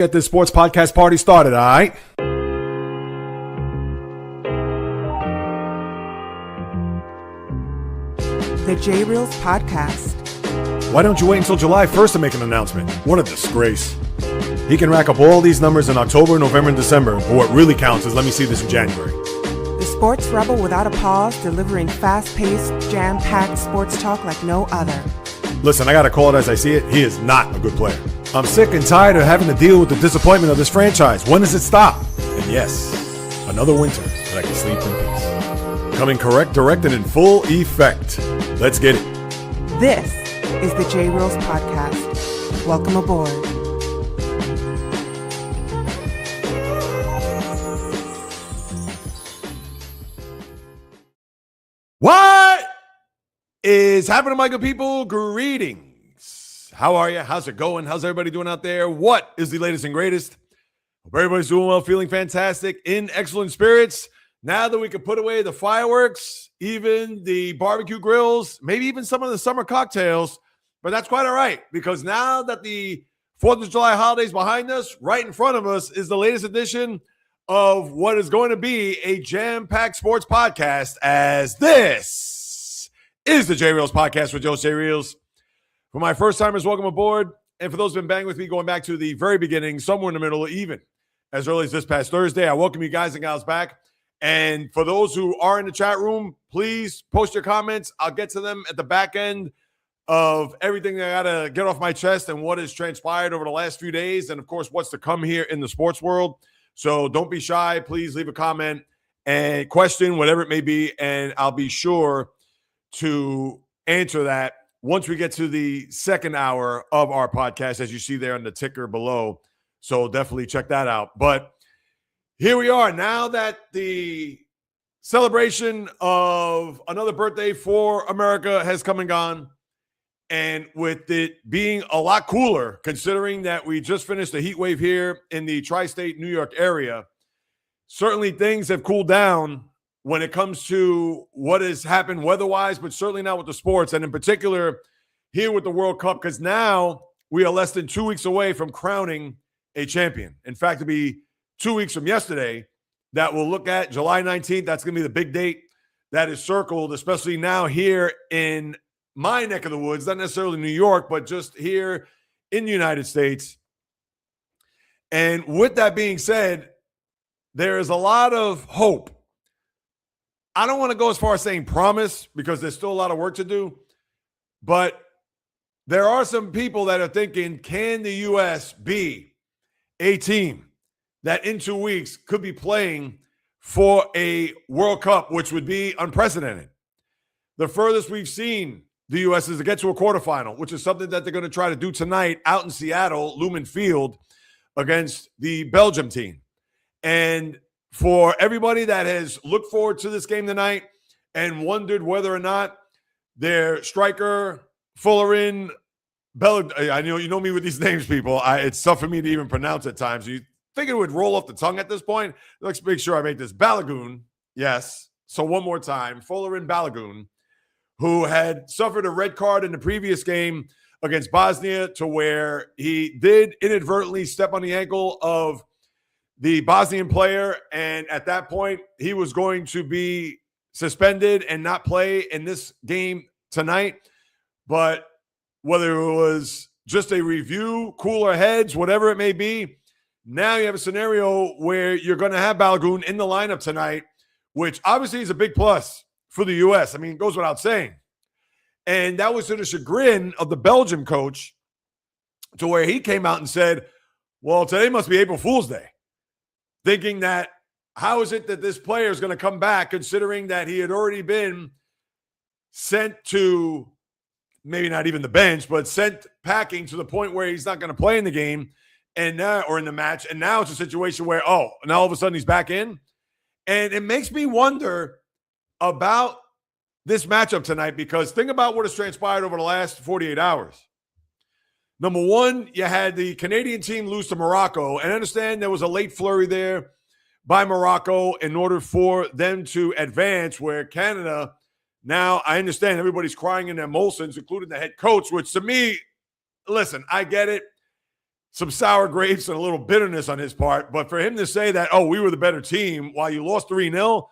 Get this sports podcast party started, all right? The J Reels Podcast. Why don't you wait until July 1st to make an announcement? What a disgrace. He can rack up all these numbers in October, November, and December, but what really counts is let me see this in January. The sports rebel without a pause, delivering fast-paced, jam-packed sports talk like no other. Listen, I gotta call it as I see it. He is not a good player. I'm sick and tired of having to deal with the disappointment of this franchise. When does it stop? And yes, another winter that I can sleep in peace. Coming correct, direct, and in full effect. Let's get it. This is the J Reels Podcast. Welcome aboard. What is happening, my good people? Greetings. How are you? How's it going? How's everybody doing out there? What is the latest and greatest? Hope everybody's doing well, feeling fantastic, in excellent spirits. Now that we can put away the fireworks, even the barbecue grills, maybe even some of the summer cocktails, but that's quite all right, because now that the 4th of July holiday is behind us, right in front of us is the latest edition of what is going to be a jam-packed sports podcast, as this is the J Reels Podcast with Joe J Reels. For my first timers, welcome aboard. And for those who've been banging with me going back to the very beginning, somewhere in the middle, even as early as this past Thursday, I welcome you guys and gals back. And for those who are in the chat room, please post your comments. I'll get to them at the back end of everything that I got to get off my chest and what has transpired over the last few days. And, of course, what's to come here in the sports world. So don't be shy. Please leave a comment and question, whatever it may be, and I'll be sure to answer that once we get to the second hour of our podcast, as you see there on the ticker below. So definitely check that out. But here we are. Now that the celebration of another birthday for America has come and gone, and with it being a lot cooler, considering that we just finished a heat wave here in the tri-state New York area, certainly things have cooled down when it comes to what has happened weather-wise, but certainly not with the sports, and in particular here with the World Cup, because now we are less than 2 weeks away from crowning a champion. In fact, it'll be 2 weeks from yesterday that we'll look at July 19th. That's going to be the big date that is circled, especially now here in my neck of the woods, not necessarily New York, but just here in the United States. And with that being said, there is a lot of hope. I don't want to go as far as saying promise, because there's still a lot of work to do, but there are some people that are thinking, can the U.S. be a team that in 2 weeks could be playing for a World Cup, which would be unprecedented? The furthest we've seen the U.S. is to get to a quarterfinal, which is something that they're going to try to do tonight out in Seattle, Lumen Field, against the Belgium team. And for everybody that has looked forward to this game tonight and wondered whether or not their striker, Folarin Balogun, I know you know me with these names, people. It's tough for me to even pronounce at times. You think it would roll off the tongue at this point? Let's make sure I make this. Balogun, yes. So one more time, Folarin Balogun, who had suffered a red card in the previous game against Bosnia, to where he did inadvertently step on the ankle of the Bosnian player, and at that point, he was going to be suspended and not play in this game tonight. But whether it was just a review, cooler heads, whatever it may be, now you have a scenario where you're going to have Balogun in the lineup tonight, which obviously is a big plus for the U.S. I mean, it goes without saying. And that was to the chagrin of the Belgium coach, to where he came out and said, well, today must be April Fool's Day. Thinking that, how is it that this player is going to come back, considering that he had already been sent to, maybe not even the bench, but sent packing to the point where he's not going to play in the game and now, or in the match. And now it's a situation where, now all of a sudden he's back in. And it makes me wonder about this matchup tonight, because think about what has transpired over the last 48 hours. Number one, you had the Canadian team lose to Morocco, and I understand there was a late flurry there by Morocco in order for them to advance, where Canada, now I understand everybody's crying in their Molsons, including the head coach, which to me, listen, I get it. some sour grapes and a little bitterness on his part. But for him to say that, oh, we were the better team while you lost 3-0,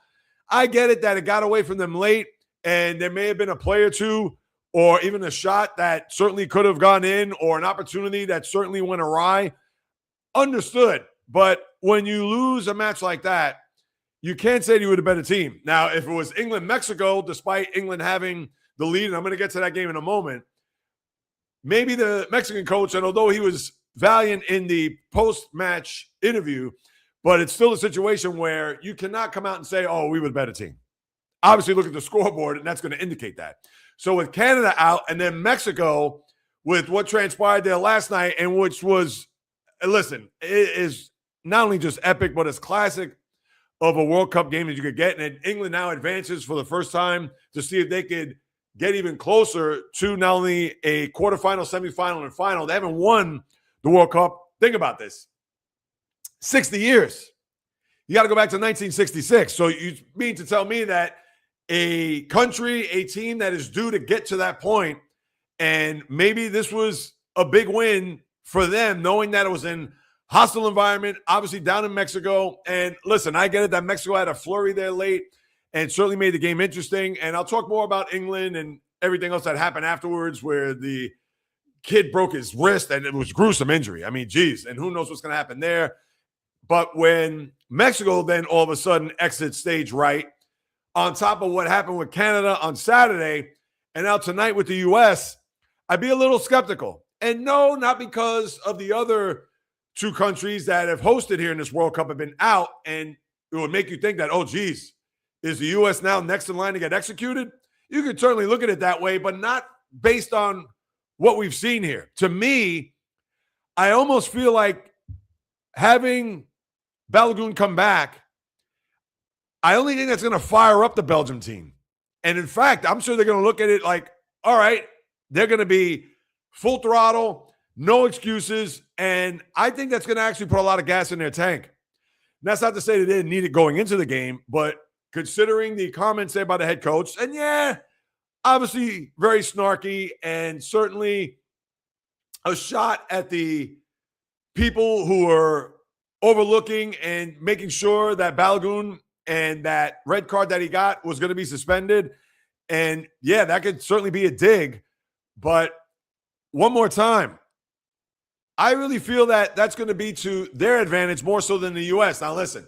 I get it that it got away from them late, and there may have been a play or two or even a shot that certainly could have gone in or an opportunity that certainly went awry. Understood. But when you lose a match like that, you can't say you were the better team. Now, if it was England-Mexico, despite England having the lead, and I'm going to get to that game in a moment, maybe the Mexican coach, and although he was valiant in the post-match interview, but it's still a situation where you cannot come out and say, oh, we were the better team. Obviously, look at the scoreboard, and that's going to indicate that. So with Canada out and then Mexico with what transpired there last night, and which was, listen, it is not only just epic, but it's classic of a World Cup game that you could get. And England now advances for the first time to see if they could get even closer to not only a quarterfinal, semifinal, and final. They haven't won the World Cup. Think about this. 60 years. You got to go back to 1966. So you mean to tell me that a country, a team that is due to get to that point, and maybe this was a big win for them, knowing that it was in hostile environment, obviously down in Mexico. And listen, I get it that Mexico had a flurry there late and certainly made the game interesting. And I'll talk more about England and everything else that happened afterwards, where the kid broke his wrist and it was gruesome injury. I mean, geez, and who knows what's going to happen there. But when Mexico then all of a sudden exits stage right, on top of what happened with Canada on Saturday, and now tonight with the U.S., I'd be a little skeptical. And no, not because of the other two countries that have hosted here in this World Cup have been out, and it would make you think that, oh, geez, is the U.S. now next in line to get executed? You could certainly look at it that way, but not based on what we've seen here. To me, I almost feel like having Balogun come back, I only think that's going to fire up the Belgium team. And in fact, I'm sure they're going to look at it like, all right, they're going to be full throttle, no excuses, and I think that's going to actually put a lot of gas in their tank. And that's not to say they didn't need it going into the game, but considering the comments said by the head coach, and yeah, obviously very snarky and certainly a shot at the people who are overlooking and making sure that Balogun and that red card that he got was going to be suspended. And yeah, that could certainly be a dig. But one more time, I really feel that that's going to be to their advantage more so than the U.S. Now, listen,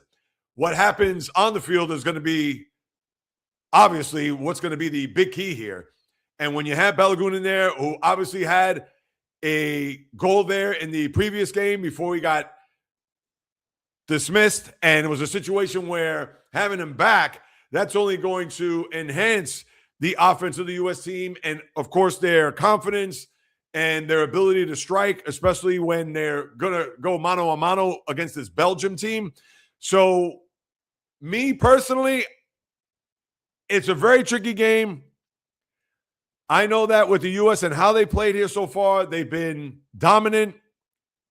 what happens on the field is going to be obviously what's going to be the big key here. And when you have Balogun in there, who obviously had a goal there in the previous game before he got dismissed, and it was a situation where having him back, that's only going to enhance the offense of the U.S. team and, of course, their confidence and their ability to strike, especially when they're going to go mano a mano against this Belgium team. So, me personally, it's a very tricky game. I know that with the U.S. and how they played here so far, they've been dominant.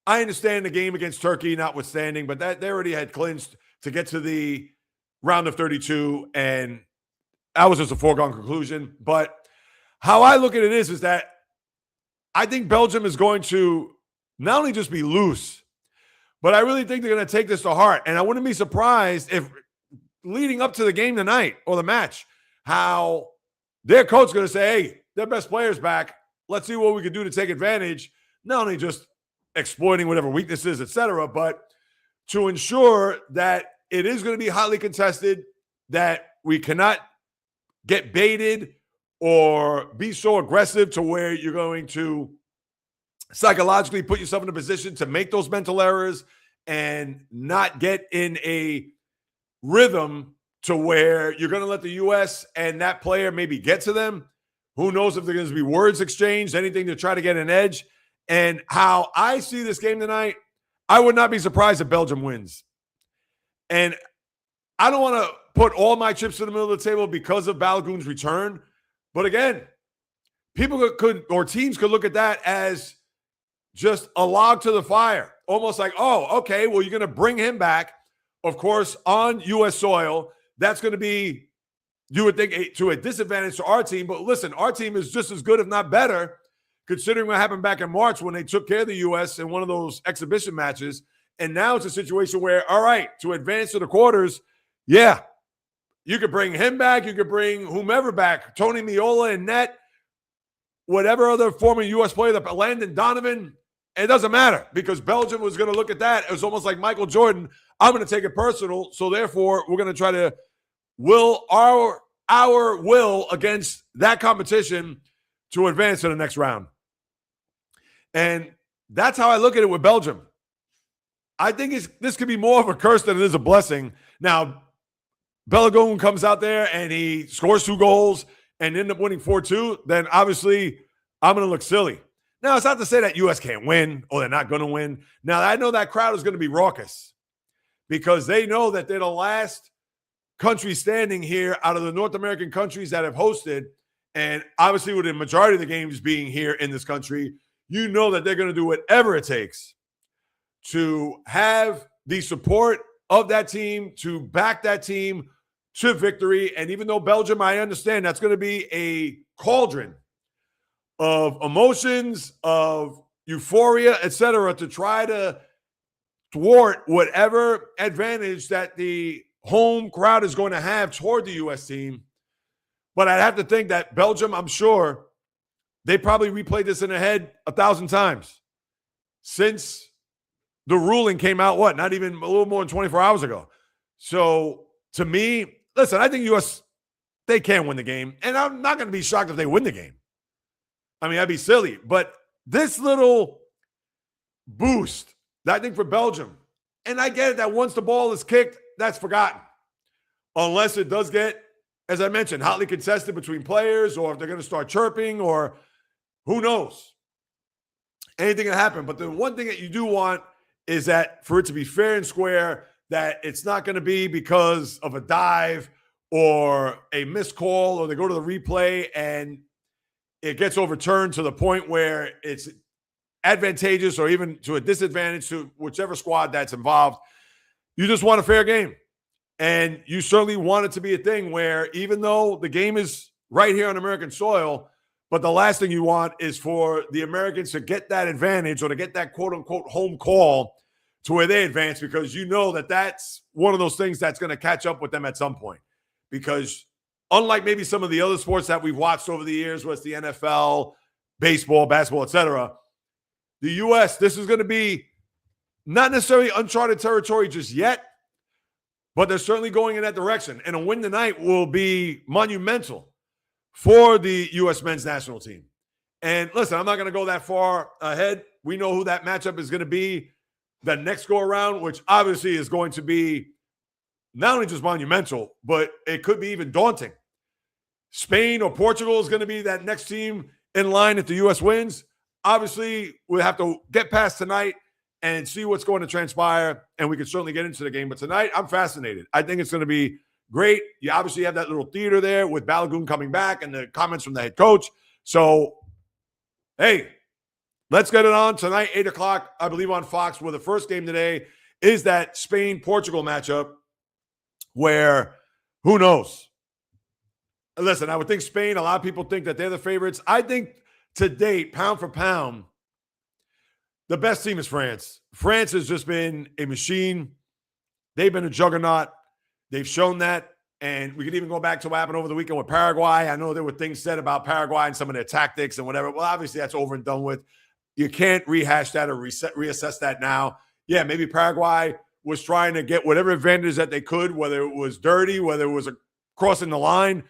I understand the game against Turkey notwithstanding, but that they already had clinched to get to the round of 32, and that was just a foregone conclusion. But how I look at it is that I think Belgium is going to not only just be loose, but I really think they're going to take this to heart. And I wouldn't be surprised if leading up to the game tonight or the match, how their coach is going to say, hey, their best player's back. Let's see what we can do to take advantage, not only just exploiting whatever weaknesses, etc., but to ensure that it is going to be highly contested, that we cannot get baited or be so aggressive to where you're going to psychologically put yourself in a position to make those mental errors and not get in a rhythm to where you're going to let the U.S. and that player maybe get to them. Who knows if there's going to be words exchanged, anything to try to get an edge. And how I see this game tonight, I would not be surprised if Belgium wins. And I don't want to put all my chips in the middle of the table because of Balogun's return. But again, people could or teams could look at that as just a log to the fire. Almost like, oh, okay, well, you're going to bring him back, of course, on U.S. soil. That's going to be, you would think, to a disadvantage to our team. But listen, our team is just as good, if not better, considering what happened back in March when they took care of the U.S. in one of those exhibition matches. And now it's a situation where, all right, to advance to the quarters, yeah, you could bring him back. You could bring whomever back, Tony Meola and net, whatever other former U.S. player, Landon Donovan. It doesn't matter because Belgium was going to look at that. It was almost like Michael Jordan. I'm going to take it personal. So therefore, we're going to try to will our will against that competition to advance to the next round. And that's how I look at it with Belgium. I think this could be more of a curse than it is a blessing. Now, Balogun comes out there and he scores 2 goals and end up winning 4-2, then obviously I'm going to look silly. Now, it's not to say that U.S. can't win or they're not going to win. Now, I know that crowd is going to be raucous because they know that they're the last country standing here out of the North American countries that have hosted. And obviously with the majority of the games being here in this country, you know that they're going to do whatever it takes to have the support of that team, to back that team to victory. And even though Belgium, I understand that's going to be a cauldron of emotions, of euphoria, etc., to try to thwart whatever advantage that the home crowd is going to have toward the U.S. team. But I'd have to think that Belgium, I'm sure, they probably replayed this in their head 1,000 times since the ruling came out, not even a little more than 24 hours ago. So to me, listen, I think U.S., they can win the game. And I'm not going to be shocked if they win the game. I mean, that'd be silly. But this little boost, I think, for Belgium, and I get it that once the ball is kicked, that's forgotten. Unless it does get, as I mentioned, hotly contested between players, or if they're going to start chirping, or who knows. Anything can happen. But the one thing that you do want is that for it to be fair and square, that it's not going to be because of a dive or a missed call, or they go to the replay and it gets overturned to the point where it's advantageous or even to a disadvantage to whichever squad that's involved. You just want a fair game. And you certainly want it to be a thing where even though the game is right here on American soil, but the last thing you want is for the Americans to get that advantage or to get that quote-unquote home call to where they advance, because you know that that's one of those things that's going to catch up with them at some point. Because unlike maybe some of the other sports that we've watched over the years, whether it's the NFL, baseball, basketball, etc., the U.S., this is going to be not necessarily uncharted territory just yet, but they're certainly going in that direction. And a win tonight will be monumental for the U.S. men's national team. And listen, I'm not going to go that far ahead. We know who that matchup is going to be the next go-around, which obviously is going to be not only just monumental, but it could be even daunting. Spain or Portugal is going to be that next team in line if the U.S. wins. Obviously, we have to get past tonight and see what's going to transpire, and we can certainly get into the game. But tonight, I'm fascinated. I think it's going to be great. You obviously have that little theater there with Balogun coming back and the comments from the head coach. So, hey, let's get it on tonight, 8 o'clock, I believe, on Fox, where the first game today is that Spain-Portugal matchup where, who knows? Listen, I would think Spain, a lot of people think that they're the favorites. I think to date, pound for pound, the best team is France. France has just been a machine. They've been a juggernaut. They've shown that. And we could even go back to what happened over the weekend with Paraguay. I know there were things said about Paraguay and some of their tactics and whatever. Well, obviously, that's over and done with. You can't rehash that or reassess that now. Yeah, maybe Paraguay was trying to get whatever advantage that they could, whether it was dirty, whether it was crossing the line,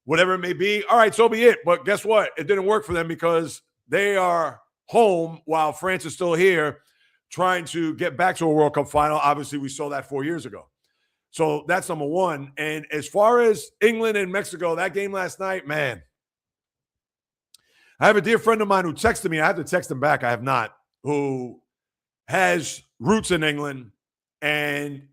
whatever it may be. All right, so be it. But guess what? It didn't work for them because they are home while France is still here trying to get back to a World Cup final. Obviously, we saw that 4 years ago. So that's number one. And as far as England and Mexico, that game last night, man, I have a dear friend of mine who texted me. I have to text him back. I have not, who has roots in England. And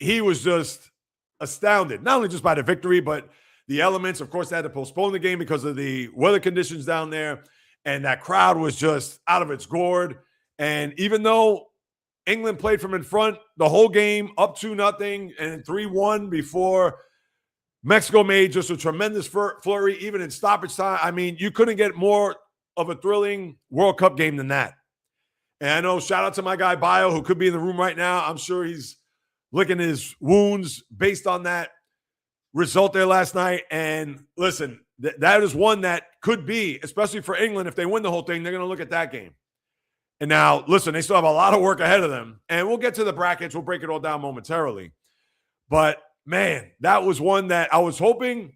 he was just astounded, not only just by the victory, but the elements. Of course, they had to postpone the game because of the weather conditions down there. And that crowd was just out of its gourd. And even though England played from in front the whole game, up 2-0 and 3-1 before Mexico made just a tremendous flurry, even in stoppage time. I mean, you couldn't get more of a thrilling World Cup game than that. And I know, shout out to my guy Bio, who could be in the room right now. I'm sure he's licking his wounds based on that result there last night. And listen, that is one that could be, especially for England, if they win the whole thing, they're going to look at that game. And now, listen, they still have a lot of work ahead of them. And we'll get to the brackets. We'll break it all down momentarily. But, man, that was one that I was hoping,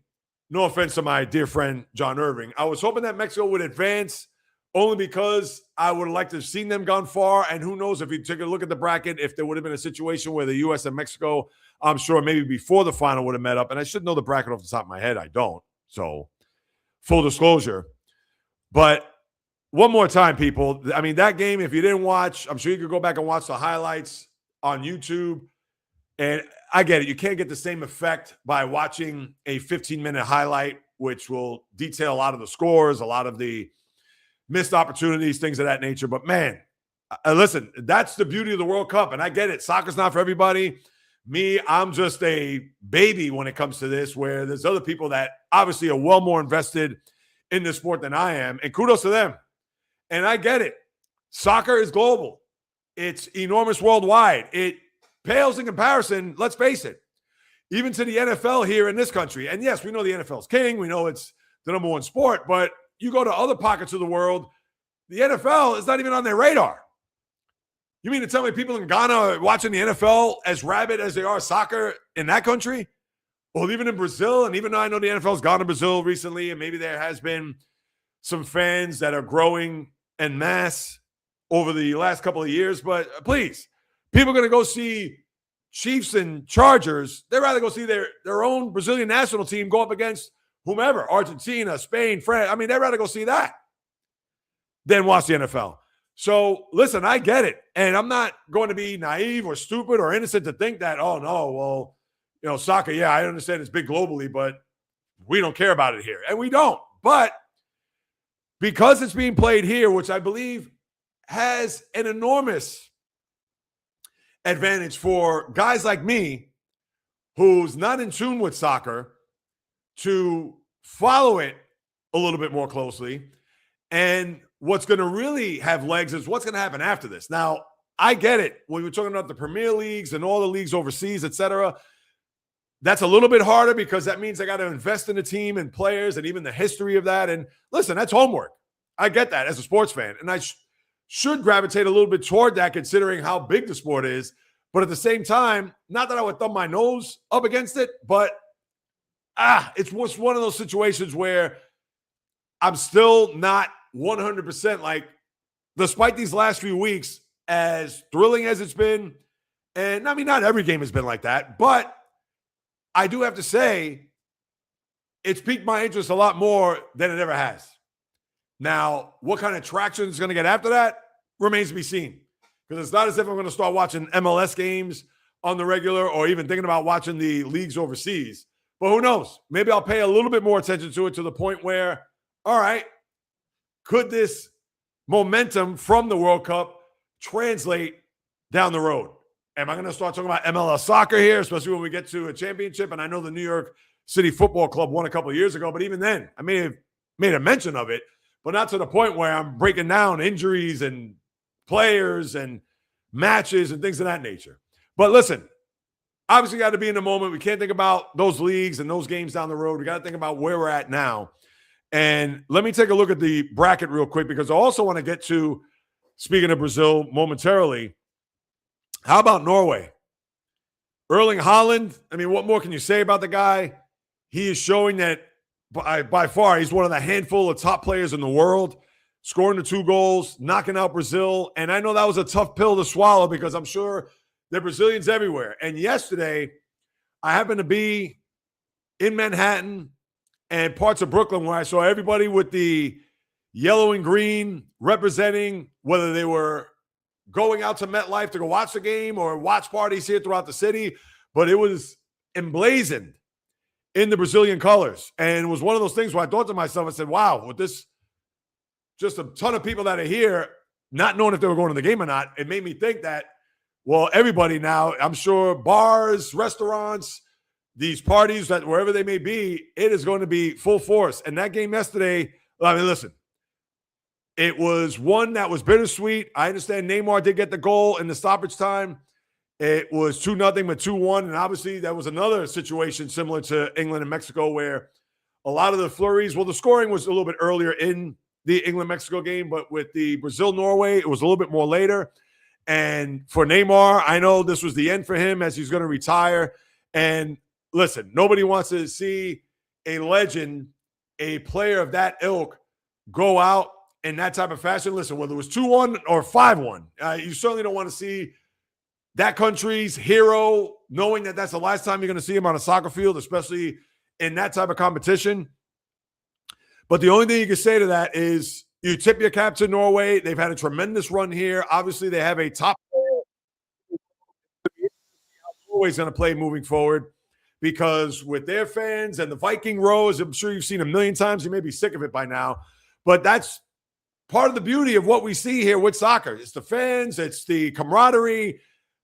no offense to my dear friend John Irving, I was hoping that Mexico would advance only because I would have liked to have seen them gone far. And who knows, if you take a look at the bracket, if there would have been a situation where the U.S. and Mexico, I'm sure maybe before the final would have met up. And I should know the bracket off the top of my head. I don't. So, full disclosure. But one more time, people. I mean, that game, if you didn't watch, I'm sure you could go back and watch the highlights on YouTube. And I get it. You can't get the same effect by watching a 15-minute highlight, which will detail a lot of the scores, a lot of the missed opportunities, things of that nature. But, man, listen, that's the beauty of the World Cup. And I get it. Soccer's not for everybody. Me, I'm just a baby when it comes to this, where there's other people that obviously are well more invested in this sport than I am. And kudos to them. And I get it. Soccer is global. It's enormous worldwide. It pales in comparison, let's face it, even to the NFL here in this country. And yes, we know the NFL's king. We know it's the number one sport. But you go to other pockets of the world, the NFL is not even on their radar. You mean to tell me people in Ghana are watching the NFL as rabid as they are soccer in that country? Well, even in Brazil, and even though I know the NFL's gone to Brazil recently, and maybe there has been some fans that are growing en masse over the last couple of years, but please, people are going to go see Chiefs and Chargers. They'd rather go see their own Brazilian national team go up against whomever, Argentina, Spain, France. I mean, they'd rather go see that than watch the NFL. So, listen, I get it. And I'm not going to be naive or stupid or innocent to think that, oh, no, well, you know, soccer, yeah, I understand it's big globally, but we don't care about it here. And we don't. But because it's being played here, which I believe has an enormous advantage for guys like me who's not in tune with soccer to follow it a little bit more closely. And what's going to really have legs is what's going to happen after this. Now, I get it. When we're talking about the Premier Leagues and all the leagues overseas, et cetera, that's a little bit harder because that means I got to invest in the team and players and even the history of that. And listen, that's homework. I get that as a sports fan. And I should gravitate a little bit toward that considering how big the sport is. But at the same time, not that I would thumb my nose up against it, but it's one of those situations where I'm still not 100% like, despite these last few weeks, as thrilling as it's been, and I mean, not every game has been like that, but I do have to say it's piqued my interest a lot more than it ever has. Now, what kind of traction is going to get after that remains to be seen. Because it's not as if I'm going to start watching MLS games on the regular or even thinking about watching the leagues overseas. But who knows? Maybe I'll pay a little bit more attention to it to the point where, all right, could this momentum from the World Cup translate down the road? Am I going to start talking about MLS soccer here, especially when we get to a championship? And I know the New York City Football Club won a couple of years ago, but even then, I may have made a mention of it, but not to the point where I'm breaking down injuries and players and matches and things of that nature. But listen, obviously got to be in the moment. We can't think about those leagues and those games down the road. We got to think about where we're at now. And let me take a look at the bracket real quick because I also want to get to, speaking of Brazil momentarily, how about Norway? Erling Haaland, I mean, what more can you say about the guy? He is showing that by far he's one of the handful of top players in the world, scoring the 2 goals, knocking out Brazil. And I know that was a tough pill to swallow because I'm sure there are Brazilians everywhere. And yesterday, I happened to be in Manhattan and parts of Brooklyn where I saw everybody with the yellow and green representing whether they were going out to MetLife to go watch the game or watch parties here throughout the city. But it was emblazoned in the Brazilian colors. And it was one of those things where I thought to myself, I said, wow, with this just a ton of people that are here, not knowing if they were going to the game or not, it made me think that, well, everybody now, I'm sure bars, restaurants, these parties, that wherever they may be, it is going to be full force. And that game yesterday, I mean, listen, It was one that was bittersweet. I understand Neymar did get the goal in the stoppage time. It was 2-0, but 2-1. And obviously, that was another situation similar to England and Mexico where a lot of the flurries, well, the scoring was a little bit earlier in the England-Mexico game, but with the Brazil-Norway, it was a little bit more later. And for Neymar, I know this was the end for him as he's going to retire. And listen, nobody wants to see a legend, a player of that ilk, go out in that type of fashion. Listen, whether it was 2-1 or 5-1, you certainly don't want to see that country's hero knowing that that's the last time you're going to see him on a soccer field, especially in that type of competition. But the only thing you can say to that is you tip your cap to Norway. They've had a tremendous run here. Obviously, they have a top player. Norway's going to play moving forward because with their fans and the Viking rows, I'm sure you've seen a million times. You may be sick of it by now. But that's part of the beauty of what we see here with soccer. It's the fans. It's the camaraderie.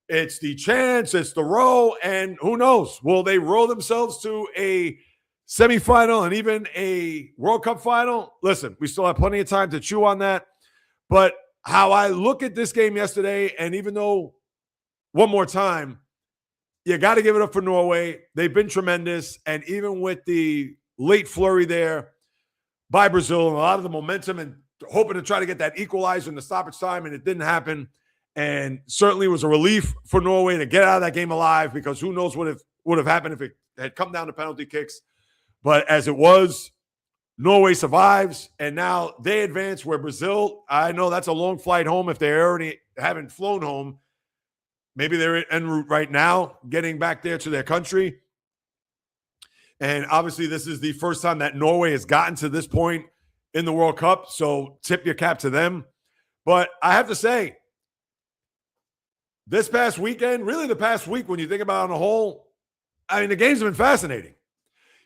It's the chants, it's the row, and who knows? Will they row themselves to a semifinal and even a World Cup final? Listen, we still have plenty of time to chew on that. But how I look at this game yesterday, and even though, one more time, you got to give it up for Norway. They've been tremendous. And even with the late flurry there by Brazil and a lot of the momentum and hoping to try to get that equalizer in the stoppage time, and it didn't happen. And certainly was a relief for Norway to get out of that game alive because who knows what would have happened if it had come down to penalty kicks. But as it was, Norway survives, and now they advance where Brazil, I know that's a long flight home if they already haven't flown home. Maybe they're en route right now, getting back there to their country. And obviously this is the first time that Norway has gotten to this point in the World Cup, so tip your cap to them. But I have to say, this past weekend, really the past week, when you think about it on the whole, I mean, the games have been fascinating.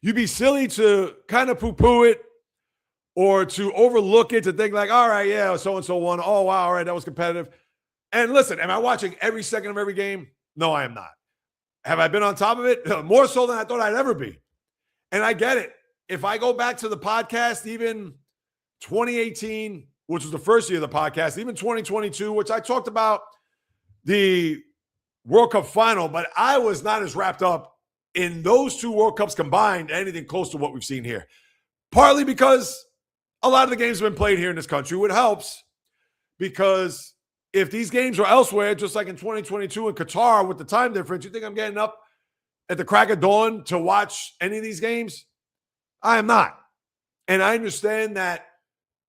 You'd be silly to kind of poo-poo it or to overlook it, to think like, all right, yeah, so-and-so won. Oh, wow, all right, that was competitive. And listen, am I watching every second of every game? No, I am not. Have I been on top of it? More so than I thought I'd ever be. And I get it. If I go back to the podcast, even 2018, which was the first year of the podcast, even 2022, which I talked about the World Cup final, but I was not as wrapped up in those two World Cups combined, anything close to what we've seen here. Partly because a lot of the games have been played here in this country, which helps, because if these games were elsewhere, just like in 2022 in Qatar with the time difference, you think I'm getting up at the crack of dawn to watch any of these games? I am not. And I understand that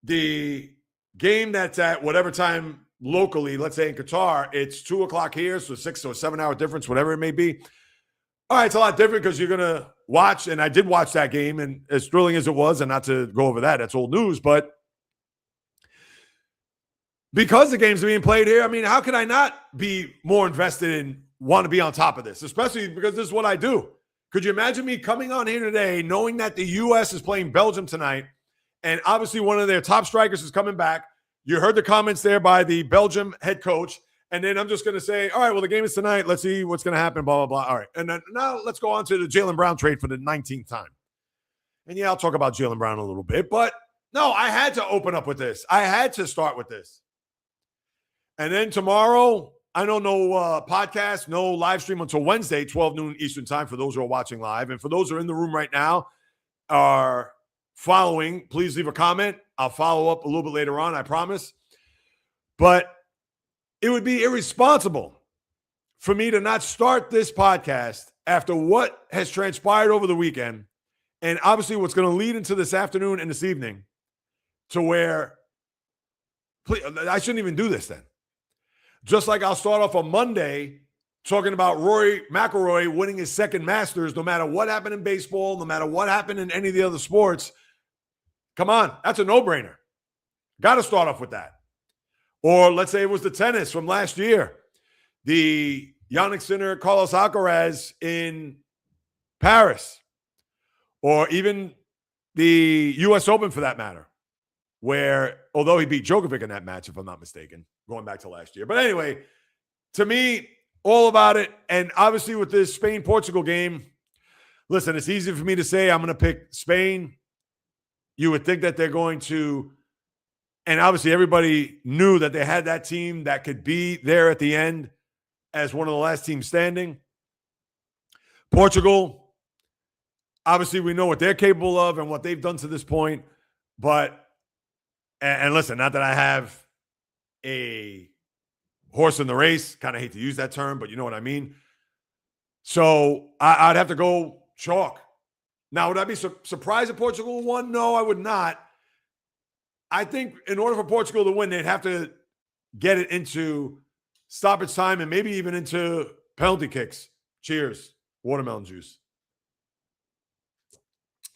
the game that's at whatever time locally, let's say in Qatar, it's 2 o'clock here, so 6 or 7 hour difference, whatever it may be. All right, it's a lot different because you're going to watch, and I did watch that game, and as thrilling as it was, and not to go over that, that's old news, but because the games are being played here, I mean, how can I not be more invested and want to be on top of this, especially because this is what I do? Could you imagine me coming on here today knowing that the U.S. is playing Belgium tonight, and obviously one of their top strikers is coming back? You heard the comments there by the Belgium head coach. And then I'm just going to say, all right, well, the game is tonight. Let's see what's going to happen, blah, blah, blah. All right. And then now let's go on to the Jaylen Brown trade for the 19th time. And yeah, I'll talk about Jaylen Brown a little bit. But no, I had to open up with this. I had to start with this. And then tomorrow, I know no podcast, no live stream until Wednesday, 12 noon Eastern time for those who are watching live. And for those who are in the room right now, are following, please leave a comment. I'll follow up a little bit later on, I promise. But it would be irresponsible for me to not start this podcast after what has transpired over the weekend, and obviously what's going to lead into this afternoon and this evening, to where I shouldn't even do this then. Just like I'll start off on Monday talking about Rory McIlroy winning his second Masters, no matter what happened in baseball, no matter what happened in any of the other sports. Come on, that's a no-brainer. Got to start off with that. Or let's say it was the tennis from last year. The Yannick Sinner, Carlos Alcaraz in Paris. Or even the U.S. Open for that matter, where, although he beat Djokovic in that match, if I'm not mistaken, going back to last year. But anyway, to me, all about it. And obviously with this Spain-Portugal game, listen, it's easy for me to say I'm going to pick Spain. You would think that they're going to And obviously everybody knew that they had that team that could be there at the end as one of the last teams standing. Portugal, obviously we know what they're capable of and what they've done to this point. But, and listen, not that I have a horse in the race, kind of hate to use that term, but you know what I mean. So I'd have to go chalk. Now, would I be surprised if Portugal won? No, I would not. I think in order for Portugal to win, they'd have to get it into stoppage time and maybe even into penalty kicks. Cheers. Watermelon juice.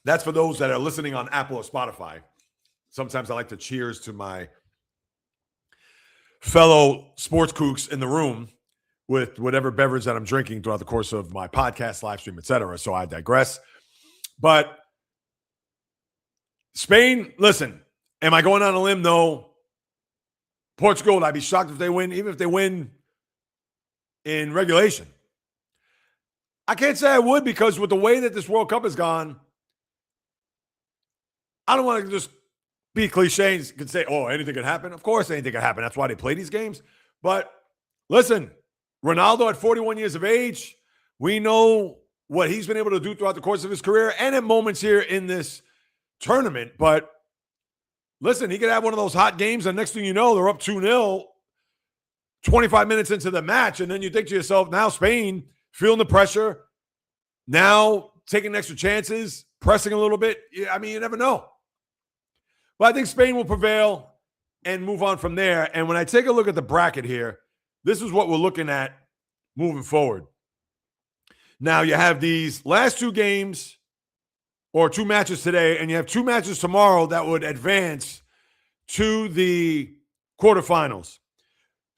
That's for those that are listening on Apple or Spotify. Sometimes I like to cheers to my fellow sports kooks in the room with whatever beverage that I'm drinking throughout the course of my podcast, live stream, etc. So I digress. But Spain, listen, am I going on a limb? No. Portugal, I'd be shocked if they win, even if they win in regulation. I can't say I would because with the way that this World Cup has gone, I don't want to just be cliche and could say, oh, anything could happen. Of course, anything could happen. That's why they play these games. But listen, Ronaldo at 41 years of age, we know what he's been able to do throughout the course of his career and at moments here in this tournament. But listen, he could have one of those hot games, and next thing you know, they're up 2-0, 25 minutes into the match, and then you think to yourself, now Spain feeling the pressure, now taking extra chances, pressing a little bit. I mean, you never know. But I think Spain will prevail and move on from there. And when I take a look at the bracket here, this is what we're looking at moving forward. Now, you have these last two games or two matches today, and you have two matches tomorrow that would advance to the quarterfinals.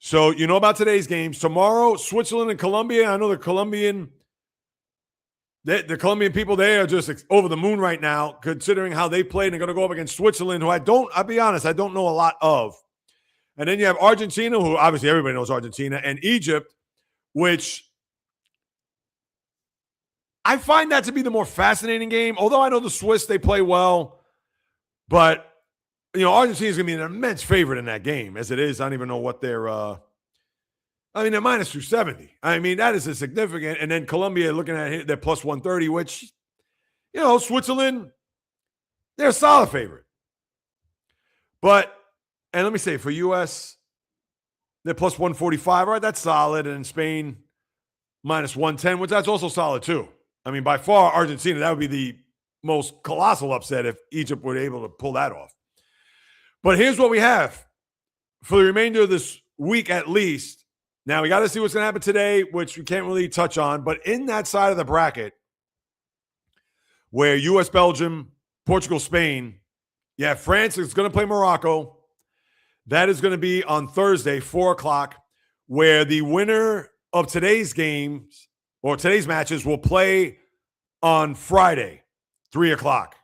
So you know about today's games. Tomorrow, Switzerland and Colombia. I know the Colombian people, they are just over the moon right now, considering how they played, and they're going to go up against Switzerland, who I'll be honest, I don't know a lot of. And then you have Argentina, who obviously everybody knows Argentina, and Egypt, which I find that to be the more fascinating game. Although I know the Swiss, they play well. But, you know, Argentina is going to be an immense favorite in that game. As it is, I don't even know what they're they're minus 270. I mean, that is a significant. And then Colombia, looking at it, they're plus 130, which, you know, Switzerland, they're a solid favorite. But, and let me say, for U.S., they're plus 145. All right, that's solid. And in Spain, minus 110, which that's also solid too. I mean, by far, Argentina, that would be the most colossal upset if Egypt were able to pull that off. But here's what we have for the remainder of this week at least. Now, we got to see what's going to happen today, which we can't really touch on. But in that side of the bracket, where U.S., Belgium, Portugal, Spain, you have France is going to play Morocco. That is going to be on Thursday, 4 o'clock, where the winner of today's games or today's matches will play on Friday, 3 o'clock.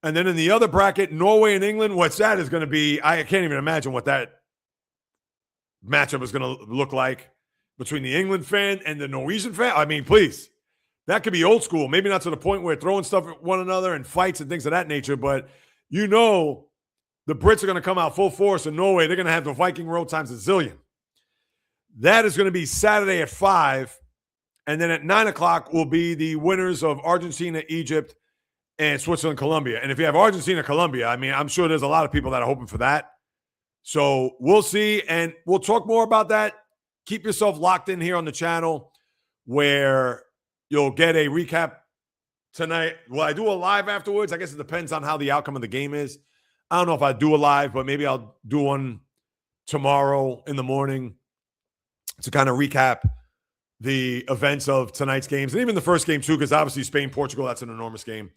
And then in the other bracket, Norway and England, what's that is going to be, I can't even imagine what that matchup is going to look like between the England fan and the Norwegian fan. I mean, please, that could be old school. Maybe not to the point where throwing stuff at one another and fights and things of that nature, but you know the Brits are going to come out full force in Norway. They're going to have the Viking road times a zillion. That is going to be Saturday at 5. And then at 9 o'clock will be the winners of Argentina, Egypt, and Switzerland, Colombia. And if you have Argentina, Colombia, I mean, I'm sure there's a lot of people that are hoping for that. So we'll see, and we'll talk more about that. Keep yourself locked in here on the channel where you'll get a recap tonight. Will I do a live afterwards? I guess it depends on how the outcome of the game is. I don't know if I do a live, but maybe I'll do one tomorrow in the morning to kind of recap the events of tonight's games and even the first game too, because obviously Spain, Portugal, that's an enormous game.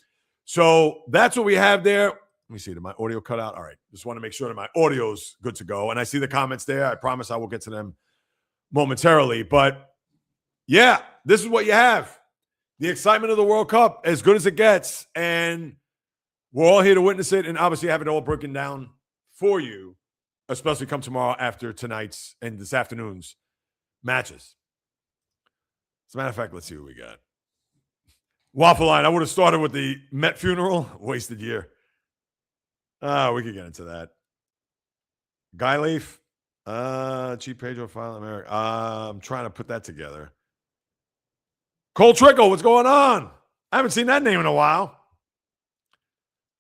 So that's what we have there. Let me see. Did my audio cut out? All right. Just want to make sure that my audio's good to go. And I see the comments there. I promise I will get to them momentarily. But yeah, this is what you have. The excitement of the World Cup, as good as it gets. And we're all here to witness it and obviously have it all broken down for you, especially come tomorrow after tonight's and this afternoon's matches. As a matter of fact, let's see what we got. Waffle line. I would have started with the Met funeral. Wasted year. We could get into that. Guy Leaf. Chief Pedro File America. I'm trying to put that together. Cole Trickle, what's going on? I haven't seen that name in a while.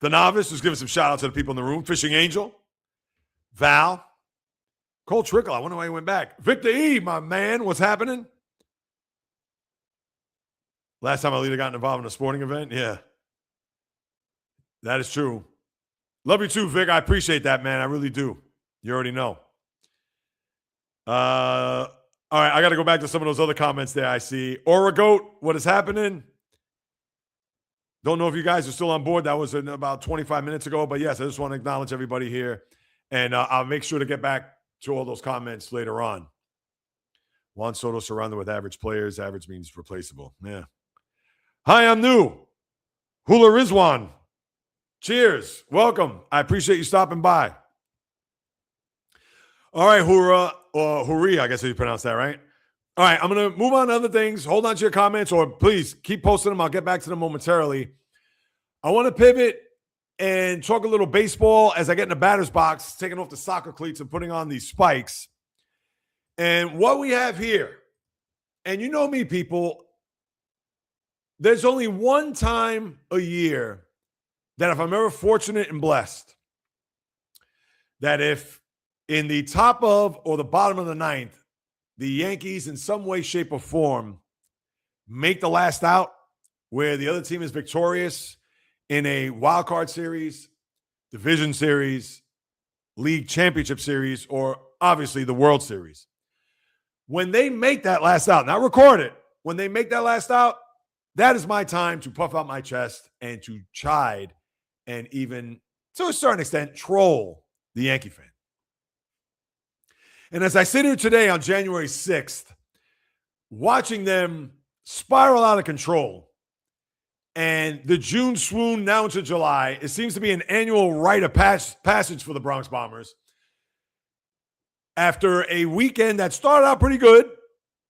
The Novice, just giving some shout out to the people in the room. Fishing Angel. Val. Cole Trickle, I wonder why he went back. Victor E, my man, what's happening? Last time Alita got involved in a sporting event? Yeah. That is true. Love you too, Vic. I appreciate that, man. I really do. You already know. All right, I got to go back to some of those other comments there I see. Oragoat, what is happening? Don't know if you guys are still on board. That was in about 25 minutes ago. But yes, I just want to acknowledge everybody here. And I'll make sure to get back to all those comments later on. Juan Soto surrounded with average players. Average means replaceable. Yeah. Hi, I'm new. Hula Rizwan. Cheers. Welcome. I appreciate you stopping by. All right, Hura, or Huri, I guess you pronounce that, right? All right, I'm going to move on to other things. Hold on to your comments, or please keep posting them. I'll get back to them momentarily. I want to pivot and talk a little baseball as I get in the batter's box, taking off the soccer cleats and putting on these spikes. And what we have here, and you know me, people, there's only one time a year that if I'm ever fortunate and blessed, that if in the top of or the bottom of the ninth, the Yankees in some way, shape, or form make the last out where the other team is victorious in a wild card series, division series, league championship series, or obviously the World Series. When they make that last out, not record it, when they make that last out, that is my time to puff out my chest and to chide and even, to a certain extent, troll the Yankee fan. And as I sit here today on January 6th, watching them spiral out of control and the June swoon now into July, it seems to be an annual rite of passage for the Bronx Bombers. After a weekend that started out pretty good,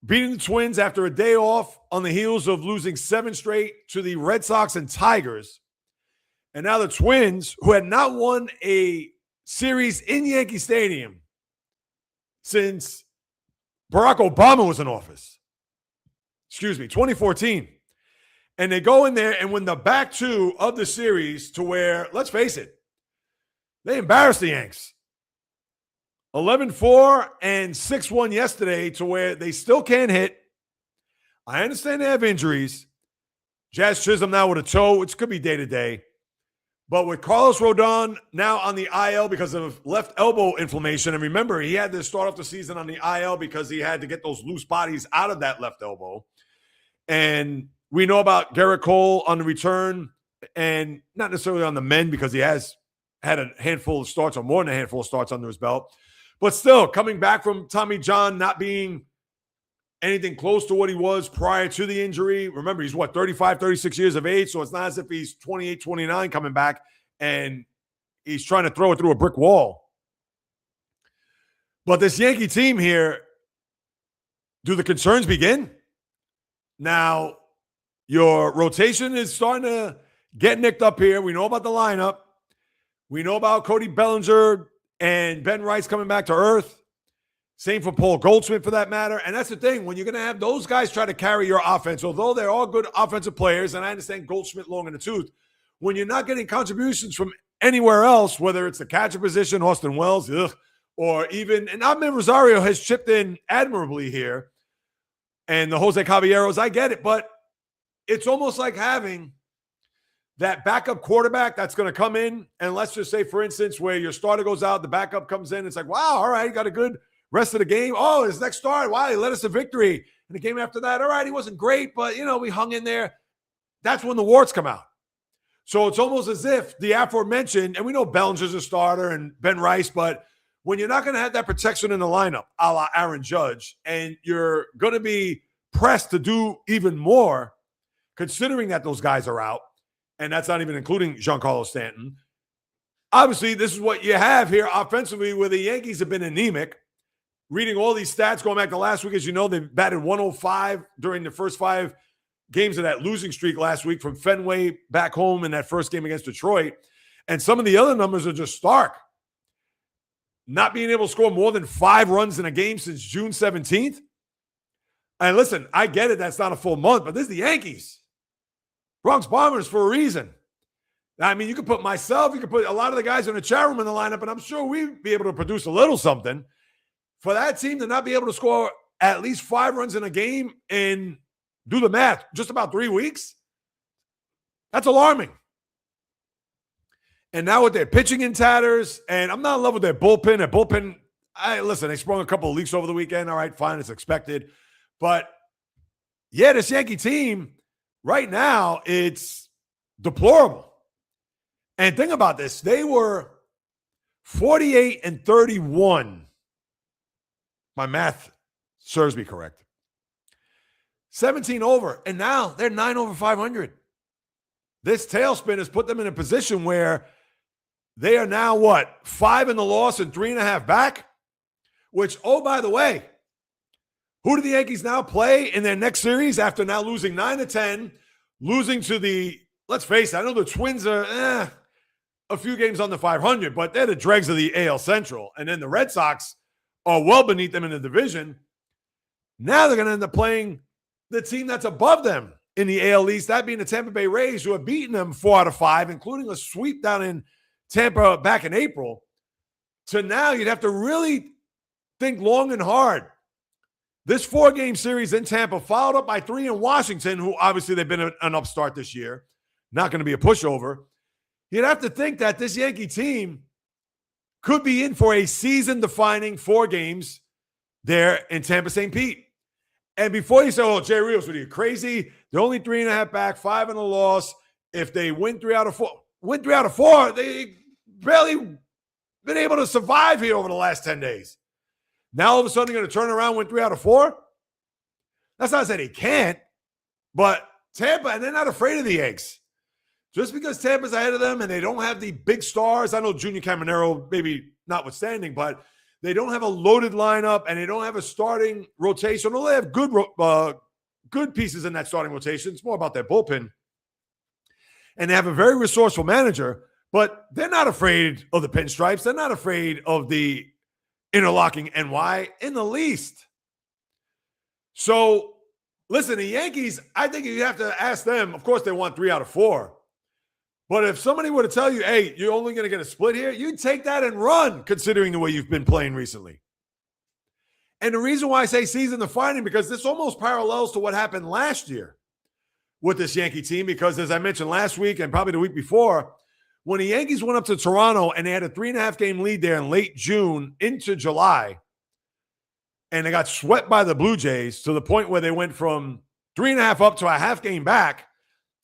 beating the Twins after a day off on the heels of losing 7 straight to the Red Sox and Tigers. And now the Twins, who had not won a series in Yankee Stadium since Barack Obama was in office. 2014. And they go in there and win the back two of the series to where, let's face it, they embarrassed the Yanks. 11-4 and 6-1 yesterday to where they still can't hit. I understand they have injuries. Jazz Chisholm now with a toe, which could be day-to-day. But with Carlos Rodon now on the IL because of left elbow inflammation, and remember, he had to start off the season on the IL because he had to get those loose bodies out of that left elbow. And we know about Garrett Cole on the return, and not necessarily on the mend because he has had a handful of starts or more than a handful of starts under his belt. But still, coming back from Tommy John not being anything close to what he was prior to the injury. Remember, he's 35, 36 years of age, so it's not as if he's 28, 29 coming back and he's trying to throw it through a brick wall. But this Yankee team here, do the concerns begin? Now, your rotation is starting to get nicked up here. We know about the lineup. We know about Cody Bellinger and Ben Rice coming back to earth. Same for Paul Goldschmidt for that matter. And that's the thing. When you're going to have those guys try to carry your offense, although they're all good offensive players, and I understand Goldschmidt long in the tooth, when you're not getting contributions from anywhere else, whether it's the catcher position, Austin Wells, or even, and Ahmed Rosario has chipped in admirably here, and the Jose Caballeros, I get it, but it's almost like having that backup quarterback that's going to come in, and let's just say, for instance, where your starter goes out, the backup comes in, it's like, wow, all right, got a good rest of the game. Oh, his next start, wow, he led us to victory. And the game after that, all right, he wasn't great, but, we hung in there. That's when the warts come out. So it's almost as if the aforementioned, and we know Bellinger's a starter and Ben Rice, but when you're not going to have that protection in the lineup, a la Aaron Judge, and you're going to be pressed to do even more, considering that those guys are out, and that's not even including Giancarlo Stanton. Obviously, this is what you have here offensively, where the Yankees have been anemic. Reading all these stats going back to last week, as you know, they batted 105 during the first 5 games of that losing streak last week from Fenway back home in that first game against Detroit. And some of the other numbers are just stark. not being able to score more than 5 runs in a game since June 17th. And listen, I get it. That's not a full month, but this is the Yankees. Bronx Bombers for a reason. I mean, you could put myself, you could put a lot of the guys in the chat room in the lineup, and I'm sure we'd be able to produce a little something. For that team to not be able to score at least 5 runs in a game and do the math, just about 3 weeks, that's alarming. And now with their pitching in tatters, and I'm not in love with their bullpen. Their bullpen, listen, they sprung a couple of leaks over the weekend. All right, fine, it's expected. But yeah, this Yankee team right now, it's deplorable. And think about this. They were 48-31. My math serves me correct. 17 over. And now they're 9 over 500. This tailspin has put them in a position where they are now, 5 in the loss and 3.5 back? Which, oh, by the way, who do the Yankees now play in their next series after now losing 9-10, losing to the, let's face it, I know the Twins are a few games under 500, but they're the dregs of the AL Central. And then the Red Sox are well beneath them in the division. Now they're going to end up playing the team that's above them in the AL East, that being the Tampa Bay Rays, who have beaten them 4 out of 5, including a sweep down in Tampa back in April. So now you'd have to really think long and hard. This 4-game series in Tampa, followed up by 3 in Washington, who obviously they've been an upstart this year, not going to be a pushover. You'd have to think that this Yankee team could be in for a season-defining 4 games there in Tampa St. Pete. And before you say, oh, Jay Rios, what are you, crazy? They're only 3.5 back, 5 in a loss. If they win 3 out of 4, they barely been able to survive here over the last 10 days. Now all of a sudden they're going to turn around, win 3 out of 4? That's not to say they can't, but Tampa, and they're not afraid of the eggs. Just because Tampa's ahead of them and they don't have the big stars, I know Junior Caminero maybe notwithstanding, but they don't have a loaded lineup and they don't have a starting rotation. Although they have good pieces in that starting rotation. It's more about their bullpen. And they have a very resourceful manager, but they're not afraid of the pinstripes. They're not afraid of the interlocking NY in the least. So, listen, the Yankees, I think you have to ask them. Of course, they want 3 out of 4. But if somebody were to tell you, hey, you're only going to get a split here, you'd take that and run, considering the way you've been playing recently. And the reason why I say season defining, because this almost parallels to what happened last year with this Yankee team, because as I mentioned last week and probably the week before, when the Yankees went up to Toronto and they had a 3.5-game lead there in late June into July, and they got swept by the Blue Jays to the point where they went from 3.5 up to a half game back,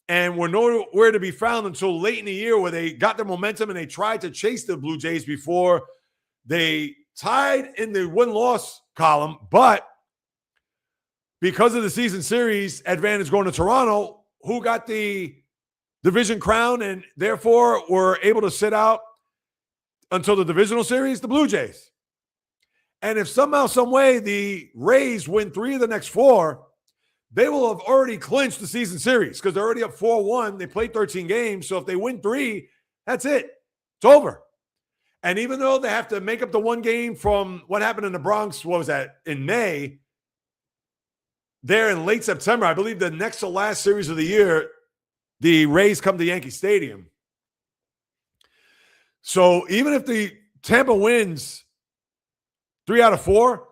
and were nowhere to be found until late in the year, where they got their momentum and they tried to chase the Blue Jays before they tied in the win-loss column. But because of the season series advantage going to Toronto, who got the division crown and therefore were able to sit out until the divisional series? The Blue Jays. And if somehow, some way, the Rays win 3 of the next 4, they will have already clinched the season series because they're already up 4-1. They played 13 games. So if they win 3, that's it. It's over. And even though they have to make up the 1 game from what happened in the Bronx, what was that, in May, there in late September, I believe the next to last series of the year, the Rays come to Yankee Stadium. So even if the Tampa wins 3 out of 4,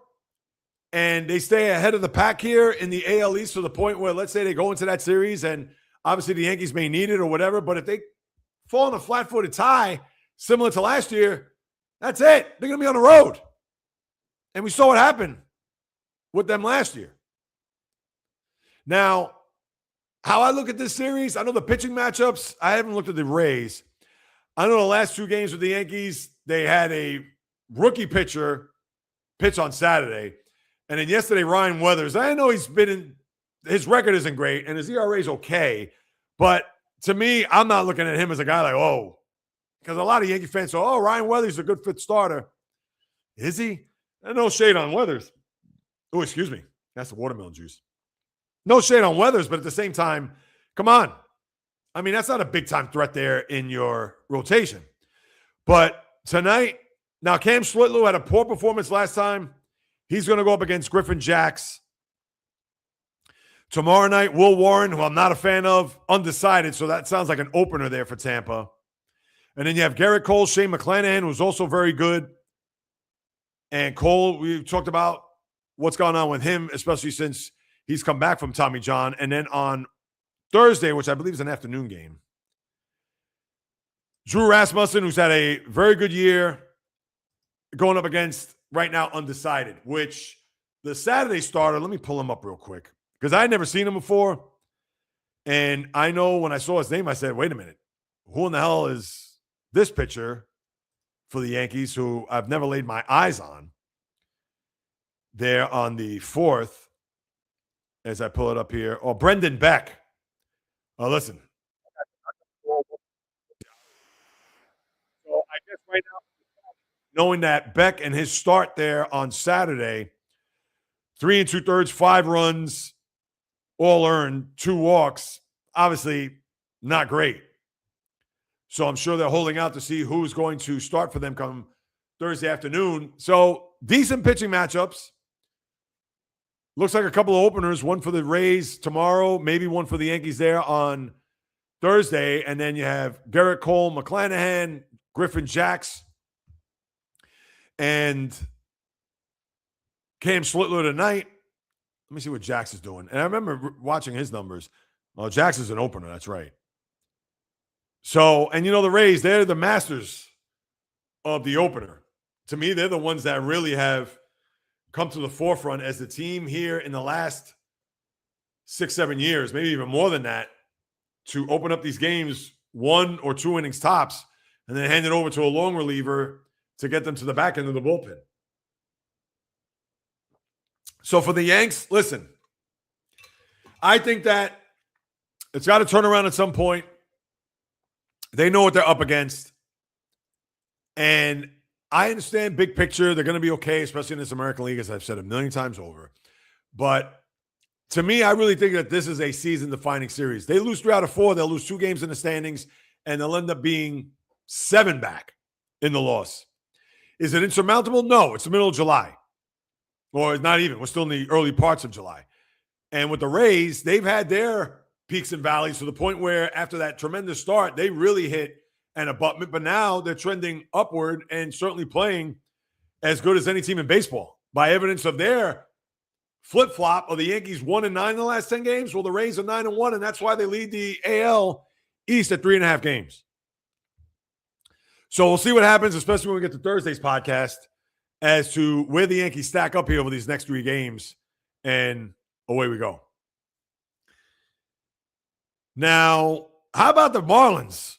and they stay ahead of the pack here in the AL East to the point where, let's say they go into that series and obviously the Yankees may need it or whatever, but if they fall in a flat-footed tie similar to last year, that's it. They're going to be on the road. And we saw what happened with them last year. Now, how I look at this series, I know the pitching matchups. I haven't looked at the Rays. I know the last 2 games with the Yankees, they had a rookie pitcher pitch on Saturday. And then yesterday, Ryan Weathers, I know his record isn't great, and his ERA is okay. But to me, I'm not looking at him as a guy like, oh, because a lot of Yankee fans say, oh, Ryan Weathers is a good fit starter. Is he? No shade on Weathers. Oh, excuse me. That's the watermelon juice. No shade on Weathers, but at the same time, come on. I mean, that's not a big-time threat there in your rotation. But tonight, Now, Cam Schlitlow had a poor performance last time. He's going to go up against Griffin Jax. Tomorrow night, Will Warren, who I'm not a fan of, undecided, so that sounds like an opener there for Tampa. And then you have Garrett Cole, Shane McClanahan, who's also very good. And Cole, we talked about what's going on with him, especially since he's come back from Tommy John. And then on Thursday, which I believe is an afternoon game, Drew Rasmussen, who's had a very good year, going up against, right now, undecided, which the Saturday starter, let me pull him up real quick, because I had never seen him before. And I know when I saw his name, I said, wait a minute, who in the hell is this pitcher for the Yankees who I've never laid my eyes on? There on the 4th, as I pull it up here. Oh, Brendan Beck. Oh, listen. So I guess right now, knowing that Beck and his start there on Saturday, 3 2/3, 5 runs, all earned, 2 walks, obviously not great. So I'm sure they're holding out to see who's going to start for them come Thursday afternoon. So decent pitching matchups. Looks like a couple of openers, one for the Rays tomorrow, maybe one for the Yankees there on Thursday. And then you have Garrett Cole, McClanahan, Griffin Jax, and Cam Schlitlow tonight. Let me see what Jax is doing. And I remember watching his numbers. Oh, Jax is an opener. That's right. So, and you know, the Rays, they're the masters of the opener. To me, they're the ones that really have come to the forefront as the team here in the last 6-7 years, maybe even more than that, to open up these games 1 or 2 innings tops and then hand it over to a long reliever to get them to the back end of the bullpen. So for the Yanks, listen, I think that it's got to turn around at some point. They know what they're up against. And I understand big picture. They're going to be okay, especially in this American League, as I've said a million times over. But to me, I really think that this is a season-defining series. They lose 3 out of 4. They'll lose 2 games in the standings, and they'll end up being 7 back in the loss. Is it insurmountable? No. It's the middle of July. Or not even. We're still in the early parts of July. And with the Rays, they've had their peaks and valleys to the point where after that tremendous start, they really hit an abutment. But now they're trending upward and certainly playing as good as any team in baseball by evidence of their flip-flop of the Yankees 1-9 in the last 10 games. Well, the Rays are 9-1, and that's why they lead the AL East at 3.5 games. So we'll see what happens, especially when we get to Thursday's podcast, as to where the Yankees stack up here over these next 3 games. And away we go. Now, how about the Marlins?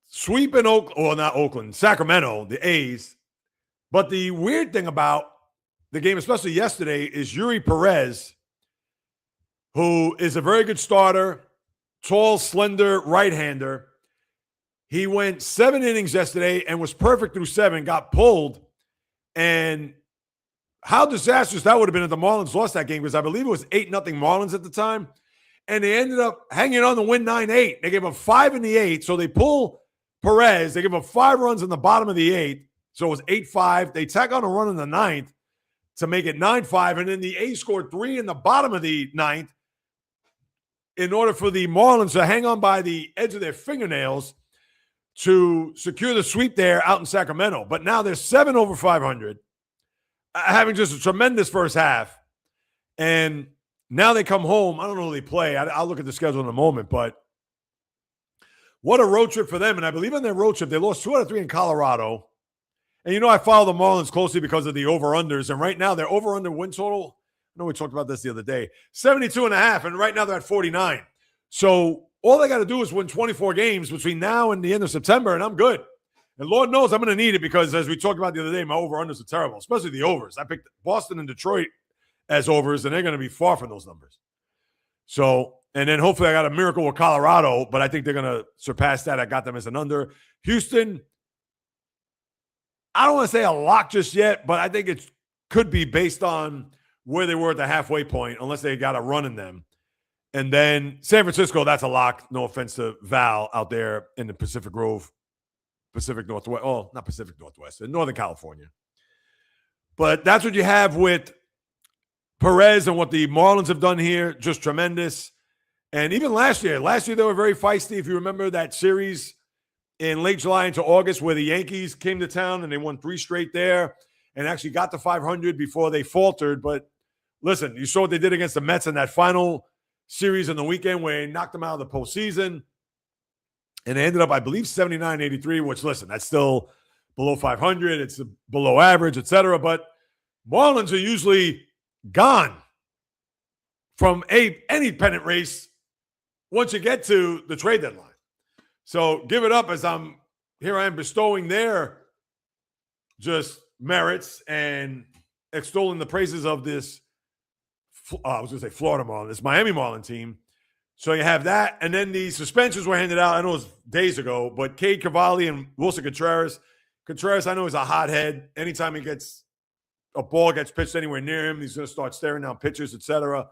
Sweeping Sacramento, the A's. But the weird thing about the game, especially yesterday, is Eury Perez, who is a very good starter, tall, slender right-hander. He went 7 innings yesterday and was perfect through 7, got pulled. And how disastrous that would have been if the Marlins lost that game, because I believe it was 8-0 Marlins at the time. And they ended up hanging on to win 9-8. They gave up 5 in the 8th, so they pull Perez. They give up 5 runs in the bottom of the 8th, so it was 8-5. They tack on a run in the 9th to make it 9-5, and then the A's scored 3 in the bottom of the 9th in order for the Marlins to hang on by the edge of their fingernails to secure the sweep there out in Sacramento. But now they're 7 over 500, having just a tremendous first half. And now they come home. I don't know who they play. I'll look at the schedule in a moment. But what a road trip for them. And I believe on their road trip, they lost 2 out of 3 in Colorado. And you know I follow the Marlins closely because of the over-unders. And right now, their over-under win total, I know we talked about this the other day, 72.5. And right now they're at 49. So all they got to do is win 24 games between now and the end of September, and I'm good. And Lord knows I'm going to need it because, as we talked about the other day, my over-unders are terrible, especially the overs. I picked Boston and Detroit as overs, and they're going to be far from those numbers. So, and then hopefully I got a miracle with Colorado, but I think they're going to surpass that. I got them as an under. Houston, I don't want to say a lock just yet, but I think it could be based on where they were at the halfway point, unless they got a run in them. And then San Francisco, that's a lock. No offense to Val out there in the Pacific Grove Pacific Northwest. Oh, not Pacific Northwest, in Northern California. But that's what you have with Perez and what the Marlins have done here. Just tremendous. And even last year they were very feisty. If you remember that series in late July into August where the Yankees came to town and they won 3 straight there and actually got to 500 before they faltered. But listen, you saw what they did against the Mets in that final series in the weekend where they knocked them out of the postseason. And they ended up, I believe, 79-83, which, listen, that's still below 500. It's below average, etc. But Marlins are usually gone from any pennant race once you get to the trade deadline. So give it up as I am bestowing their just merits and extolling the praises of this, I was going to say Florida Marlins, this Miami Marlin team. So you have that, and then the suspensions were handed out. I know it was days ago, but Cade Cavalli and Wilson Contreras. Contreras, I know, is a hothead. Anytime a ball gets pitched anywhere near him, he's going to start staring down pitchers, etc.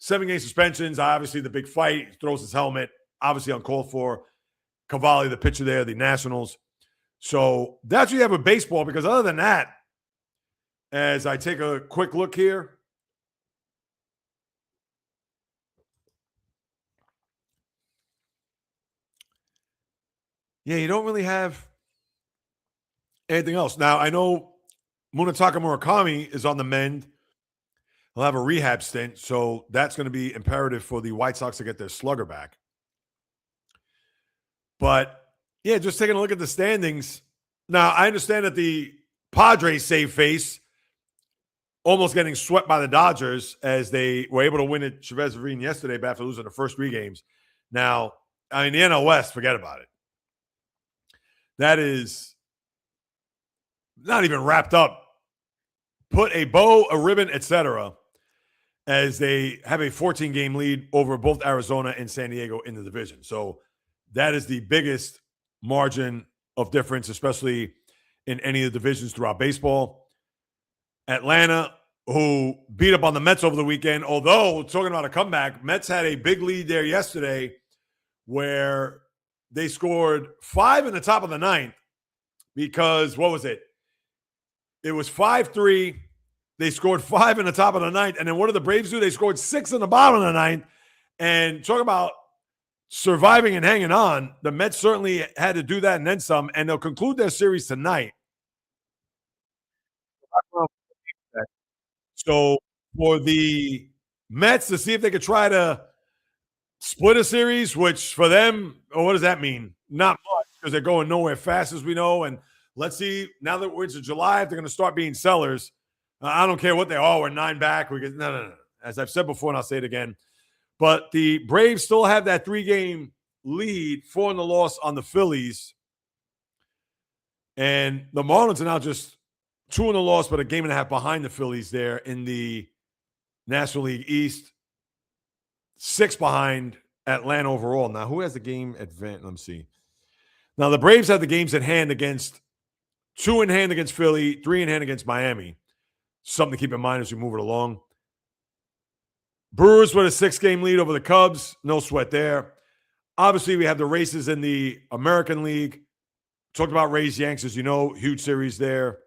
7-game suspensions. Obviously, the big fight. He throws his helmet. Obviously uncalled for. Cavalli, the pitcher there, the Nationals. So that's what you have with baseball, because other than that, as I take a quick look here, yeah, you don't really have anything else. Now, I know Munetaka Murakami is on the mend. He'll have a rehab stint, so that's going to be imperative for the White Sox to get their slugger back. But, yeah, just taking a look at the standings. Now, I understand that the Padres save face, almost getting swept by the Dodgers as they were able to win at Chavez Ravine yesterday after losing the first 3 games. Now, I mean, the NL West, forget about it. That is not even wrapped up. Put a bow, a ribbon, etc., as they have a 14-game lead over both Arizona and San Diego in the division. So that is the biggest margin of difference, especially in any of the divisions throughout baseball. Atlanta, who beat up on the Mets over the weekend, although talking about a comeback, Mets had a big lead there yesterday where they scored 5 in the top of the 9th because, what was it? It was 5-3. They scored 5 in the top of the 9th. And then what did the Braves do? They scored 6 in the bottom of the 9th. And talk about surviving and hanging on. The Mets certainly had to do that and then some. And they'll conclude their series tonight. So for the Mets to see if they could try to split a series, which for them, what does that mean? Not much, because they're going nowhere fast, as we know. And let's see, now that we're into July, if they're going to start being sellers. I don't care what they are. We're 9 back. No. As I've said before, and I'll say it again. But the Braves still have that 3-game lead, 4 in the loss on the Phillies. And the Marlins are now just 2 in the loss, but a game and a half behind the Phillies there in the National League East. 6 behind Atlanta overall. Now, who has the game advantage? Let me see. Now, the Braves have the games at hand against 2 in hand against Philly, 3 in hand against Miami. Something to keep in mind as we move it along. Brewers with a 6-game lead over the Cubs. No sweat there. Obviously, we have the races in the American League. Talked about Rays, Yanks, as you know. Huge series there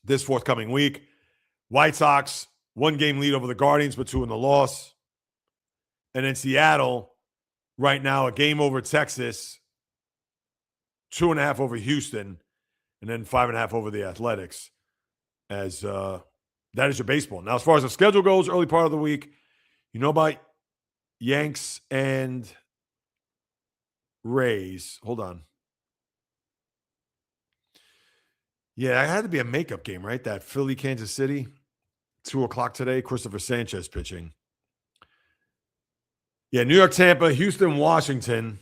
this forthcoming week. White Sox, 1-game lead over the Guardians, but 2 in the loss. And then Seattle, right now, a game over Texas, 2.5 over Houston, and then 5.5 over the Athletics. As that is your baseball. Now, as far as the schedule goes, early part of the week, you know about Yanks and Rays. Hold on. Yeah, it had to be a makeup game, right? That Philly, Kansas City, 2:00 today. Christopher Sanchez pitching. Yeah, New York, Tampa, Houston, Washington,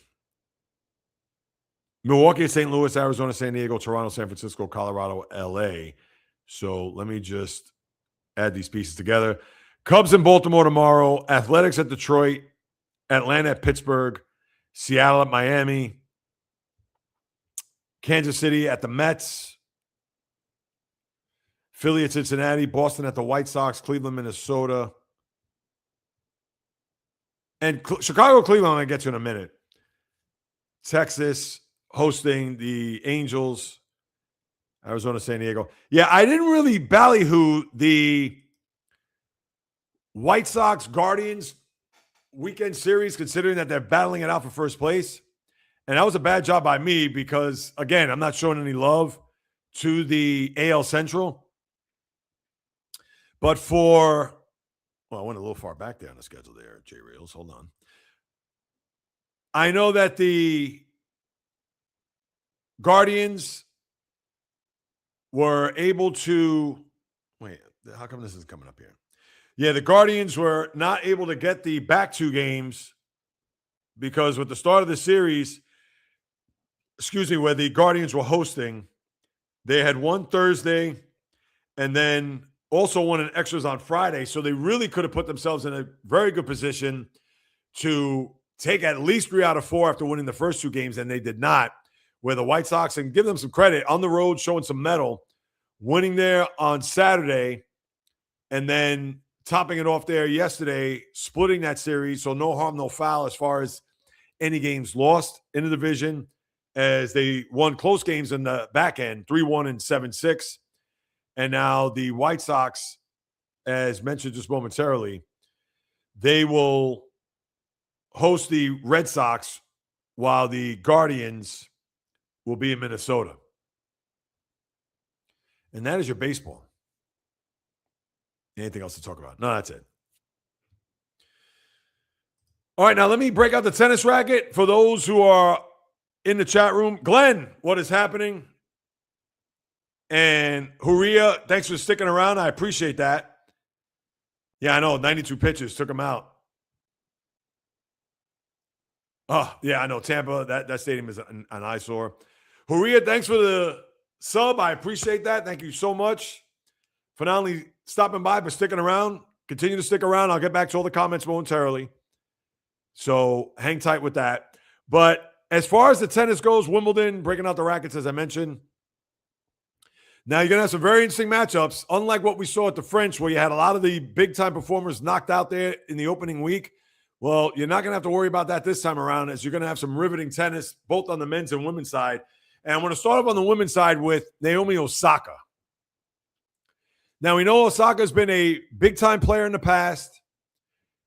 Milwaukee, St. Louis, Arizona, San Diego, Toronto, San Francisco, Colorado, LA. So let me just add these pieces together. Cubs in Baltimore tomorrow, Athletics at Detroit, Atlanta at Pittsburgh, Seattle at Miami, Kansas City at the Mets, Philly at Cincinnati, Boston at the White Sox, Cleveland, Minnesota, and Chicago, Cleveland, I'm going to get to in a minute. Texas, hosting the Angels, Arizona, San Diego. Yeah, I didn't really ballyhoo the White Sox Guardians weekend series, considering that they're battling it out for first place. And that was a bad job by me because, again, I'm not showing any love to the AL Central. But I went a little far back there on the schedule there, J Reels. Hold on. I know that the Guardians were able to wait. How come this is coming up here? Yeah, the Guardians were not able to get the back two games because with the start of the series, where the Guardians were hosting, they had one Thursday and then also won in extras on Friday. So they really could have put themselves in a very good position to take at least 3 out of 4 after winning the first 2 games, and they did not. Where the White Sox, and give them some credit, on the road showing some mettle, winning there on Saturday, and then topping it off there yesterday, splitting that series. So no harm, no foul as far as any games lost in the division, as they won close games in the back end, 3-1 and 7-6. And now the White Sox, as mentioned just momentarily, they will host the Red Sox while the Guardians will be in Minnesota. And that is your baseball. Anything else to talk about? No, that's it. All right, now let me break out the tennis racket for those who are in the chat room. Glenn, what is happening? And Huria, thanks for sticking around. I appreciate that. Yeah, I know. 92 pitches took him out. Oh, yeah, I know. Tampa, that stadium is an eyesore. Huria, thanks for the sub. I appreciate that. Thank you so much for not only stopping by, but sticking around. Continue to stick around. I'll get back to all the comments momentarily. So hang tight with that. But as far as the tennis goes, Wimbledon, breaking out the rackets, as I mentioned. Now you're going to have some very interesting matchups, unlike what we saw at the French, where you had a lot of the big-time performers knocked out there in the opening week. Well, you're not going to have to worry about that this time around, as you're going to have some riveting tennis, both on the men's and women's side. And I'm going to start off on the women's side with Naomi Osaka. Now, we know Osaka's been a big-time player in the past.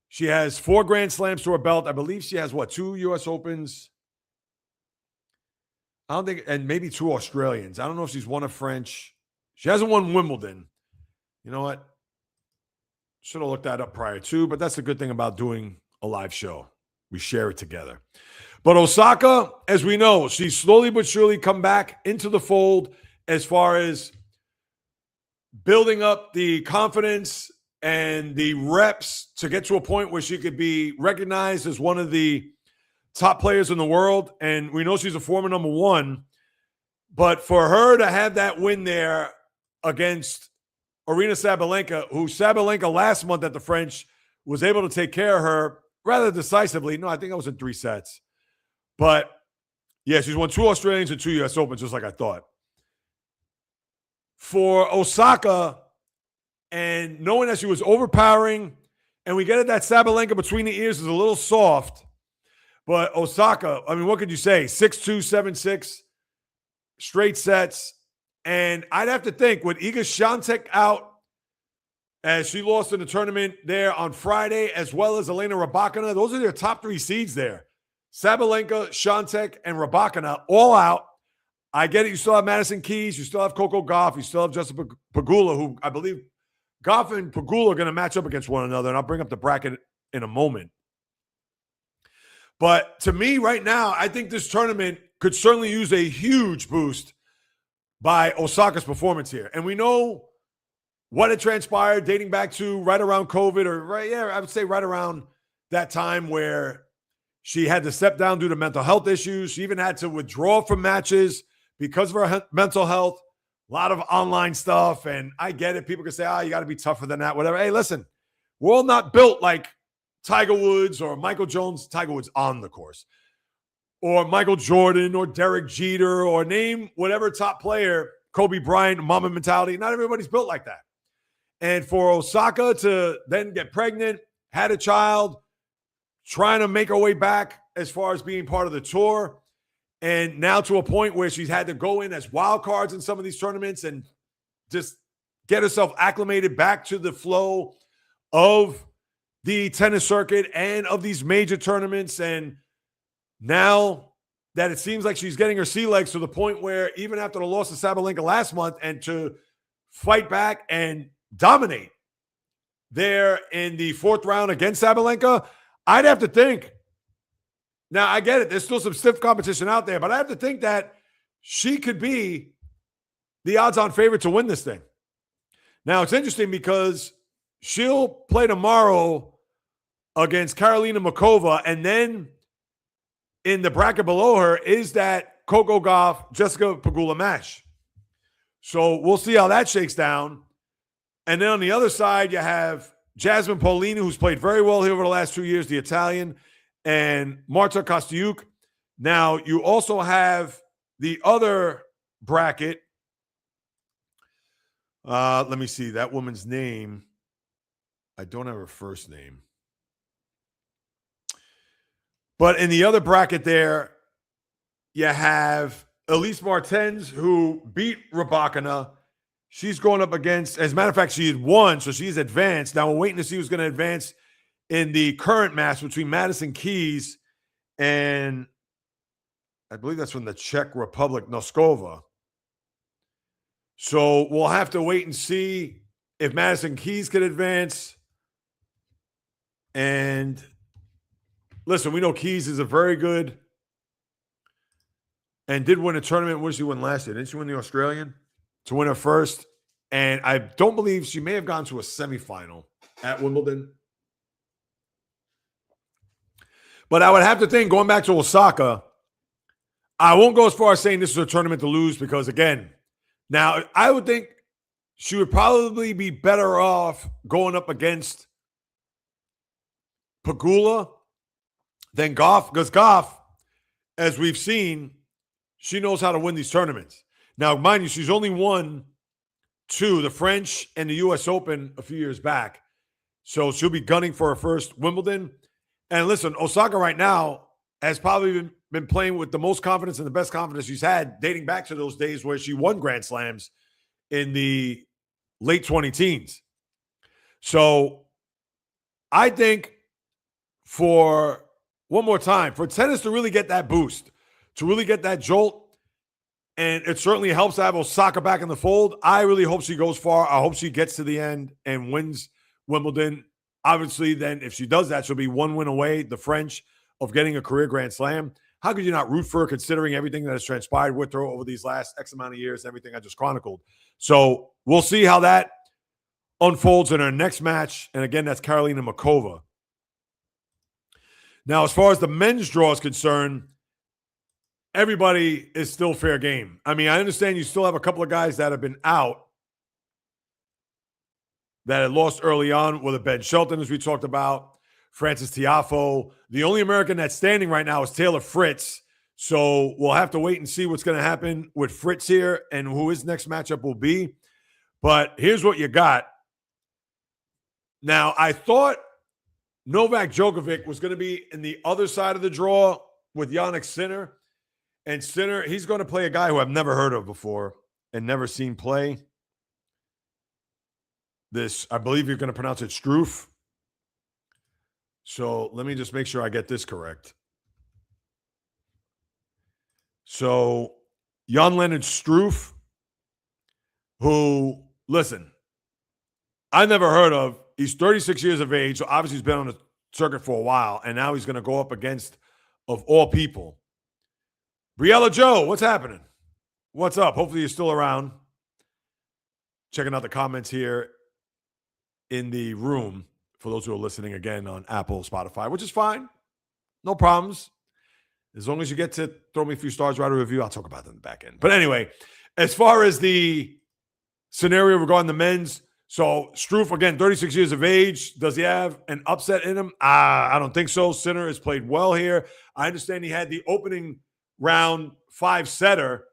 She has 4 Grand Slams to her belt. I believe she has, 2 U.S. Opens? I don't think, and maybe 2 Australians. I don't know if she's won a French. She hasn't won Wimbledon. You know what? Should have looked that up prior to, but that's the good thing about doing a live show. We share it together. But Osaka, as we know, she's slowly but surely come back into the fold as far as building up the confidence and the reps to get to a point where she could be recognized as one of the top players in the world. And we know she's a former number 1. But for her to have that win there against Aryna Sabalenka, who Sabalenka last month at the French was able to take care of her rather decisively. No, I think that was in 3 sets. But, yeah, she's won 2 Australians and 2 U.S. Opens, just like I thought. For Osaka, and knowing that she was overpowering, and we get it that Sabalenka between the ears is a little soft, but Osaka, I mean, what could you say? 6-2, 7-6, straight sets. And I'd have to think, with Iga Świątek out, as she lost in the tournament there on Friday, as well as Elena Rybakina, those are their top 3 seeds there. Sabalenka, Świątek, and Rybakina all out. I get it. You still have Madison Keys. You still have Coco Gauff. You still have Jessica Pegula, who I believe Gauff and Pegula are going to match up against one another, and I'll bring up the bracket in a moment. But to me right now, I think this tournament could certainly use a huge boost by Osaka's performance here. And we know what had transpired dating back to right around COVID, I would say right around that time where she had to step down due to mental health issues. She even had to withdraw from matches because of her mental health. A lot of online stuff. And I get it. People can say, you got to be tougher than that, whatever. Hey, listen, we're all not built like Tiger Woods or Michael Jones. Tiger Woods on the course. Or Michael Jordan or Derek Jeter, or name whatever top player, Kobe Bryant, Mamba mentality. Not everybody's built like that. And for Osaka to then get pregnant, had a child, trying to make her way back as far as being part of the tour, And now to a point where she's had to go in as wild cards in some of these tournaments and just get herself acclimated back to the flow of the tennis circuit and of these major tournaments. And now that it seems like she's getting her sea legs to the point where even after the loss to Sabalenka last month and to fight back and dominate there in the fourth round against Sabalenka, I'd have to think. Now, I get it. There's still some stiff competition out there, but I have to think that she could be the odds-on favorite to win this thing. Now, it's interesting because she'll play tomorrow against Karolina Muchova, and then in the bracket below her is that Coco Gauff, Jessica Pegula match. So we'll see how that shakes down. And then on the other side, you have Jasmine Paolini, who's played very well here over the last 2 years, the Italian, and Marta Kostyuk. Now, you also have the other bracket. Let me see. That woman's name. I don't have her first name. But in the other bracket there, you have Elise Martens, who beat Rybakina. She's going up against, as a matter of fact, she had won, so she's advanced. Now we're waiting to see who's going to advance in the current match between Madison Keys and I believe that's from the Czech Republic, Noskova. So we'll have to wait and see if Madison Keys can advance. And listen, we know Keys is a very good and did win a tournament. What did she win last year? Didn't she win the Australian to win her first? And I don't believe she may have gone to a semifinal at Wimbledon. But I would have to think, going back to Osaka, I won't go as far as saying this is a tournament to lose because, again, now I would think she would probably be better off going up against Pegula than Gauff, because Gauff, as we've seen, she knows how to win these tournaments. Now, mind you, she's only won two, the French and the U.S. Open a few years back. So she'll be gunning for her first Wimbledon. And listen, Osaka right now has probably been playing with the most confidence and the best confidence she's had dating back to those days where she won Grand Slams in the late 20-teens. So I think for one more time, for tennis to really get that boost, to really get that jolt, and it certainly helps to have Osaka back in the fold. I really hope she goes far. I hope she gets to the end and wins Wimbledon. Obviously, then if she does that, she'll be one win away, the French, of getting a career Grand Slam. How could you not root for her considering everything that has transpired with her over these last X amount of years, everything I just chronicled? So we'll see how that unfolds in her next match. And again, that's Karolina Muchova. Now, as far as the men's draw is concerned, everybody is still fair game. I mean, I understand you still have a couple of guys that have been out that had lost early on, with Ben Shelton, as we talked about, Francis Tiafoe. The only American that's standing right now is Taylor Fritz. So we'll have to wait and see what's going to happen with Fritz here and who his next matchup will be. But here's what you got. Now, I thought Novak Djokovic was going to be in the other side of the draw with Jannik Sinner. And Sinner, he's going to play a guy who I've never heard of before and never seen play. This, I believe you're going to pronounce it Struff. So let me just make sure I get this correct. So Jan-Lennard Struff, who, listen, I never heard of. He's 36 years of age, so obviously he's been on the circuit for a while, and now he's going to go up against, of all people, Briella Joe. What's happening? What's up? Hopefully you're still around. Checking out the comments here in the room for those who are listening again on Apple, Spotify, which is fine. No problems. As long as you get to throw me a few stars, write a review, I'll talk about that in the back end. But anyway, as far as the scenario regarding the men's, so Struff, again, 36 years of age. Does he have an upset in him? I don't think so. Sinner has played well here. I understand he had the opening round 5-setter,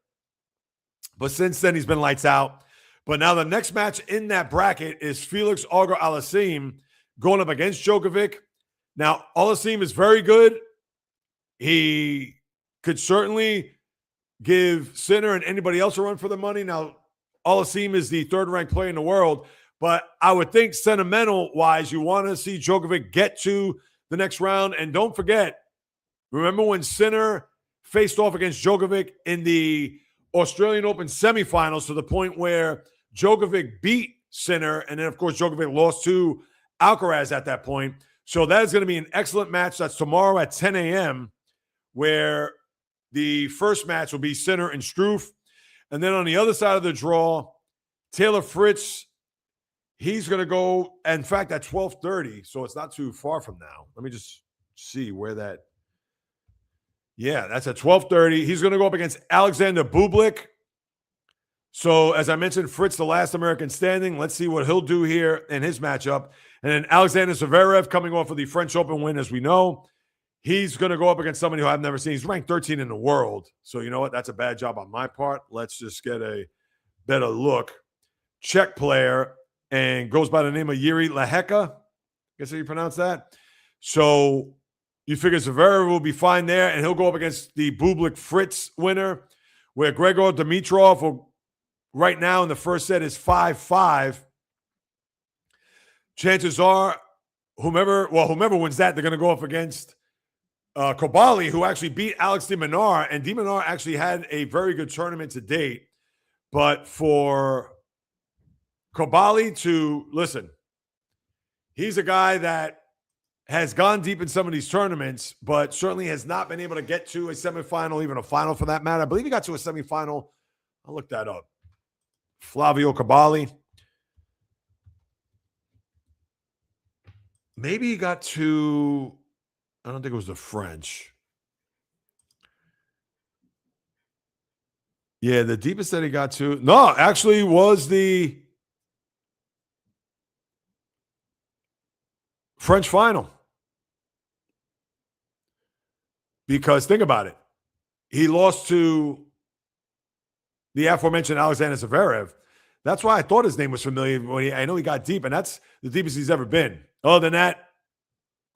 but since then he's been lights out. But now the next match in that bracket is Felix Auger-Aliassime going up against Djokovic. Now, Aliassime is very good. He could certainly give Sinner and anybody else a run for the money. Now, Aliassime is the third-ranked player in the world, but I would think sentimental-wise, you want to see Djokovic get to the next round. And don't forget, remember when Sinner faced off against Djokovic in the Australian Open semifinals to the point where Djokovic beat Sinner, and then, of course, Djokovic lost to Alcaraz at that point. So that is going to be an excellent match. That's tomorrow at 10 a.m., where the first match will be Sinner and Struff. And then on the other side of the draw, Taylor Fritz, he's going to go, in fact, at 12:30, so it's not too far from now. Let me just see where that – yeah, that's at 12:30. He's going to go up against Alexander Bublik. So, as I mentioned, Fritz, the last American standing. Let's see what he'll do here in his matchup. And then Alexander Zverev coming off of the French Open win, as we know. He's going to go up against somebody who I've never seen. He's ranked 13 in the world. So, you know what? That's a bad job on my part. Let's just get a better look. Czech player, and goes by the name of Jiří Lehecka. I guess how you pronounce that. So, you figure Zverev will be fine there, and he'll go up against the Bublik-Fritz winner, where Grigor Dimitrov will, right now in the first set, is 5-5. Chances are, whomever wins that, they're going to go up against Kobali, who actually beat Alex de Minaur, and de Minaur actually had a very good tournament to date. But for Kobali to, listen, he's a guy that has gone deep in some of these tournaments, but certainly has not been able to get to a semifinal, even a final for that matter. I believe he got to a semifinal. I'll look that up. Flavio Kobali. Maybe he got to, I don't think it was the French. Yeah, the deepest that he got to, no, actually was the French final. Because think about it. He lost to the aforementioned Alexander Zverev. That's why I thought his name was familiar. I know he got deep, and that's the deepest he's ever been. Other than that,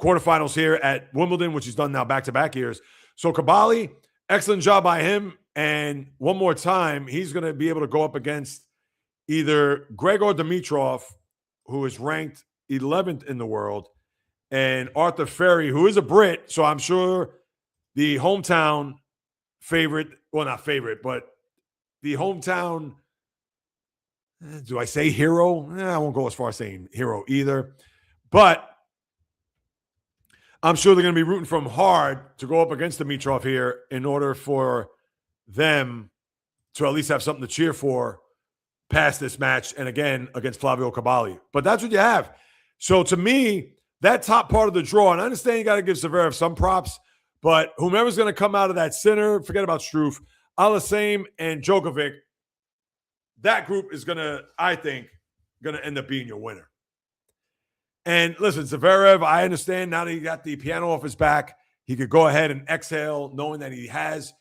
quarterfinals here at Wimbledon, which he's done now back-to-back years. So Kobali, excellent job by him. And one more time, he's going to be able to go up against either Grigor Dimitrov, who is ranked 11th in the world, and Arthur Ferry, who is a Brit. So I'm sure the hometown favorite, well, not favorite, but the hometown, do I say hero? I won't go as far as saying hero either. But I'm sure they're going to be rooting for him hard to go up against Dimitrov here in order for them to at least have something to cheer for past this match, and again, against Flavio Kobali. But that's what you have. So to me, that top part of the draw, and I understand you got to give Zverev some props, but whomever's going to come out of that center, forget about Struff, Aliassime, and Djokovic, that group is going to, I think, going to end up being your winner. And listen, Zverev, I understand now that he got the piano off his back, he could go ahead and exhale knowing that he has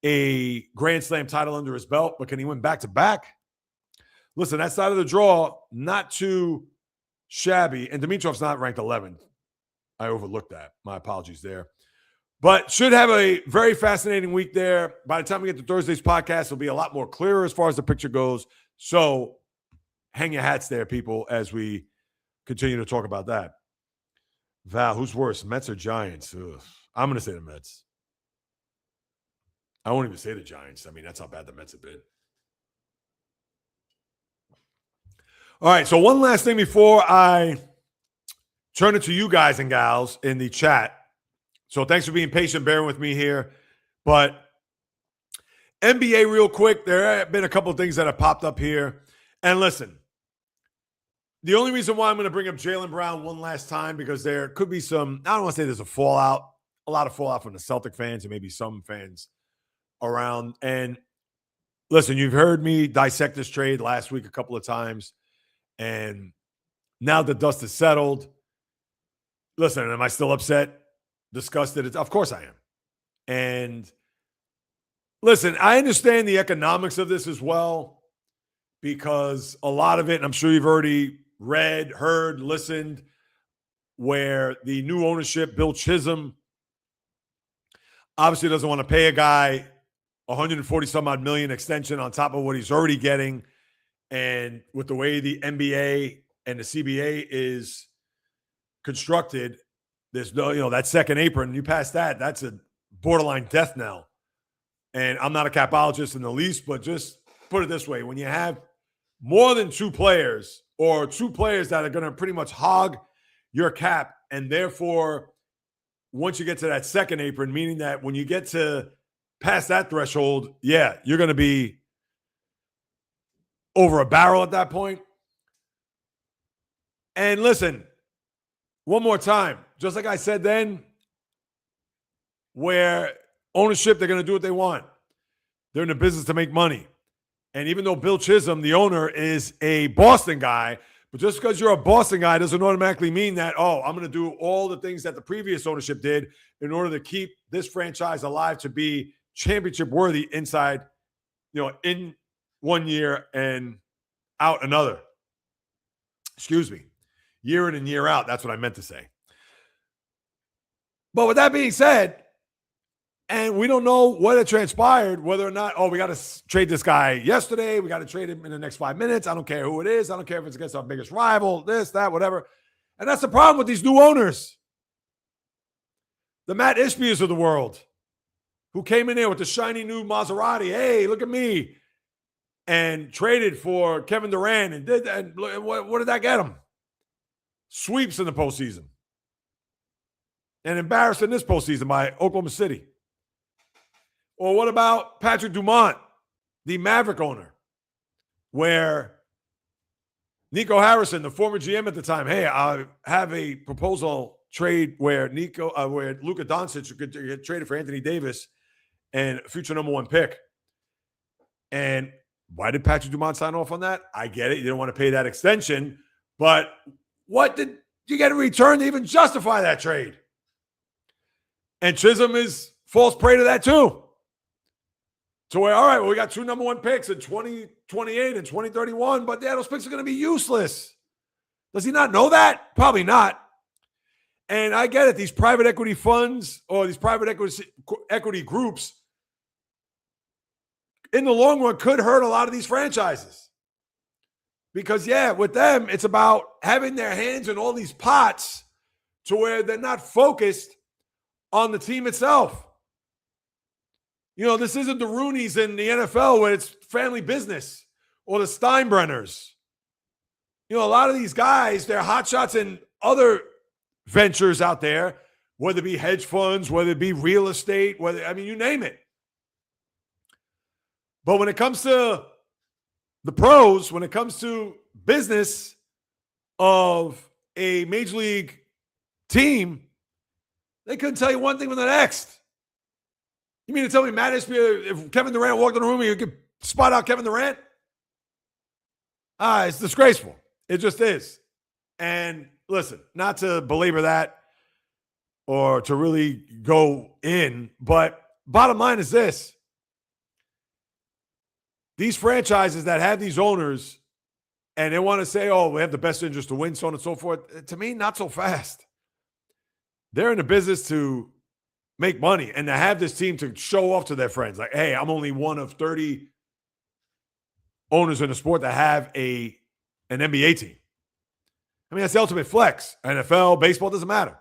a Grand Slam title under his belt, but can he win back-to-back? Listen, that side of the draw, not too shabby. And Dimitrov's not ranked 11th. I overlooked that. My apologies there. But should have a very fascinating week there. By the time we get to Thursday's podcast, it'll be a lot more clearer as far as the picture goes. So hang your hats there, people, as we continue to talk about that. Val, who's worse, Mets or Giants? Ugh. I'm going to say the Mets. I won't even say the Giants. I mean, that's how bad the Mets have been. All right, so one last thing before I turn it to you guys and gals in the chat. So thanks for being patient, bearing with me here. But NBA real quick, there have been a couple of things that have popped up here. And listen, the only reason why I'm going to bring up Jaylen Brown one last time, because there could be some, I don't want to say there's a lot of fallout from the Celtic fans and maybe some fans around. And listen, you've heard me dissect this trade last week a couple of times. And now the dust is settled. Listen, am I still upset, disgusted? Of course I am. And listen, I understand the economics of this as well, because a lot of it, and I'm sure you've already read, heard, listened, where the new ownership, Bill Chisholm, obviously doesn't want to pay a guy 140 some odd million extension on top of what he's already getting. And with the way the NBA and the CBA is constructed, there's no, that second apron, you pass that, that's a borderline death knell. And I'm not a capologist in the least, but just put it this way. When you have more than two players or two players that are going to pretty much hog your cap, and therefore, once you get to that second apron, meaning that when you get to past that threshold, yeah, you're going to be over a barrel at that point. And listen, one more time, just like I said then, where ownership, they're going to do what they want. They're in the business to make money. And even though Bill Chisholm, the owner, is a Boston guy, but just because you're a Boston guy doesn't automatically mean that, oh, I'm going to do all the things that the previous ownership did in order to keep this franchise alive to be championship worthy inside, in 1 year and out another. Excuse me. Year in and year out. That's what I meant to say. But with that being said, and we don't know what had transpired, whether or not, we got to trade this guy yesterday. We got to trade him in the next 5 minutes. I don't care who it is. I don't care if it's against our biggest rival, this, that, whatever. And that's the problem with these new owners. The Matt Ishbias of the world, who came in there with the shiny new Maserati. Hey, look at me. And traded for Kevin Durant and did that. And what did that get him? Sweeps in the postseason. And embarrassed in this postseason by Oklahoma City. Or what about Patrick Dumont, the Maverick owner, where Nico Harrison, the former GM at the time, hey, I have a proposal trade where Luka Doncic could get traded for Anthony Davis and future number 1 pick. And why did Patrick Dumont sign off on that? I get it. You didn't want to pay that extension. But what did you get in return to even justify that trade? And Chisholm is false prey to that too. So we're, all right, well, we got 2 number 1 picks in 2028 and 2031, but those picks are going to be useless. Does he not know that? Probably not. And I get it. These private equity funds or these private equity groups, in the long run, could hurt a lot of these franchises. Because, with them, it's about having their hands in all these pots to where they're not focused on the team itself. This isn't the Rooneys in the NFL where it's family business, or the Steinbrenners. A lot of these guys, they're hotshots in other ventures out there, whether it be hedge funds, whether it be real estate, you name it. But when it comes to the pros, when it comes to business of a major league team, they couldn't tell you one thing from the next. You mean to tell me Matt Ishbia, if Kevin Durant walked in the room, you could spot out Kevin Durant? It's disgraceful. It just is. And listen, not to belabor that or to really go in, but bottom line is this. These franchises that have these owners and they want to say, we have the best interest to win, so on and so forth, to me, not so fast. They're in the business to make money and to have this team to show off to their friends. Like, hey, I'm only one of 30 owners in the sport that have an NBA team. That's the ultimate flex. NFL, baseball, doesn't matter.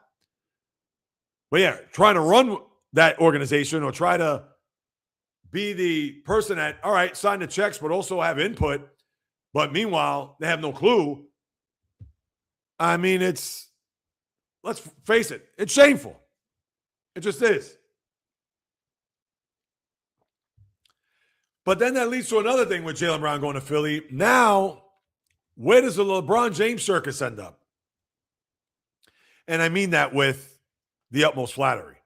But trying to run that organization or try to be the person that, all right, sign the checks, but also have input. But meanwhile, they have no clue. Let's face it, it's shameful. It just is. But then that leads to another thing with Jaylen Brown going to Philly. Now, where does the LeBron James circus end up? And I mean that with the utmost flattery.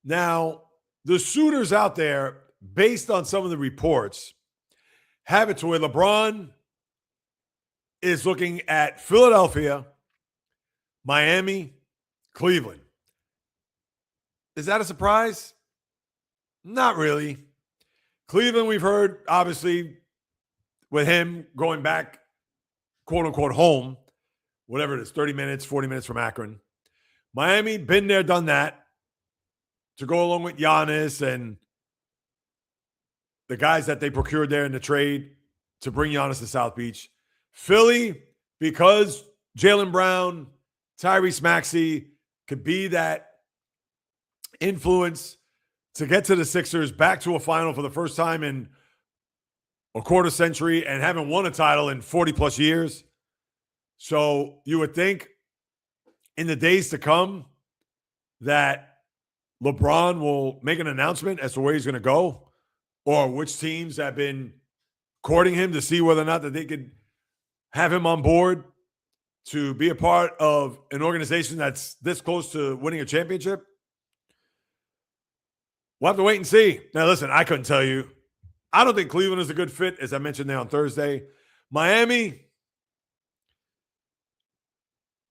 Now, the suitors out there, based on some of the reports, have it to where LeBron is looking at Philadelphia, Miami, Cleveland. Is that a surprise? Not really. Cleveland, we've heard, obviously, with him going back, quote-unquote, home, whatever it is, 30 minutes, 40 minutes from Akron. Miami, been there, done that, to go along with Giannis and the guys that they procured there in the trade to bring Giannis to South Beach. Philly, because Jaylen Brown, Tyrese Maxey could be that influence to get to the Sixers back to a final for the first time in a quarter century and haven't won a title in 40 plus years. So you would think in the days to come that LeBron will make an announcement as to where he's going to go or which teams have been courting him to see whether or not that they could have him on board to be a part of an organization that's this close to winning a championship. We'll have to wait and see. Now, listen, I couldn't tell you. I don't think Cleveland is a good fit, as I mentioned there on Thursday. Miami,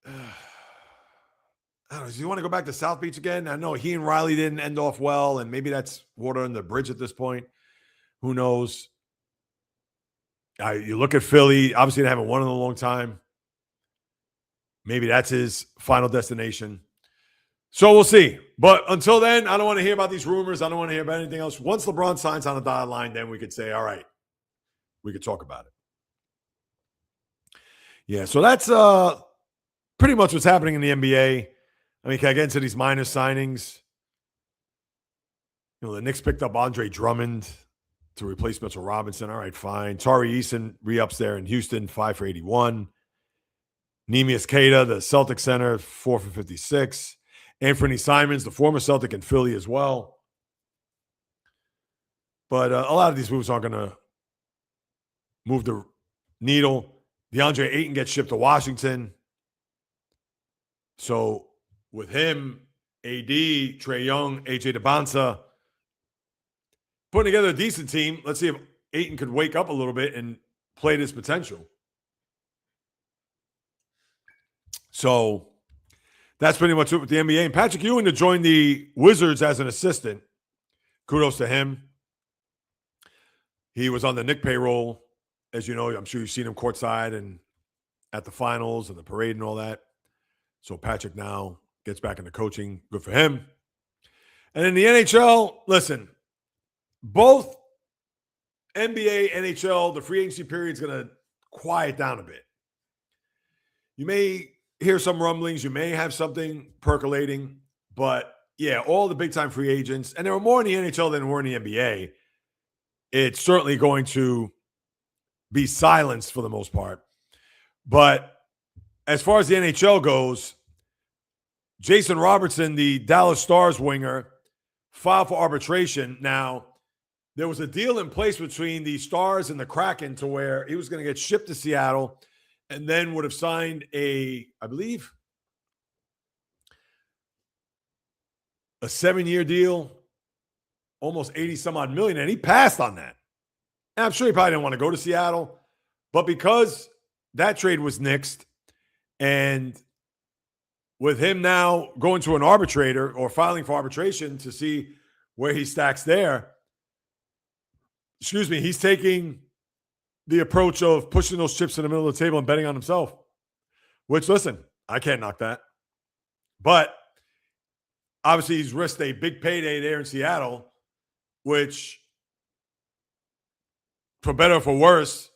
I don't know. Do you want to go back to South Beach again? I know he and Riley didn't end off well, and maybe that's water under the bridge at this point. Who knows? You look at Philly. Obviously, they haven't won in a long time. Maybe that's his final destination. So we'll see. But until then, I don't want to hear about these rumors. I don't want to hear about anything else. Once LeBron signs on the dotted line, then we could say, all right, we could talk about it. Yeah, so that's pretty much what's happening in the NBA. I mean, can I get into these minor signings? The Knicks picked up Andre Drummond to replace Mitchell Robinson. All right, fine. Tari Eason re-ups there in Houston, 5 for 81. Neemias Queta, the Celtic center, 4 for 56. Anthony Simons, the former Celtic in Philly as well. But a lot of these moves aren't going to move the needle. DeAndre Ayton gets shipped to Washington. So with him, AD, Trae Young, AJ DeBonsa, putting together a decent team. Let's see if Ayton could wake up a little bit and play this potential. So that's pretty much it with the NBA. And Patrick Ewing to join the Wizards as an assistant. Kudos to him. He was on the Knick payroll. As you know, I'm sure you've seen him courtside and at the finals and the parade and all that. So Patrick now gets back into coaching. Good for him. And in the NHL, listen, both NBA, NHL, the free agency period is going to quiet down a bit. You may hear some rumblings. You may have something percolating. But, yeah, all the big-time free agents, and there were more in the NHL than there were in the NBA, it's certainly going to be silenced for the most part. But as far as the NHL goes, Jason Robertson, the Dallas Stars winger, filed for arbitration. Now, there was a deal in place between the Stars and the Kraken to where he was going to get shipped to Seattle and then would have signed I believe, a 7-year deal, almost 80-some-odd million, and he passed on that. And I'm sure he probably didn't want to go to Seattle, but because that trade was nixed, and with him now going to an arbitrator or filing for arbitration to see where he stacks there, he's taking the approach of pushing those chips in the middle of the table and betting on himself, which, listen, I can't knock that. But obviously he's risked a big payday there in Seattle, which, for better or for worse,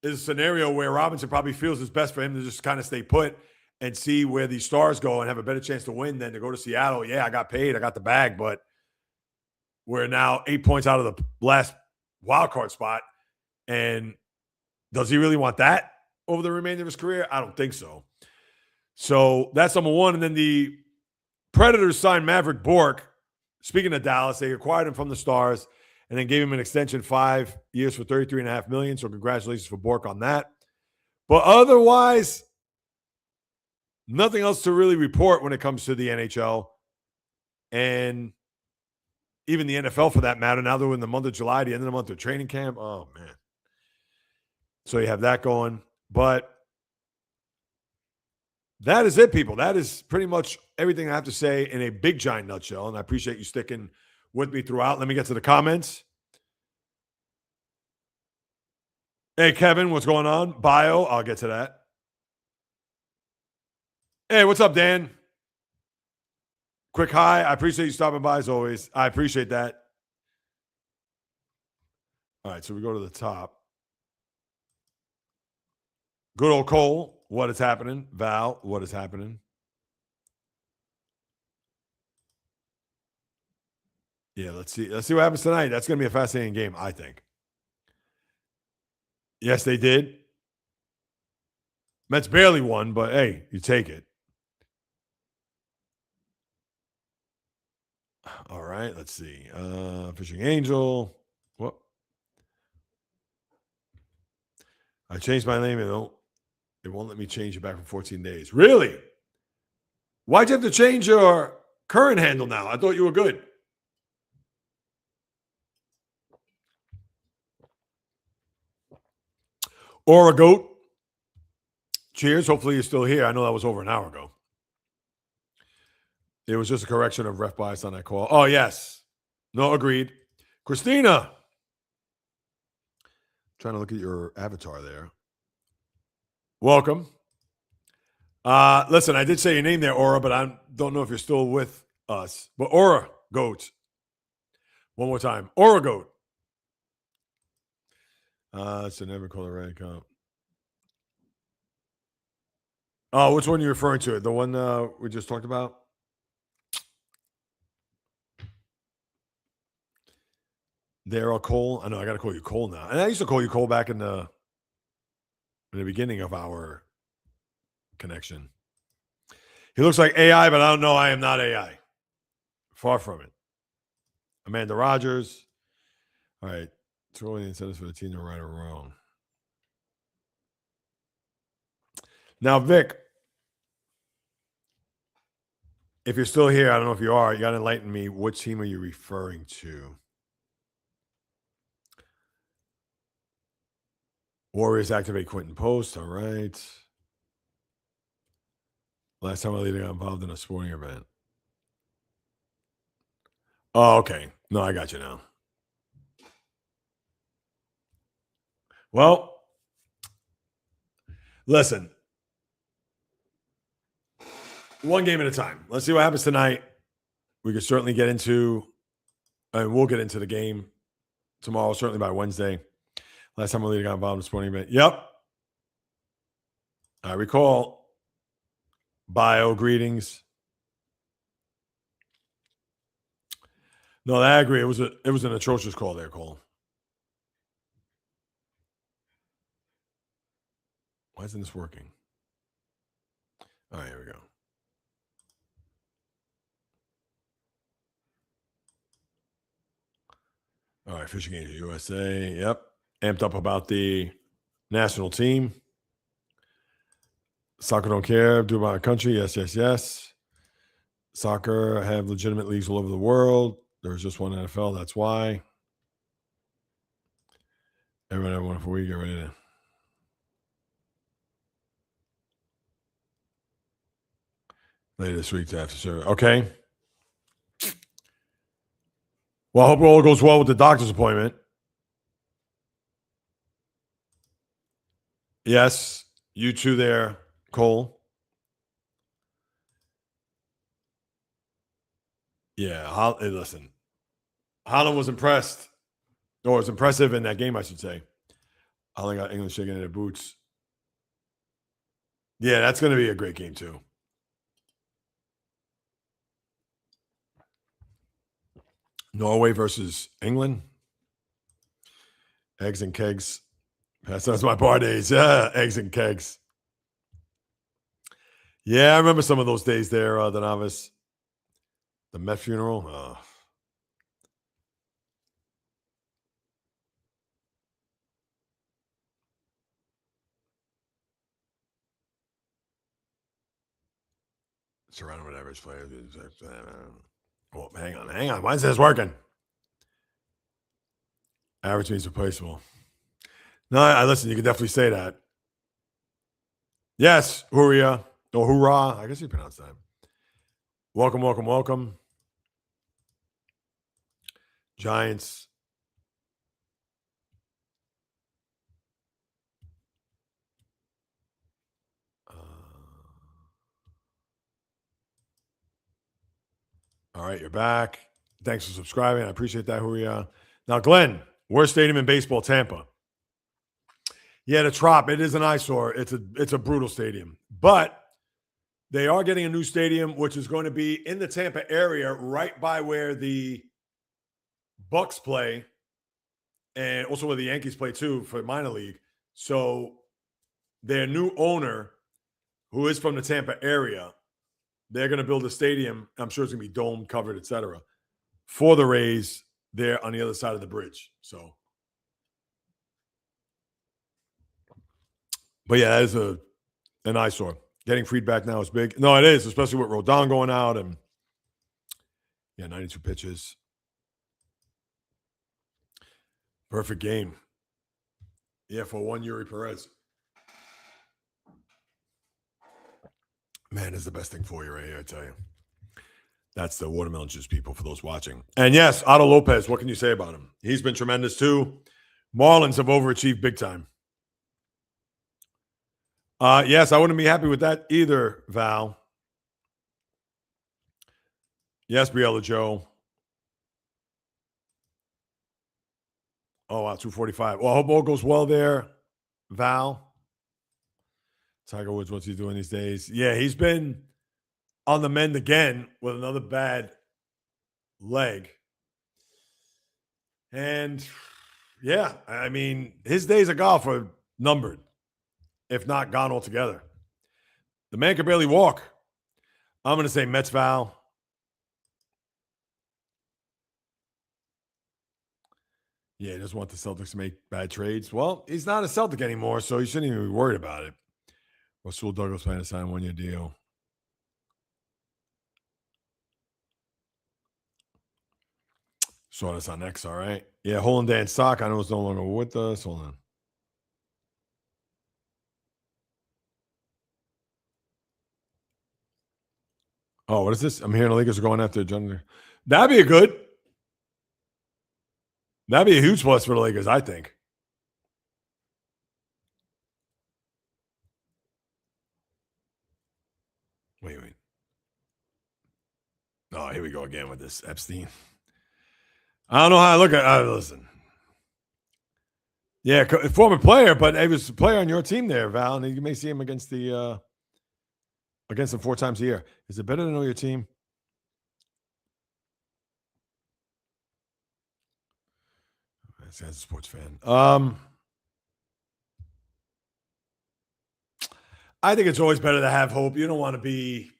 is a scenario where Robinson probably feels it's best for him to just kind of stay put and see where these Stars go and have a better chance to win than to go to Seattle. Yeah, I got paid. I got the bag, but we're now 8 points out of the last wild card spot. And does he really want that over the remainder of his career? I don't think so. So that's number one. And then the Predators signed Maverick Bourque. Speaking of Dallas, they acquired him from the Stars and then gave him an extension, 5 years for $33.5 million. So congratulations for Bourque on that. But otherwise, nothing else to really report when it comes to the NHL and even the NFL for that matter. Now they're in the month of July, the end of the month of training camp. Oh, man. So you have that going. But that is it, people. That is pretty much everything I have to say in a big, giant nutshell. And I appreciate you sticking with me throughout. Let me get to the comments. Hey, Kevin, what's going on? Bio, I'll get to that. Hey, what's up, Dan? Quick hi. I appreciate you stopping by as always. I appreciate that. All right, so we go to the top. Good old Cole, what is happening? Val, what is happening? Yeah, let's see. Let's see what happens tonight. That's going to be a fascinating game, I think. Yes, they did. Mets barely won, but hey, you take it. All right, let's see. Fishing Angel. What? I changed my name and it won't let me change it back for 14 days. Really? Why'd you have to change your current handle now? I thought you were good. Or a goat. Cheers. Hopefully you're still here. I know that was over an hour ago. It was just a correction of ref bias on that call. Oh, yes. No, agreed. Christina. Trying to look at your avatar there. Welcome. Listen, I did say your name there, Aura, but I don't know if you're still with us. But Aura Goat. One more time. Aura Goat. So never call the right account. Oh, which one are you referring to? The one we just talked about? Daryl Cole. I know I got to call you Cole now. And I used to call you Cole back in the beginning of our connection. He looks like AI, but I don't know. I am not AI. Far from it. Amanda Rogers. All right. Throwing the incentives for the team to right or wrong. Now, Vic, if you're still here, I don't know if you are. You got to enlighten me. Which team are you referring to? Warriors activate Quentin Post. All right. Last time a leader got involved in a sporting event. Oh, okay. No, I got you now. Well, listen. One game at a time. Let's see what happens tonight. We could certainly get into, and we'll get into the game tomorrow, certainly by Wednesday. Last time a leader got involved in a sporting event. Yep. I recall. Bio greetings. No, I agree. It was an atrocious call there, Cole. Why isn't this working? All right, here we go. All right, Fishing Angel USA. Yep. Amped up about the national team. Soccer don't care. Do about our country. Yes, yes, yes. Soccer have legitimate leagues all over the world. There's just one NFL. That's why. Everyone have a wonderful week. Get ready to. Later this week after service. Okay. Well, I hope it all goes well with the doctor's appointment. Yes. You too there, Cole. Yeah. Hey, listen. Holland was impressed. Or was impressive in that game, I should say. Holland got England shaking in their boots. Yeah, that's going to be a great game, too. Norway versus England. Eggs and kegs. That's my bar days. Yeah, eggs and kegs. Yeah, I remember some of those days there, the novice. The Met funeral. Oh. Surrounded with average players. Oh, hang on. Why is this working? Average means replaceable. No, I listen. You can definitely say that. Yes, Huria or hoorah. I guess you pronounce that. Welcome, welcome, welcome. Giants. All right, you're back. Thanks for subscribing. I appreciate that, Huria. Now, Glenn, Worst stadium in baseball, Tampa. Yeah, the Trop. It is an eyesore. It's a brutal stadium. But they are getting a new stadium, which is going to be in the Tampa area, right by where the Bucks play, and also where the Yankees play too for minor league. So their new owner, who is from the Tampa area, they're going to build a stadium. I'm sure it's going to be domed, covered, etc., for the Rays there on the other side of the bridge. So, but yeah, that is an eyesore. Getting feedback now is big. No, it is, especially with Rodon going out and 92 pitches. Perfect game. Yeah, for one Eury Perez. Man, is the best thing for you right here, I tell you. That's the watermelon juice, people, for those watching. And yes, Otto Lopez, what can you say about him? He's been tremendous too. Marlins have overachieved big time. Yes, I wouldn't be happy with that either, Val. Yes, Briella Joe. Oh, wow, 245. Well, I hope all goes well there, Val. Tiger Woods, what's he doing these days? Yeah, he's been on the mend again with another bad leg. And, yeah, I mean, his days of golf are numbered, if not gone altogether. The man can barely walk. I'm going to say Mets, Val. Yeah, he doesn't want the Celtics to make bad trades. Well, he's not a Celtic anymore, so he shouldn't even be worried about it. Rasul Douglas planning to sign a one-year deal. Saw this on X, all right. Yeah, Holland Dan Sock, I know is no longer with us. Hold on. Oh, what is this? I'm hearing the Lakers are going after John. That'd be a huge plus for the Lakers, I think. Wait. Oh, here we go again with this Epstein. I don't know how I look at it. Listen. Yeah, former player, but he was a player on your team there, Val, and you may see him against them 4 times a year. Is it better to know your team? As a sports fan. I think it's always better to have hope. You don't want to be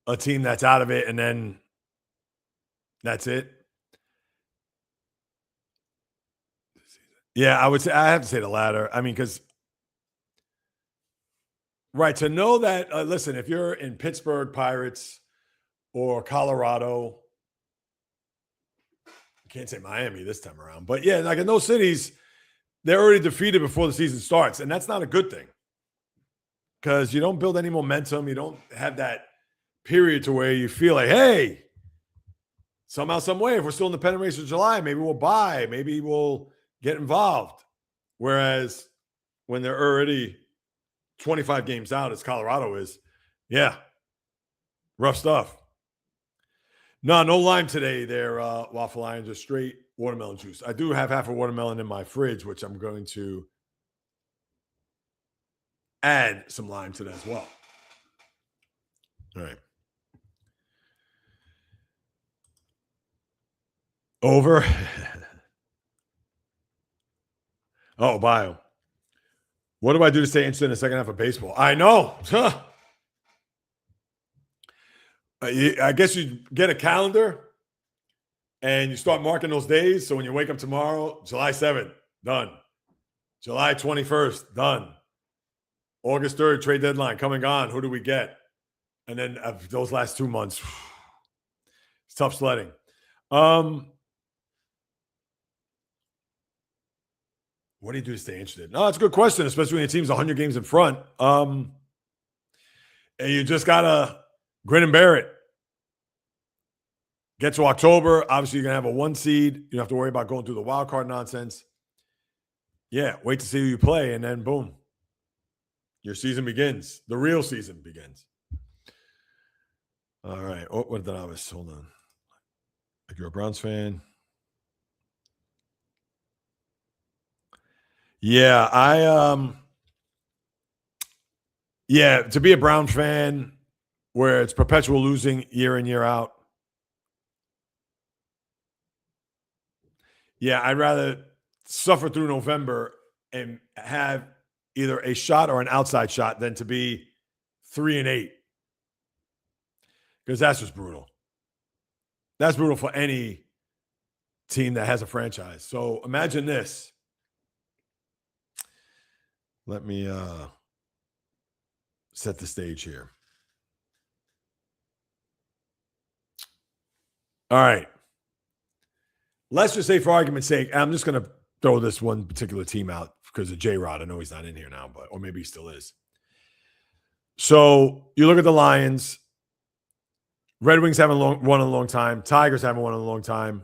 a team that's out of it and then that's it. Yeah, I have to say the latter. I mean, because right, to know that, listen, if you're in Pittsburgh Pirates or Colorado, I can't say Miami this time around, but yeah, like in those cities, they're already defeated before the season starts, and that's not a good thing because you don't build any momentum. You don't have that period to where you feel like, hey, somehow, some way, if we're still in the pennant race of July, maybe we'll buy, maybe we'll get involved. Whereas when they're already 25 games out, as Colorado is, yeah, rough stuff. No lime today there, Waffle Iron, just straight watermelon juice. I do have half a watermelon in my fridge, which I'm going to add some lime to that as well. All right. Over. Oh, bio. What do I do to stay interested in the second half of baseball? I know. I guess you get a calendar and you start marking those days. So when you wake up tomorrow, July 7th, done. July 21st, done. August 3rd, trade deadline, come and gone. Who do we get? And then those last 2 months, it's tough sledding. What do you do to stay interested? No, that's a good question, especially when your team's 100 games in front. And you just got to grin and bear it. Get to October. Obviously, you're going to have a 1 seed. You don't have to worry about going through the wild card nonsense. Yeah, wait to see who you play, and then boom. Your season begins. The real season begins. All right. Oh, what did I was? Hold on. If you're a Browns fan. Yeah, yeah, to be a Brown fan where it's perpetual losing year in, year out. Yeah, I'd rather suffer through November and have either a shot or an outside shot than to be 3-8. Because that's just brutal. That's brutal for any team that has a franchise. So imagine this. Let me set the stage here. All right. Let's just say, for argument's sake, I'm just going to throw this one particular team out because of J-Rod. I know he's not in here now, or maybe he still is. So you look at the Lions. Red Wings haven't won in a long time. Tigers haven't won in a long time.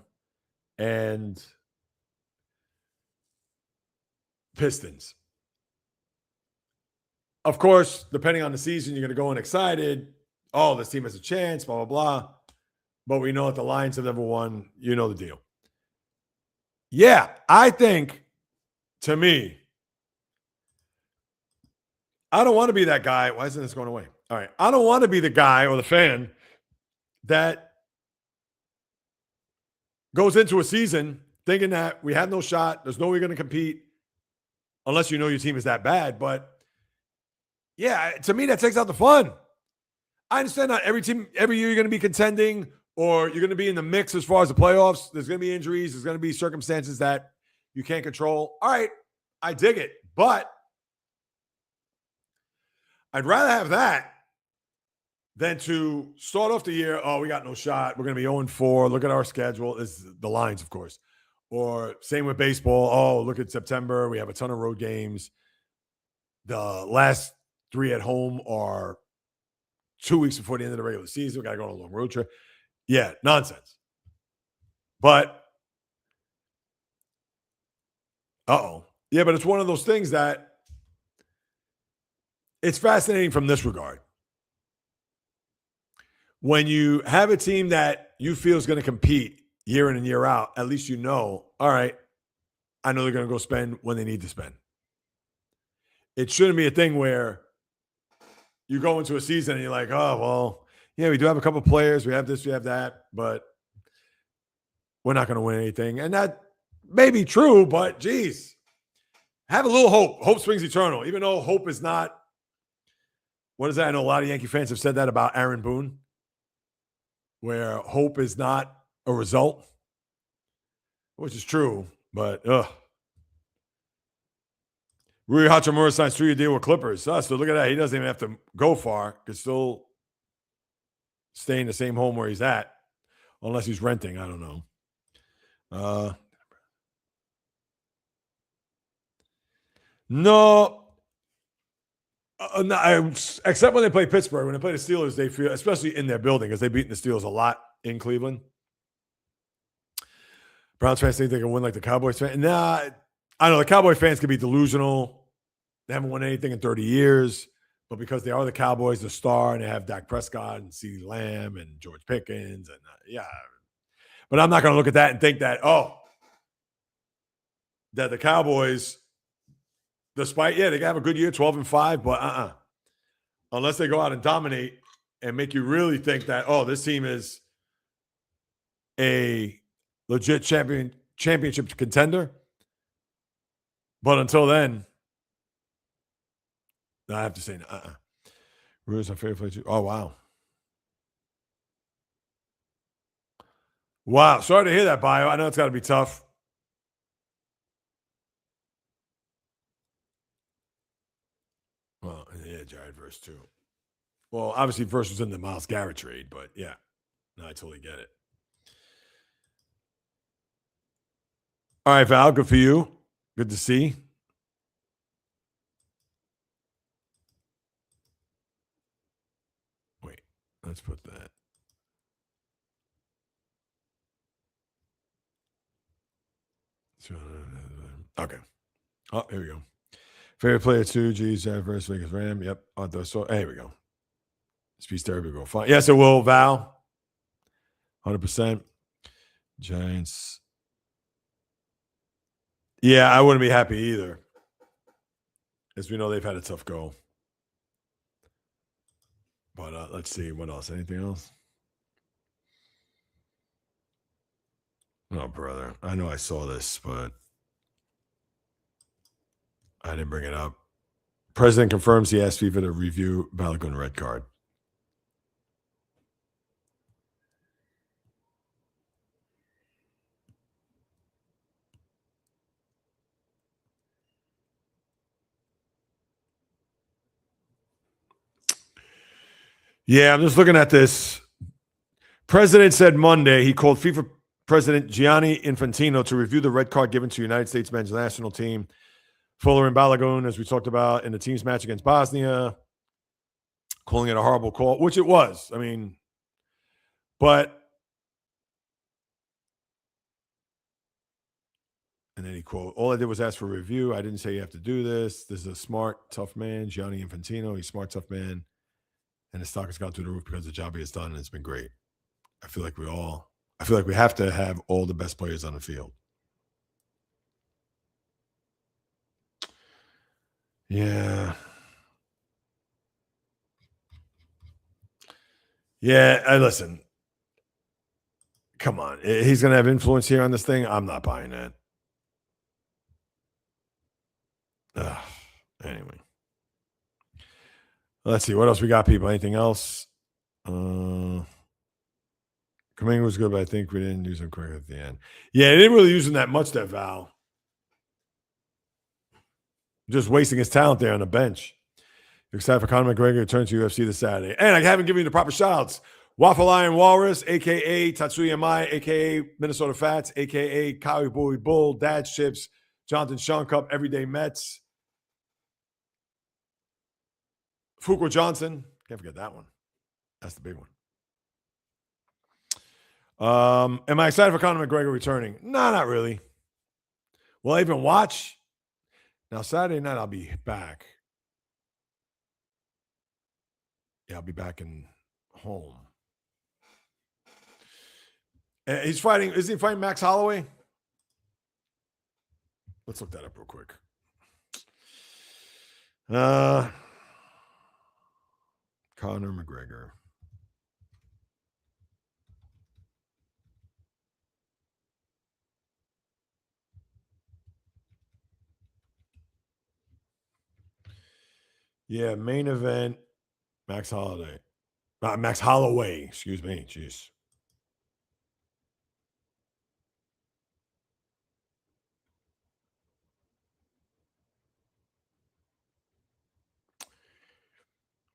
And Pistons. Of course, depending on the season, you're going to go in excited. Oh, this team has a chance, blah, blah, blah. But we know that the Lions have never won. You know the deal. Yeah, I think, to me, I don't want to be that guy. Why isn't this going away? All right. I don't want to be the guy or the fan that goes into a season thinking that we have no shot. There's no way you're going to compete unless you know your team is that bad. But, yeah, to me, that takes out the fun. I understand not every team, every year you're going to be contending or you're going to be in the mix as far as the playoffs. There's going to be injuries. There's going to be circumstances that you can't control. All right, I dig it. But I'd rather have that than to start off the year, oh, we got no shot. We're going to be 0-4. Look at our schedule. This is the Lions, of course. Or same with baseball. Oh, look at September. We have a ton of road games. The last 3 at home are 2 weeks before the end of the regular season. We got to go on a long road trip. Yeah, nonsense. But, yeah, but it's one of those things that it's fascinating from this regard. When you have a team that you feel is going to compete year in and year out, at least you know, all right, I know they're going to go spend when they need to spend. It shouldn't be a thing where you go into a season and you're like, oh, well, yeah, we do have a couple of players. We have this, we have that, but we're not going to win anything. And that may be true, but geez, have a little hope. Hope springs eternal, even though hope is not. What is that? I know a lot of Yankee fans have said that about Aaron Boone, where hope is not a result, which is true, but Rui Hachimura signs 3-year deal with Clippers. So look at that. He doesn't even have to go far. Could still stay in the same home where he's at, unless he's renting. I don't know. No, except when they play Pittsburgh. When they play the Steelers, they feel, especially in their building, because they've beaten the Steelers a lot in Cleveland. Browns fans think they can win like the Cowboys fans. Nah, I know the Cowboy fans can be delusional. They haven't won anything in 30 years, but because they are the Cowboys, the star, and they have Dak Prescott and CeeDee Lamb and George Pickens, and yeah. But I'm not going to look at that and think that, that the Cowboys, despite, they can have a good year, 12-5, but unless they go out and dominate and make you really think that, this team is a legit championship contender. But until then, I have to say, Rue's my favorite place. Oh, wow. Wow. Sorry to hear that, Bio. I know it's got to be tough. Well, yeah, Jared Verse too. Well, obviously Verse was in the Myles Garrett trade, but yeah. No, I totally get it. All right, Val, good for you. Good to see. Wait, let's put that. Okay. Oh, here we go. Favorite player too. Geez, Vegas Ram. Yep. So here we go. Speech therapy will go fine. Yes, it will, Val. 100%. Giants. Yeah, I wouldn't be happy either. As we know, they've had a tough go. But let's see. What else? Anything else? Oh, brother. I know I saw this, but I didn't bring it up. President confirms he asked FIFA to review Balogun red card. Yeah, I'm just looking at this. President said Monday he called FIFA President Gianni Infantino to review the red card given to United States men's national team, Folarin Balogun, as we talked about in the team's match against Bosnia, calling it a horrible call, which it was. I mean, but, and then he quote, all I did was ask for a review. I didn't say you have to do this. This is a smart, tough man, Gianni Infantino. He's a smart, tough man. And his stock has gone through the roof because the job he has done, and it's been great. I feel like we have to have all the best players on the field. Yeah. Yeah, listen. Come on. He's going to have influence here on this thing. I'm not buying that. Anyway. Let's see. What else we got, people? Anything else? Kaminga was good, but I think we didn't use him correctly at the end. Yeah, they didn't really use him that much, that Val. Just wasting his talent there on the bench. Excited for Conor McGregor to return to UFC this Saturday. And I haven't given you the proper shout-outs. Waffle Iron Walrus, a.k.a. Tatsuya Mai, a.k.a. Minnesota Fats, a.k.a. Cowboy Bull, Dad's Chips, Jonathan Sean Cup, Everyday Mets, Fuqua Johnson. Can't forget that one. That's the big one. Am I excited for Conor McGregor returning? No, not really. Will I even watch? Now, Saturday night, I'll be back. Yeah, I'll be back in home. He's fighting. Is he fighting Max Holloway? Let's look that up real quick. Conor McGregor. Yeah, main event. Max Holloway. Max Holloway. Excuse me. Jeez.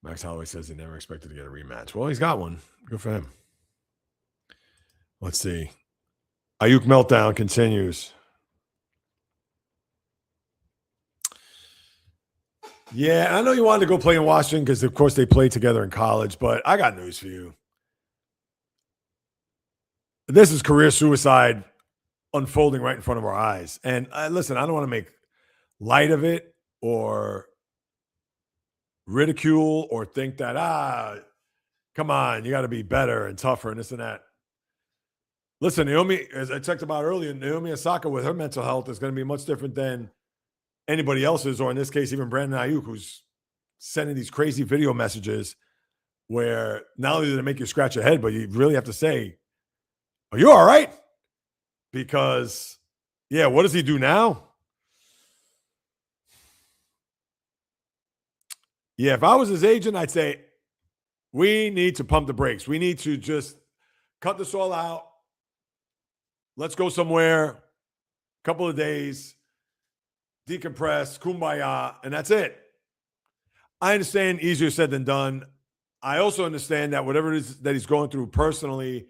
Max Holloway says he never expected to get a rematch. Well, he's got one. Good for him. Let's see. Ayuk meltdown continues. Yeah, I know you wanted to go play in Washington because, of course, they played together in college, but I got news for you. This is career suicide unfolding right in front of our eyes. And listen, I don't want to make light of it or ridicule or think that, come on, you got to be better and tougher and this and that. Listen, Naomi, as I talked about earlier, Naomi Osaka with her mental health is going to be much different than anybody else's, or in this case, even Brandon Ayuk, who's sending these crazy video messages where not only do they make you scratch your head, but you really have to say, are you all right? Because, yeah, what does he do now? Yeah, if I was his agent, I'd say, we need to pump the brakes. We need to just cut this all out. Let's go somewhere, a couple of days, decompress, kumbaya, and that's it. I understand easier said than done. I also understand that whatever it is that he's going through personally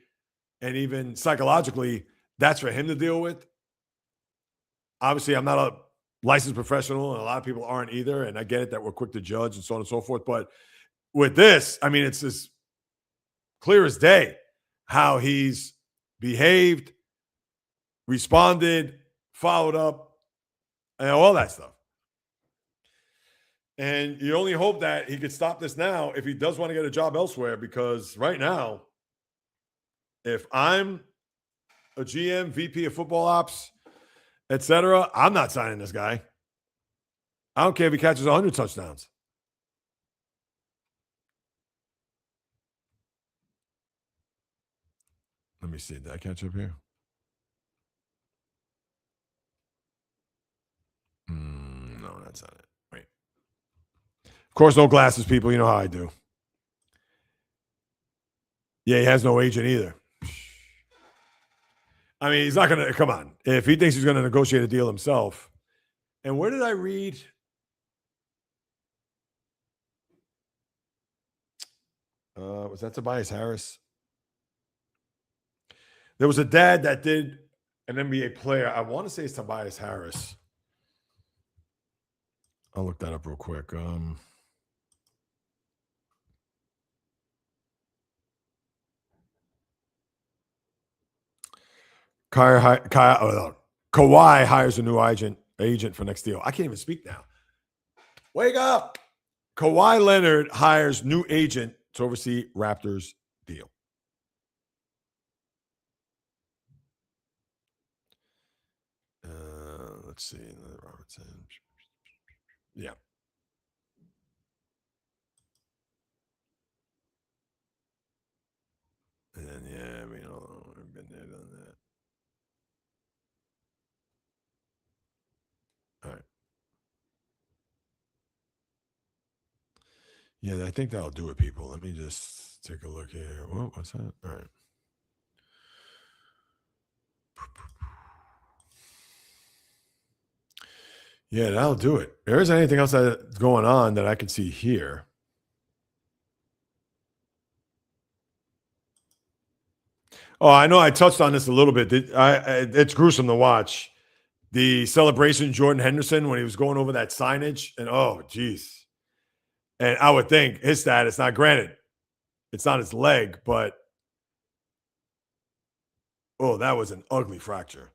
and even psychologically, that's for him to deal with. Obviously, I'm not a licensed professional, and a lot of people aren't either, and I get it that we're quick to judge and so on and so forth. But with this, I mean, it's as clear as day how he's behaved, responded, followed up, and all that stuff. And you only hope that he could stop this now if he does want to get a job elsewhere, because right now, if I'm a GM, VP of football ops, etc., I'm not signing this guy. I don't care if he catches 100 touchdowns. Let me see. Did I catch up here? No, that's not it. Wait. Of course, no glasses, people. You know how I do. Yeah, he has no agent either. I mean, he's not going to, come on. If he thinks he's going to negotiate a deal himself. And where did I read? Was that Tobias Harris? There was a dad that did an NBA player. I want to say it's Tobias Harris. I'll look that up real quick. Kawhi hires a new agent for next deal. I can't even speak now. Wake up. Kawhi Leonard hires new agent to oversee Raptors deal. Let's see. Robertson. Yeah. And then, yeah, I mean, I've been there, done that. All right. Yeah, I think that'll do it, people. Let me just take a look here. Whoa, what's that? All right. Yeah, that'll do it. There isn't anything else that's going on that I can see here. Oh, I know I touched on this a little bit. It's gruesome to watch. The celebration, Jordan Henderson, when he was going over that signage, and oh, geez. And I would think his status, not granted, it's not his leg, but oh, that was an ugly fracture.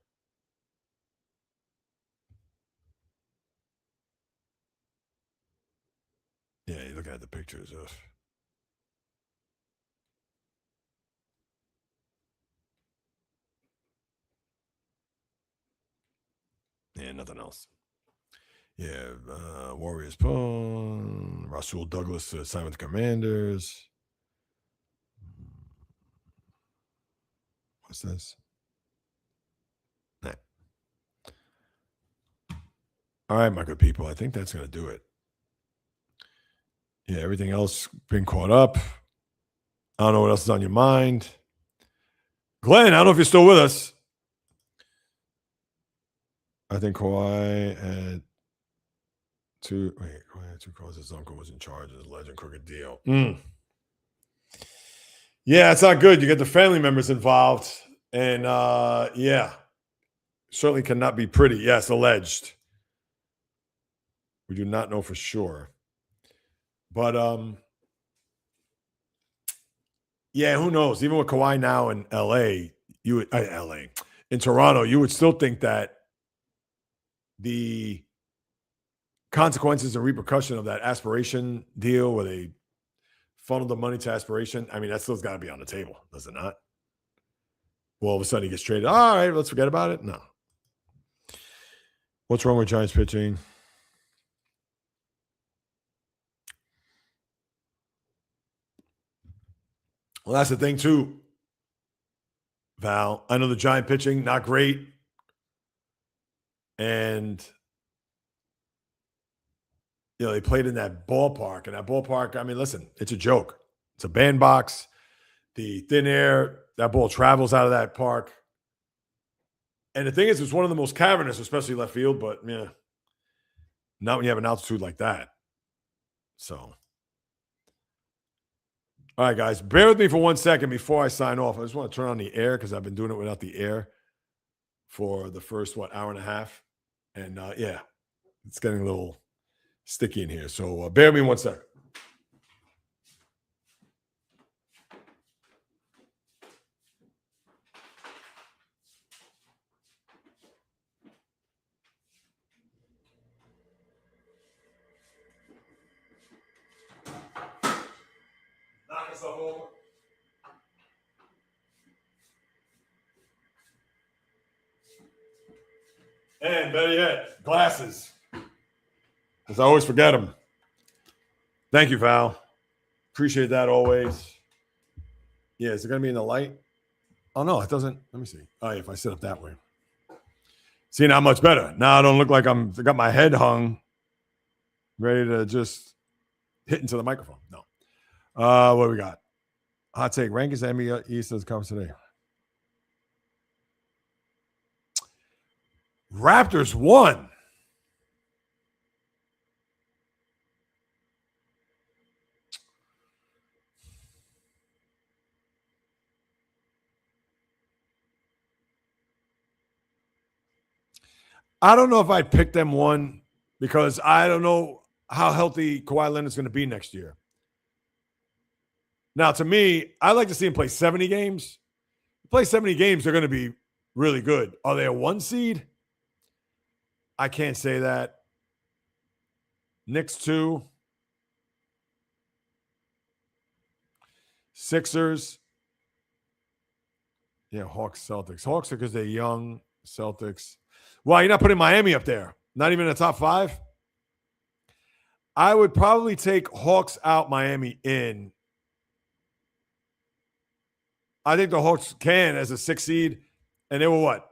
Yeah, you're looking at the pictures. Ugh. Yeah, nothing else. Yeah, Warriors Paul, Rasul Douglas signed with the Commanders. What's this? Nah. All right, my good people. I think that's going to do it. Yeah, everything else been caught up. I don't know what else is on your mind. Glenn, I don't know if you're still with us. I think Kawhi had two calls. His uncle was in charge of the legend crooked deal. Yeah, it's not good. You get the family members involved. And yeah, certainly cannot be pretty. Yes, alleged. We do not know for sure. But yeah, who knows? Even with Kawhi now in LA, in Toronto, you would still think that the consequences and repercussion of that aspiration deal where they funneled the money to aspiration, I mean, that still's got to be on the table, does it not? Well, all of a sudden he gets traded. All right, let's forget about it. No. What's wrong with Giants pitching? Well, that's the thing, too, Val. I know the Giant pitching, not great. And, you know, they played in that ballpark. And that ballpark, I mean, listen, it's a joke. It's a bandbox. The thin air, that ball travels out of that park. And the thing is, it's one of the most cavernous, especially left field. But, yeah, not when you have an altitude like that. So. All right, guys, bear with me for 1 second before I sign off. I just want to turn on the air because I've been doing it without the air for the first, hour and a half. And, yeah, it's getting a little sticky in here. So bear with me 1 second. Knock yourself over. And better yet, glasses. because I always forget them. Thank you, Val. Appreciate that always. Yeah, is it going to be in the light? Oh, no, it doesn't. Let me see. Oh, yeah, if I sit up that way. See, now much better. Now I don't look like I got my head hung, ready to just hit into the microphone. No. What do we got? Hot take. Rankings NBA East as comes today. Raptors won. I don't know if I'd pick them one because I don't know how healthy Kawhi Leonard's going to be next year. Now, to me, I like to see him play 70 games. Play 70 games, they're going to be really good. Are they a 1 seed? I can't say that. Knicks 2. Sixers. Yeah, Hawks, Celtics. Hawks are because they're young. Celtics. Well, you're not putting Miami up there. Not even in the top 5. I would probably take Hawks out, Miami in. I think the Hawks can as a 6 seed. And they were what?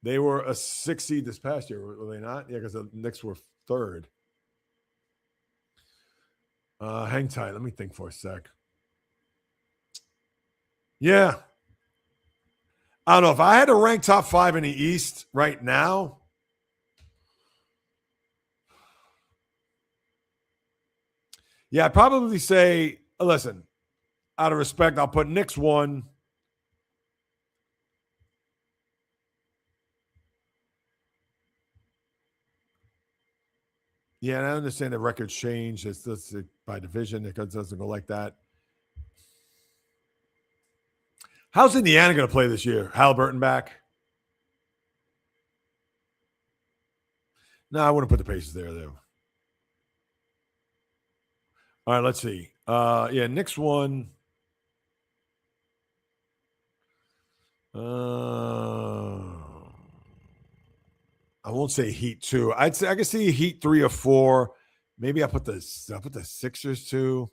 They were a 6 seed this past year, were they not? Yeah, because the Knicks were 3rd. Hang tight. Let me think for a sec. Yeah. I don't know. If I had to rank top 5 in the East right now, yeah, I'd probably say, listen, out of respect, I'll put Knicks 1. Yeah, and I understand the records change. It's just by division. It doesn't go like that. How's Indiana going to play this year? Halliburton back? No, I wouldn't put the Pacers there, though. All right, let's see. Yeah, Knicks 1. I won't say Heat 2. I'd say I can see Heat 3 or 4. Maybe I'll put the Sixers 2.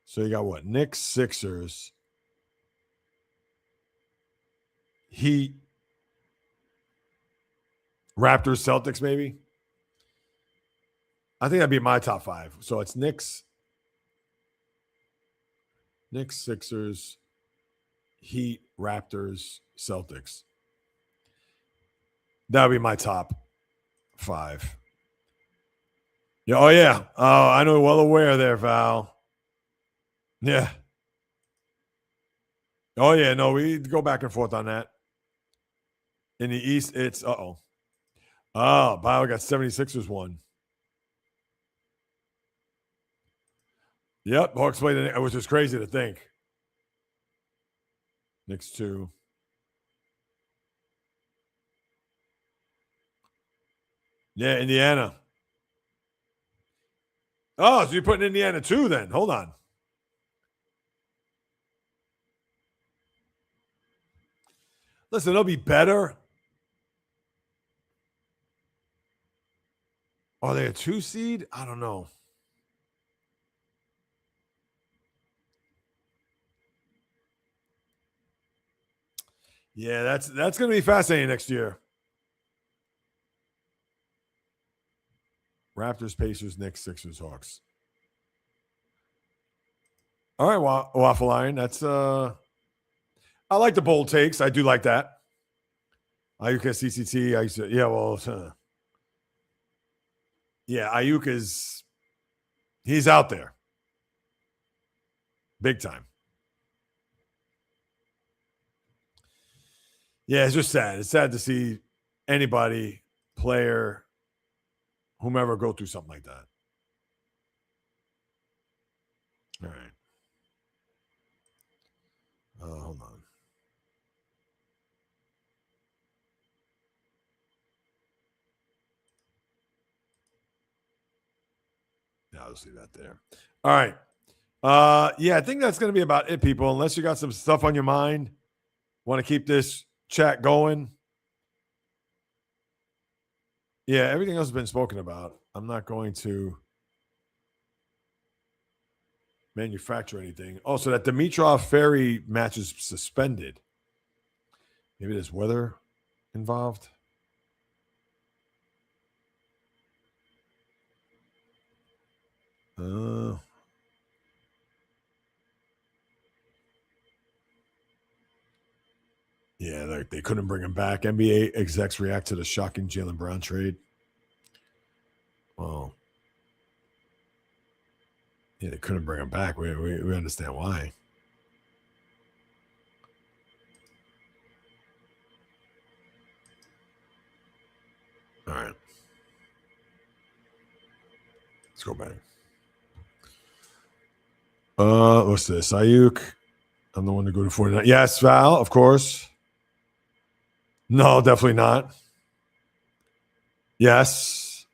So you got what? Knicks, Sixers, Heat, Raptors, Celtics, maybe. I think that'd be my top 5. So it's Knicks, Sixers, Heat, Raptors, Celtics. That would be my top 5. Yeah. Oh, yeah. Oh, I know. Well aware there, Val. Yeah. Oh, yeah. No, we go back and forth on that. In the East, it's Oh, Bio got 76ers 1. Yep. Hawks played it, which is crazy to think. Knicks 2. Yeah, Indiana. Oh, so you're putting Indiana 2 then. Hold on. Listen, they'll be better. Are they a 2 seed? I don't know. Yeah, that's going to be fascinating next year. Raptors, Pacers, Knicks, Sixers, Hawks. All right, Waffle Iron. That's I like the bold takes. I do like that. Ayuka CCT. I used to, yeah, well, yeah, Ayuk he's out there. Big time. Yeah, it's just sad. It's sad to see anybody, player, whomever, go through something like that. All right. Hold on. Yeah, I'll just leave that there. All right. Yeah, I think that's going to be about it, people. Unless you got some stuff on your mind, want to keep this chat going. Yeah, everything else has been spoken about. I'm not going to manufacture anything. Oh, so that Dimitrov Ferry match is suspended. Maybe there's weather involved. Yeah, they couldn't bring him back. NBA execs react to the shocking Jaylen Brown trade. Well, yeah, they couldn't bring him back. We understand why. All right. Let's go back. What's this? Ayuk. I'm the one to go to 49. Yes, Val, of course. No, definitely not. Yes.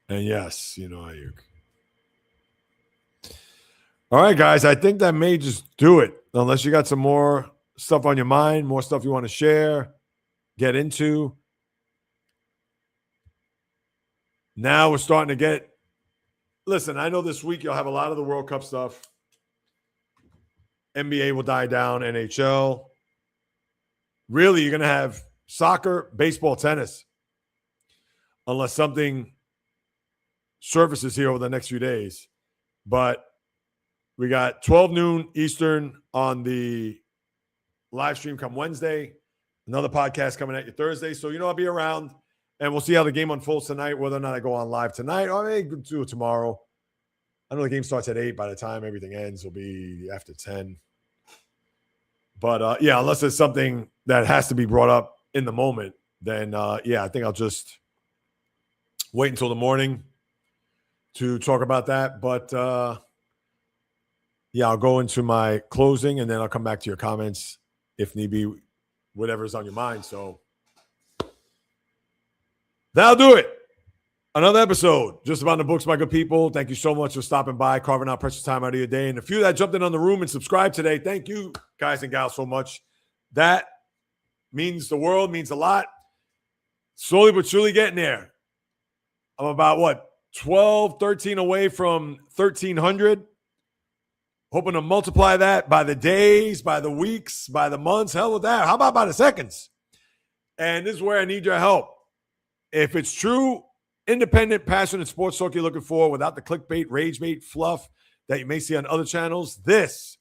And yes, Ayuk. All right, guys. I think that may just do it. Unless you got some more stuff on your mind, more stuff you want to share, get into. Now we're starting to get. Listen, I know this week you'll have a lot of the World Cup stuff. NBA will die down, NHL. Really, you're going to have soccer, baseball, tennis. Unless something surfaces here over the next few days. But we got 12 noon Eastern on the live stream come Wednesday. Another podcast coming at you Thursday. So, I'll be around. And we'll see how the game unfolds tonight, whether or not I go on live tonight. Or I may do it tomorrow. I know the game starts at 8. By the time everything ends, it'll be after 10. But, yeah, unless there's something that has to be brought up in the moment, then, yeah, I think I'll just wait until the morning to talk about that. But, yeah, I'll go into my closing, and then I'll come back to your comments if need be, whatever's on your mind. So that'll do it. Another episode just about the books, my good people. Thank you so much for stopping by, carving out precious time out of your day. And a few that jumped in on the room and subscribed today, thank you, guys and gals, so much. That means the world, means a lot. Slowly but surely getting there. I'm about, 12, 13 away from 1,300. Hoping to multiply that by the days, by the weeks, by the months. Hell with that. How about by the seconds? And this is where I need your help. If it's true, independent, passionate sports talk you're looking for without the clickbait, rage bait, fluff that you may see on other channels, this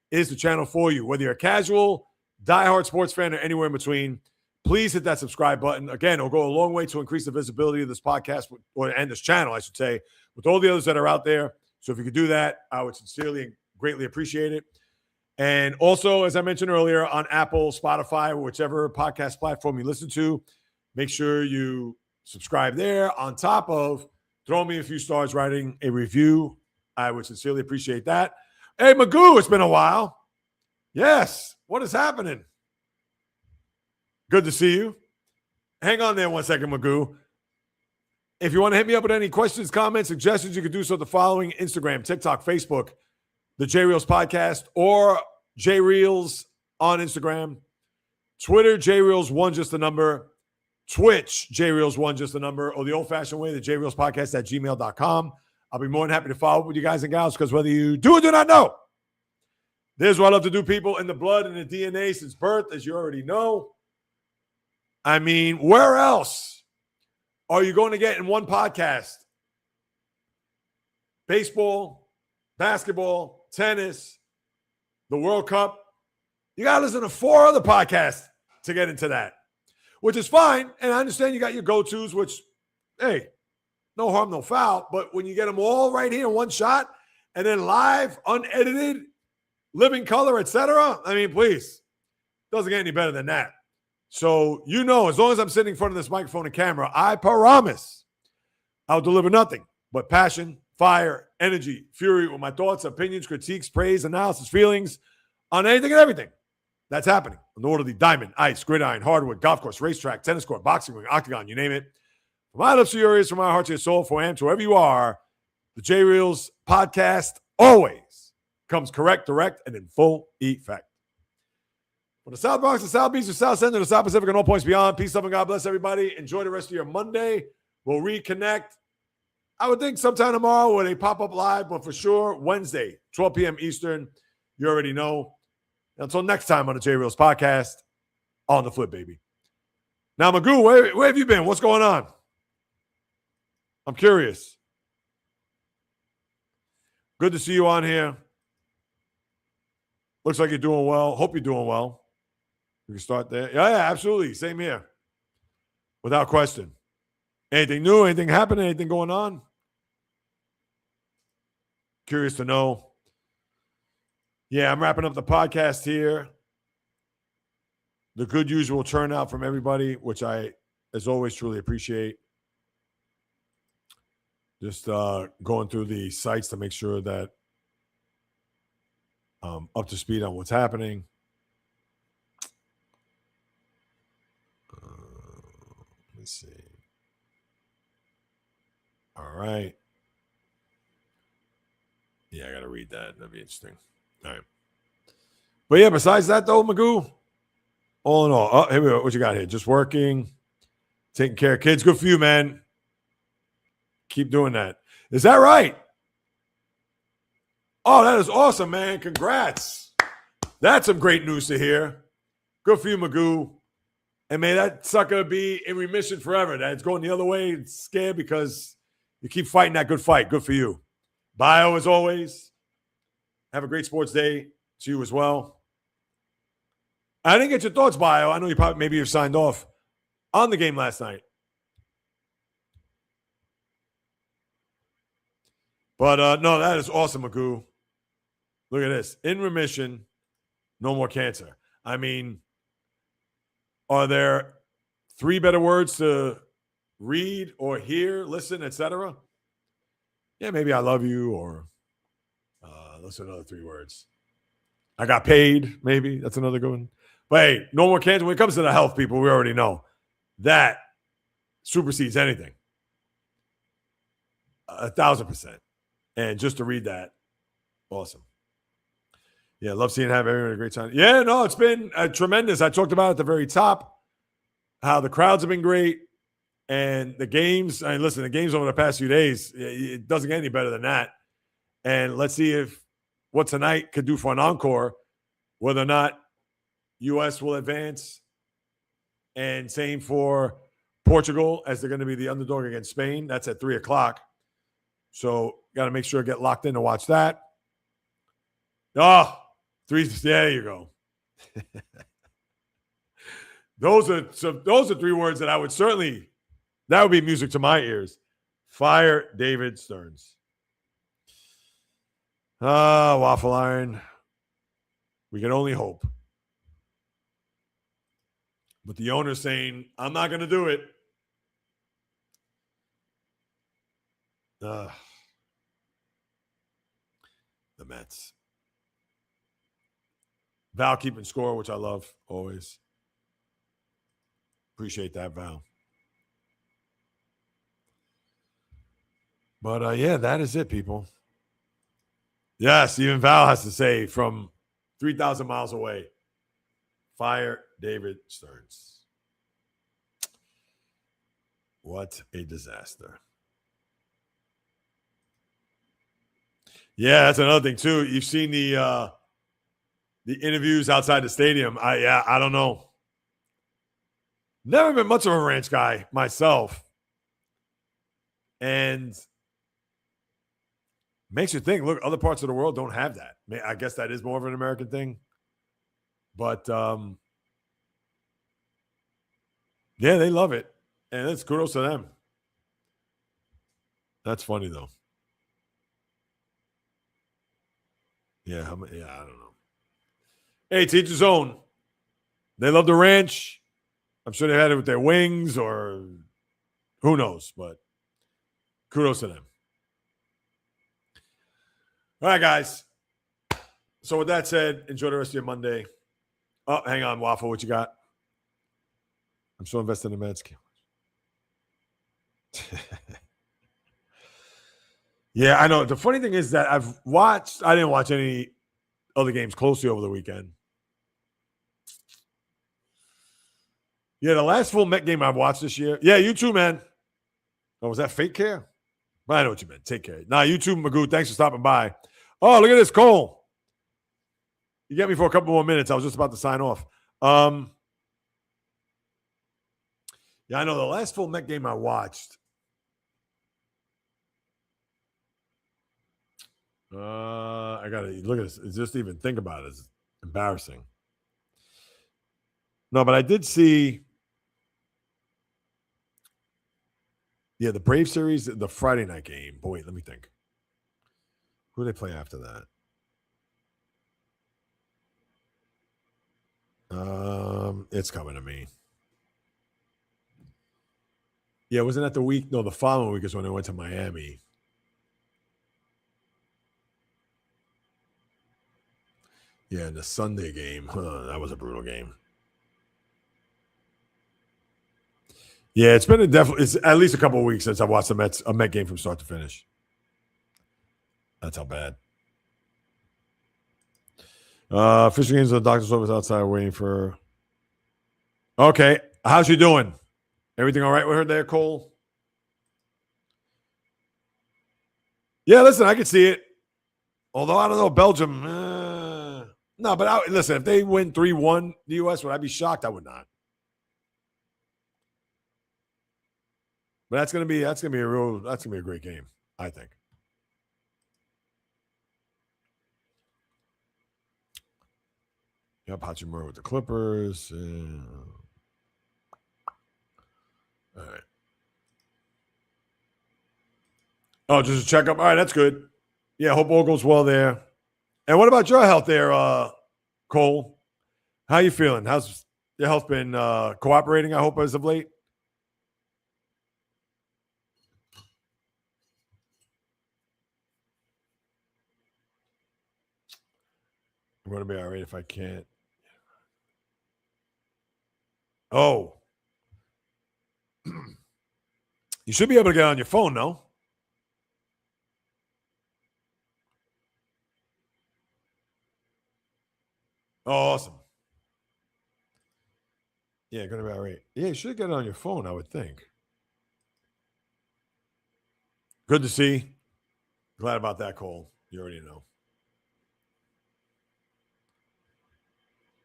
is the channel for you. Whether you're a casual, diehard sports fan, or anywhere in between, please hit that subscribe button. Again, it'll go a long way to increase the visibility of this podcast, and this channel, I should say, with all the others that are out there. So if you could do that, I would sincerely and greatly appreciate it. And also, as I mentioned earlier, on Apple, Spotify, or whichever podcast platform you listen to, make sure you subscribe there on top of throwing me a few stars, writing a review. I would sincerely appreciate that. Hey, Magoo, it's been a while. Yes. What is happening? Good to see you. Hang on there one second, Magoo. If you want to hit me up with any questions, comments, suggestions, you can do so at the following: Instagram, TikTok, Facebook, the J Reels Podcast, or J Reels on Instagram, Twitter, J Reels 1, just the number, Twitch, J Reels 1, just the number, or the old-fashioned way, the J Reels Podcast at gmail.com. I'll be more than happy to follow up with you guys and gals, because whether you do or do not know, there's what I love to do, people, in the blood and the DNA since birth, as you already know. I mean, where else are you going to get in one podcast? Baseball, basketball, tennis, the World Cup. You got to listen to 4 other podcasts to get into that, which is fine. And I understand you got your go-tos, which, hey, no harm, no foul. But when you get them all right here in one shot and then live, unedited, living color, etc., I mean, please, doesn't get any better than that. So, as long as I'm sitting in front of this microphone and camera, I promise I'll deliver nothing but passion, fire, energy, fury with my thoughts, opinions, critiques, praise, analysis, feelings on anything and everything that's happening on the world of the diamond, ice, gridiron, hardwood, golf course, racetrack, tennis court, boxing ring, octagon, you name it. From my lips to your ears, from my heart to your soul, from I am to wherever you are, the J Reels Podcast always comes correct, direct, and in full effect. From the South Bronx, the South Beach, the South End, the South Pacific, and all points beyond, peace, love, and God bless everybody. Enjoy the rest of your Monday. We'll reconnect. I would think sometime tomorrow when they pop up live, but for sure, Wednesday, 12 p.m. Eastern. You already know. Until next time on the J Reels podcast, on the flip, baby. Now, Magoo, where have you been? What's going on? I'm curious. Good to see you on here. Looks like you're doing well. Hope you're doing well. We can start there. Yeah, absolutely. Same here. Without question. Anything new? Anything happening? Anything going on? Curious to know. Yeah, I'm wrapping up the podcast here. The good usual turnout from everybody, which I, as always, truly appreciate. Just going through the sites to make sure that I'm up to speed on what's happening. Let me see. All right. Yeah, I got to read that. That'd be interesting. All right. But yeah, besides that, though, Magoo, all in all, oh, here we go. What you got here? Just working, taking care of kids. Good for you, man. Keep doing that. Is that right? Oh, that is awesome, man. Congrats. That's some great news to hear. Good for you, Magoo. And may that sucker be in remission forever. That it's going the other way. It's scared because you keep fighting that good fight. Good for you. Bio, as always. Have a great sports day to you as well. I didn't get your thoughts, Bio. I know you probably maybe you've signed off on the game last night. But no, that is awesome, Magoo. Look at this. In remission, no more cancer. I mean, are there 3 better words to read or hear, listen, etc.? Yeah, maybe I love you or let's another 3 words. I got paid, maybe. That's another good one. But hey, no more cancer. When it comes to the health, people, we already know that supersedes anything. 1,000%. And just to read that, awesome. Yeah, love seeing everyone a great time. Yeah, no, it's been tremendous. I talked about at the very top how the crowds have been great. And the games, I mean, listen, the games over the past few days, it doesn't get any better than that. And let's see if what tonight could do for an encore, whether or not U.S. will advance. And same for Portugal, as they're going to be the underdog against Spain. That's at 3 o'clock. So got to make sure to get locked in to watch that. Oh, 3. There you go. Those are 3 words that I would certainly, that would be music to my ears. Fire David Stearns. Waffle Iron. We can only hope. But the owner's saying, I'm not going to do it. The Mets. Val keeping score, which I love always. Appreciate that, Val. But yeah, that is it, people. Yes, even Val has to say from 3,000 miles away, fire David Stearns. What a disaster. Yeah, that's another thing too. You've seen the interviews outside the stadium. I don't know. Never been much of a ranch guy myself. And makes you think, look, other parts of the world don't have that. I guess that is more of an American thing. But yeah, they love it. And it's kudos to them. That's funny though. Yeah, I don't know. Hey, to each his own. They love the ranch. I'm sure they had it with their wings or who knows, but kudos to them. All right, guys. So with that said, enjoy the rest of your Monday. Oh, hang on, Waffle. What you got? I'm so invested in the Mets. Yeah, I know. The funny thing is that I didn't watch any other games closely over the weekend. Yeah, the last full Met game I've watched this year. Yeah, you too, man. Oh, was that fake care? I know what you meant. Take care. Nah, you too, Magoo. Thanks for stopping by. Oh, look at this, Cole. You get me for a couple more minutes. I was just about to sign off. Yeah, I know the last full Met game I watched. I gotta look at this. Just even think about it. It's embarrassing. No, but I did see. Yeah, the Brave series, the Friday night game. But wait, let me think. Who do they play after that? It's coming to me. Yeah, wasn't that the week? No, the following week is when they went to Miami. Yeah, and the Sunday game. That was a brutal game. Yeah, it's been it's at least a couple of weeks since I watched a Met game from start to finish. That's how bad. Fishing games at the doctor's office outside waiting for. Okay, how's she doing? Everything all right with her there, Cole? Yeah, listen, I can see it. Although I don't know, Belgium. No, but listen, if they win 3-1, the U.S., would I be shocked? I would not. But that's gonna be a great game, I think. Yep, Hachimura with the Clippers. All right. Oh, just a checkup. All right, that's good. Yeah, hope all goes well there. And what about your health there, Cole? How you feeling? How's your health been cooperating, I hope, as of late? I'm going to be all right if I can't. Oh. You should be able to get on your phone, no? Oh, awesome. Yeah, going to be all right. Yeah, you should get it on your phone, I would think. Good to see. Glad about that, Cole. You already know.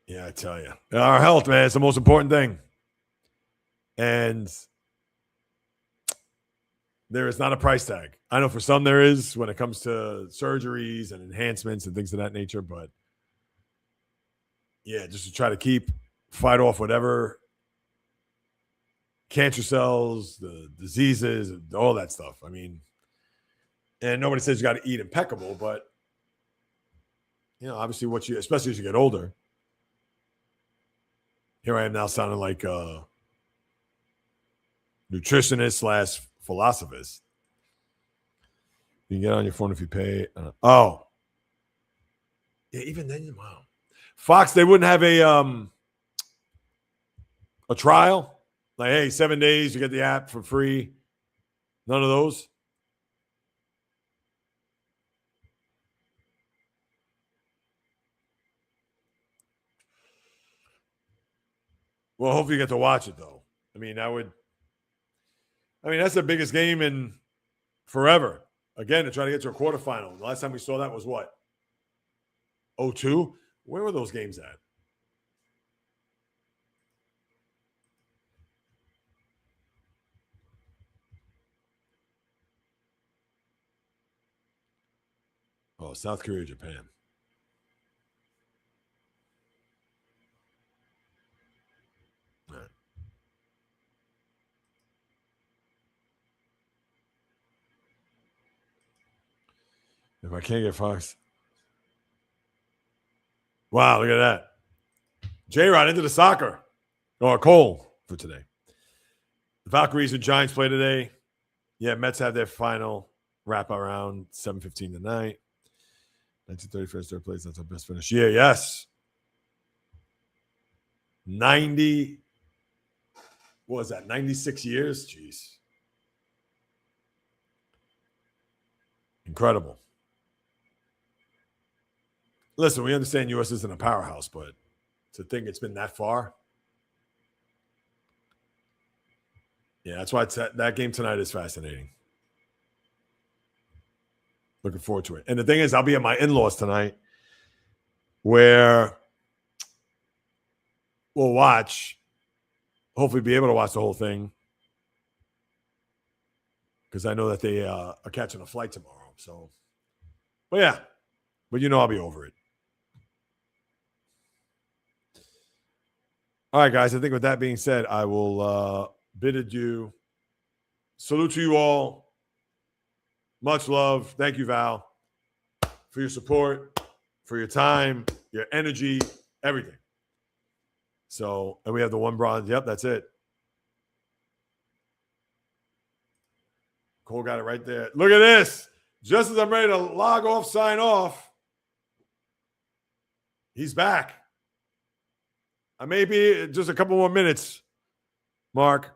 Yeah, I tell you. Our health, man, is the most important thing. And there is not a price tag. I know for some there is when it comes to surgeries and enhancements and things of that nature, but yeah, just to try to fight off whatever cancer cells, the diseases, and all that stuff. I mean, and nobody says you got to eat impeccable, but obviously especially as you get older. Here I am now sounding like a nutritionist / philosophist. You can get on your phone if you pay. Yeah, even then, wow. Fox, they wouldn't have a trial? Like, hey, 7 days, you get the app for free. None of those? Well, hopefully you get to watch it, though. I mean, that's the biggest game in forever. Again, to try to get to a quarterfinal. The last time we saw that was what? 2002? Where were those games at? Oh, South Korea, Japan. All right. If I can't get Fox. Wow, look at that. J-Rod into the soccer. Or Cole for today. The Valkyries and Giants play today. Yeah, Mets have their final wrap around 7:15 tonight. 1931, third place. That's our best finish. Yeah, yes. 90. What was that? 96 years? Jeez. Incredible. Listen, we understand U.S. isn't a powerhouse, but to think it's been that far. Yeah, that's why that game tonight is fascinating. Looking forward to it. And the thing is, I'll be at my in-laws tonight where we'll watch, hopefully be able to watch the whole thing because I know that they are catching a flight tomorrow. So, but yeah, but I'll be over it. All right, guys, I think with that being said, I will bid adieu. Salute to you all. Much love. Thank you, Val, for your support, for your time, your energy, everything. So, and we have the one bronze. Yep, that's it. Cole got it right there. Look at this. Just as I'm ready to log off, sign off, he's back. I may be just a couple more minutes, Mark,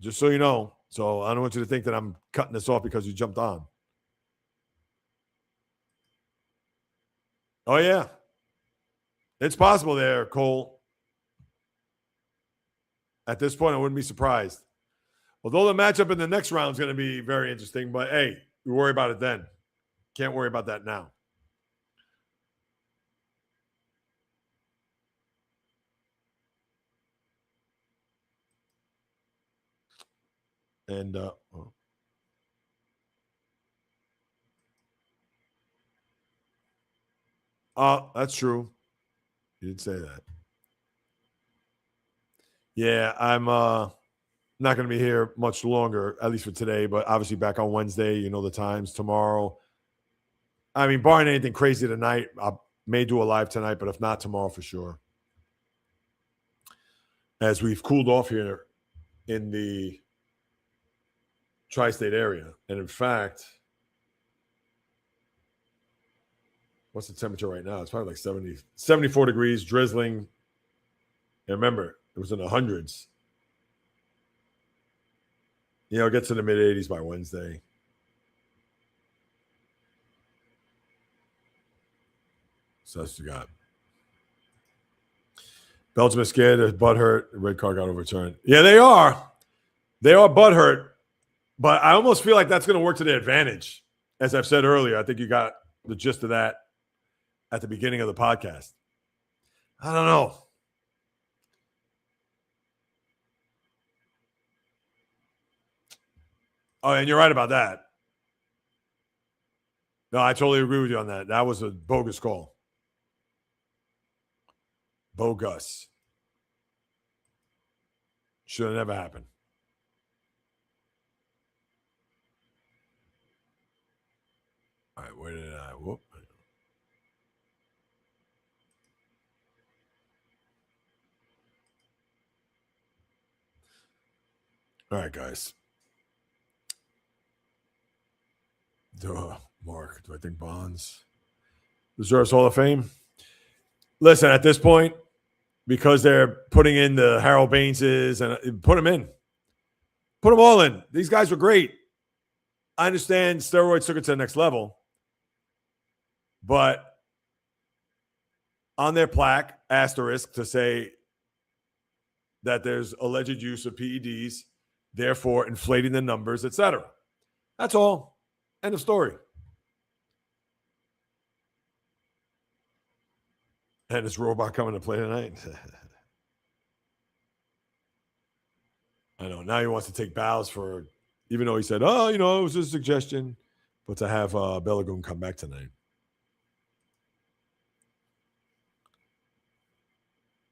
just so you know. So I don't want you to think that I'm cutting this off because you jumped on. Oh, yeah. It's possible there, Cole. At this point, I wouldn't be surprised. Although the matchup in the next round is going to be very interesting, but hey, we worry about it then. Can't worry about that now. And that's true. You did say that. Yeah, I'm not going to be here much longer, at least for today, but obviously back on Wednesday, the times tomorrow. I mean, barring anything crazy tonight, I may do a live tonight, but if not, tomorrow for sure. As we've cooled off here in the tri-state area. And in fact, what's the temperature right now? It's probably like 74 degrees, drizzling. And remember, it was in the hundreds. It gets in the mid-80s by Wednesday. So that's what you got. Belgium is scared. There's butthurt. The red card got overturned. Yeah, they are. They are butthurt. But I almost feel like that's going to work to their advantage. As I've said earlier, I think you got the gist of that at the beginning of the podcast. I don't know. Oh, and you're right about that. No, I totally agree with you on that. That was a bogus call. Bogus. Should have never happened. All right, where did I? Whoop. All right, guys. Mark, do I think Bonds deserves Hall of Fame? Listen, at this point, because they're putting in the Harold Baineses and put them in. Put them all in. These guys were great. I understand steroids took it to the next level. But on their plaque, asterisk to say that there's alleged use of PEDs, therefore inflating the numbers, etc. That's all. End of story. And is Robot coming to play tonight? I know. Now he wants to take bows for, even though he said, oh, it was a suggestion, but to have Balogun come back tonight.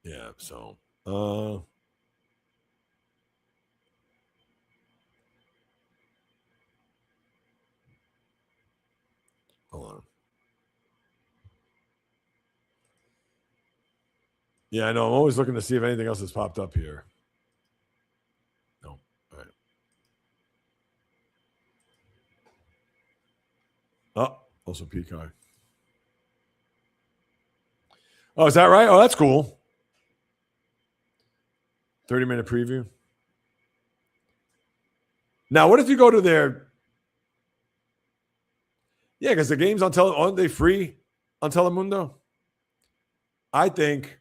Yeah, so hold on. Yeah, I know. I'm always looking to see if anything else has popped up here. No. All right. Oh, also Peacock. Oh, is that right? Oh, that's cool. 30-minute preview. Now, what if you go to their... Yeah, because the game's on aren't they free on Telemundo? I think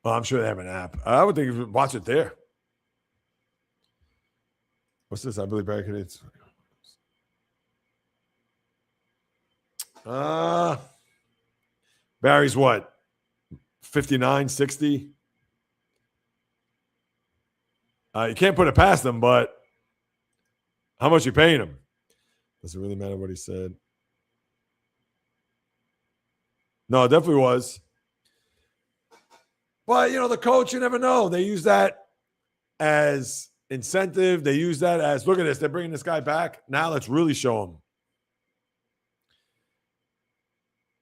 Well, I'm sure they have an app. I would think you would watch it there. What's this? I believe barricades. Barry's what? 59, 60? You can't put it past them, but how much you paying him? Does it really matter what he said? No, it definitely was. But, the coach, you never know. They use that as incentive. They use that as, look at this, they're bringing this guy back. Now let's really show him.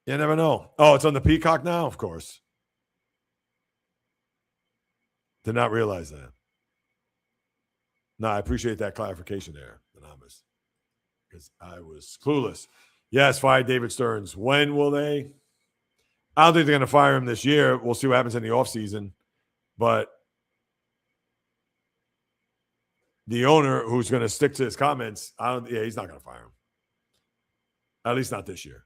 You never know. Oh, it's on the Peacock now? Of course. Did not realize that. No, I appreciate that clarification there, Anonymous, because I was clueless. Yes, fire David Stearns. When will they? I don't think they're going to fire him this year. We'll see what happens in the offseason. But the owner, who's going to stick to his comments, he's not going to fire him. At least not this year.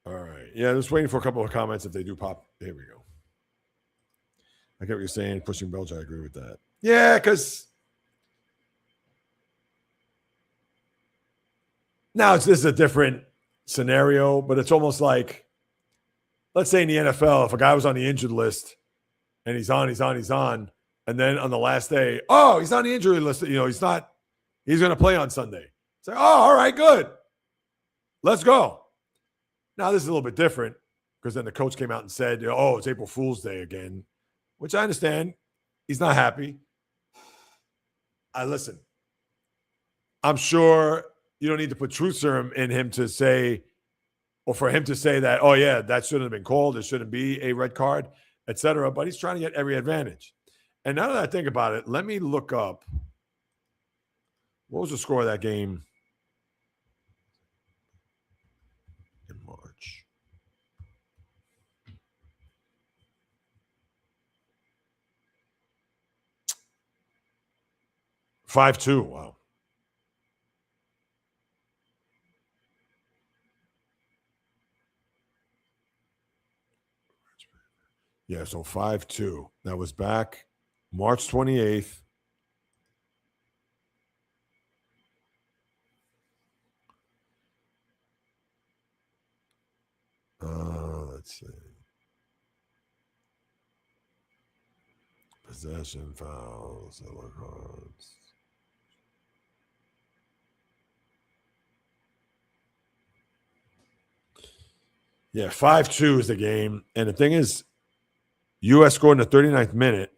All right. Yeah, just waiting for a couple of comments if they do pop. Here we go. I get what you're saying. Pushing Belgium, I agree with that. Yeah, because now this is a different scenario, but it's almost like, let's say in the NFL, if a guy was on the injured list and he's on, and then on the last day, oh, he's on the injury list. He's not, he's going to play on Sunday. It's like, oh, all right, good. Let's go. Now, this is a little bit different because then the coach came out and said, oh, it's April Fool's Day again, which I understand. He's not happy. Listen, I'm sure you don't need to put truth serum in him to say, or for him to say that, oh, yeah, that shouldn't have been called. There shouldn't be a red card, etc. But he's trying to get every advantage. And now that I think about it, let me look up. What was the score of that game in March? $5-2. Wow. Yeah, so 5-2. That was back March 28th. Let's see. Possession fouls, yellow cards. Yeah, 5-2 is the game. And the thing is, U.S. scored in the 39th minute.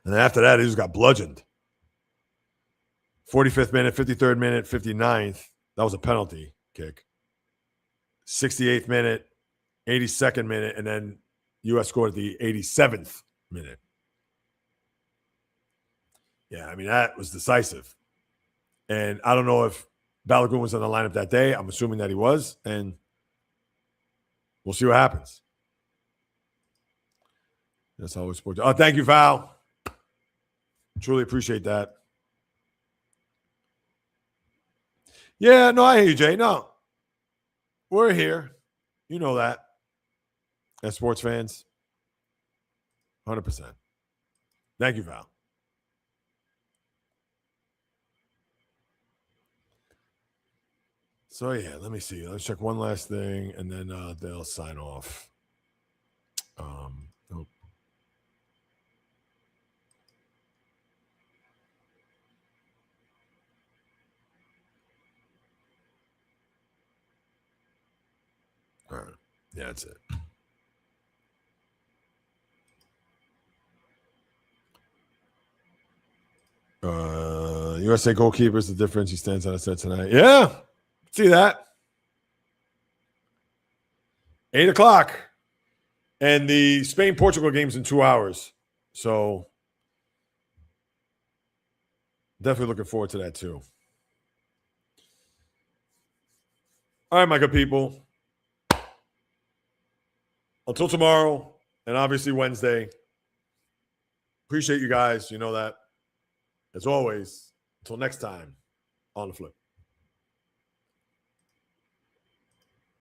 And then after that, he just got bludgeoned. 45th minute, 53rd minute, 59th. That was a penalty kick. 68th minute, 82nd minute, and then U.S. scored at the 87th minute. Yeah, I mean, that was decisive. And I don't know if Balogun was on the lineup that day. I'm assuming that he was. And we'll see what happens. That's always sports. Oh, thank you, Val. Truly appreciate that. Yeah, no, I hear you, Jay. No. We're here. You know that. As sports fans. 100%. Thank you, Val. So, yeah, let me see. Let's check one last thing, and then they'll sign off. Nope. All right. Yeah, that's it. USA goalkeeper is the difference. He stands on a set tonight. Yeah. See that. 8 o'clock. And the Spain-Portugal game's in 2 hours. So definitely looking forward to that too. All right, my good people. Until tomorrow, and obviously Wednesday. Appreciate you guys. You know that. As always, until next time, on the flip.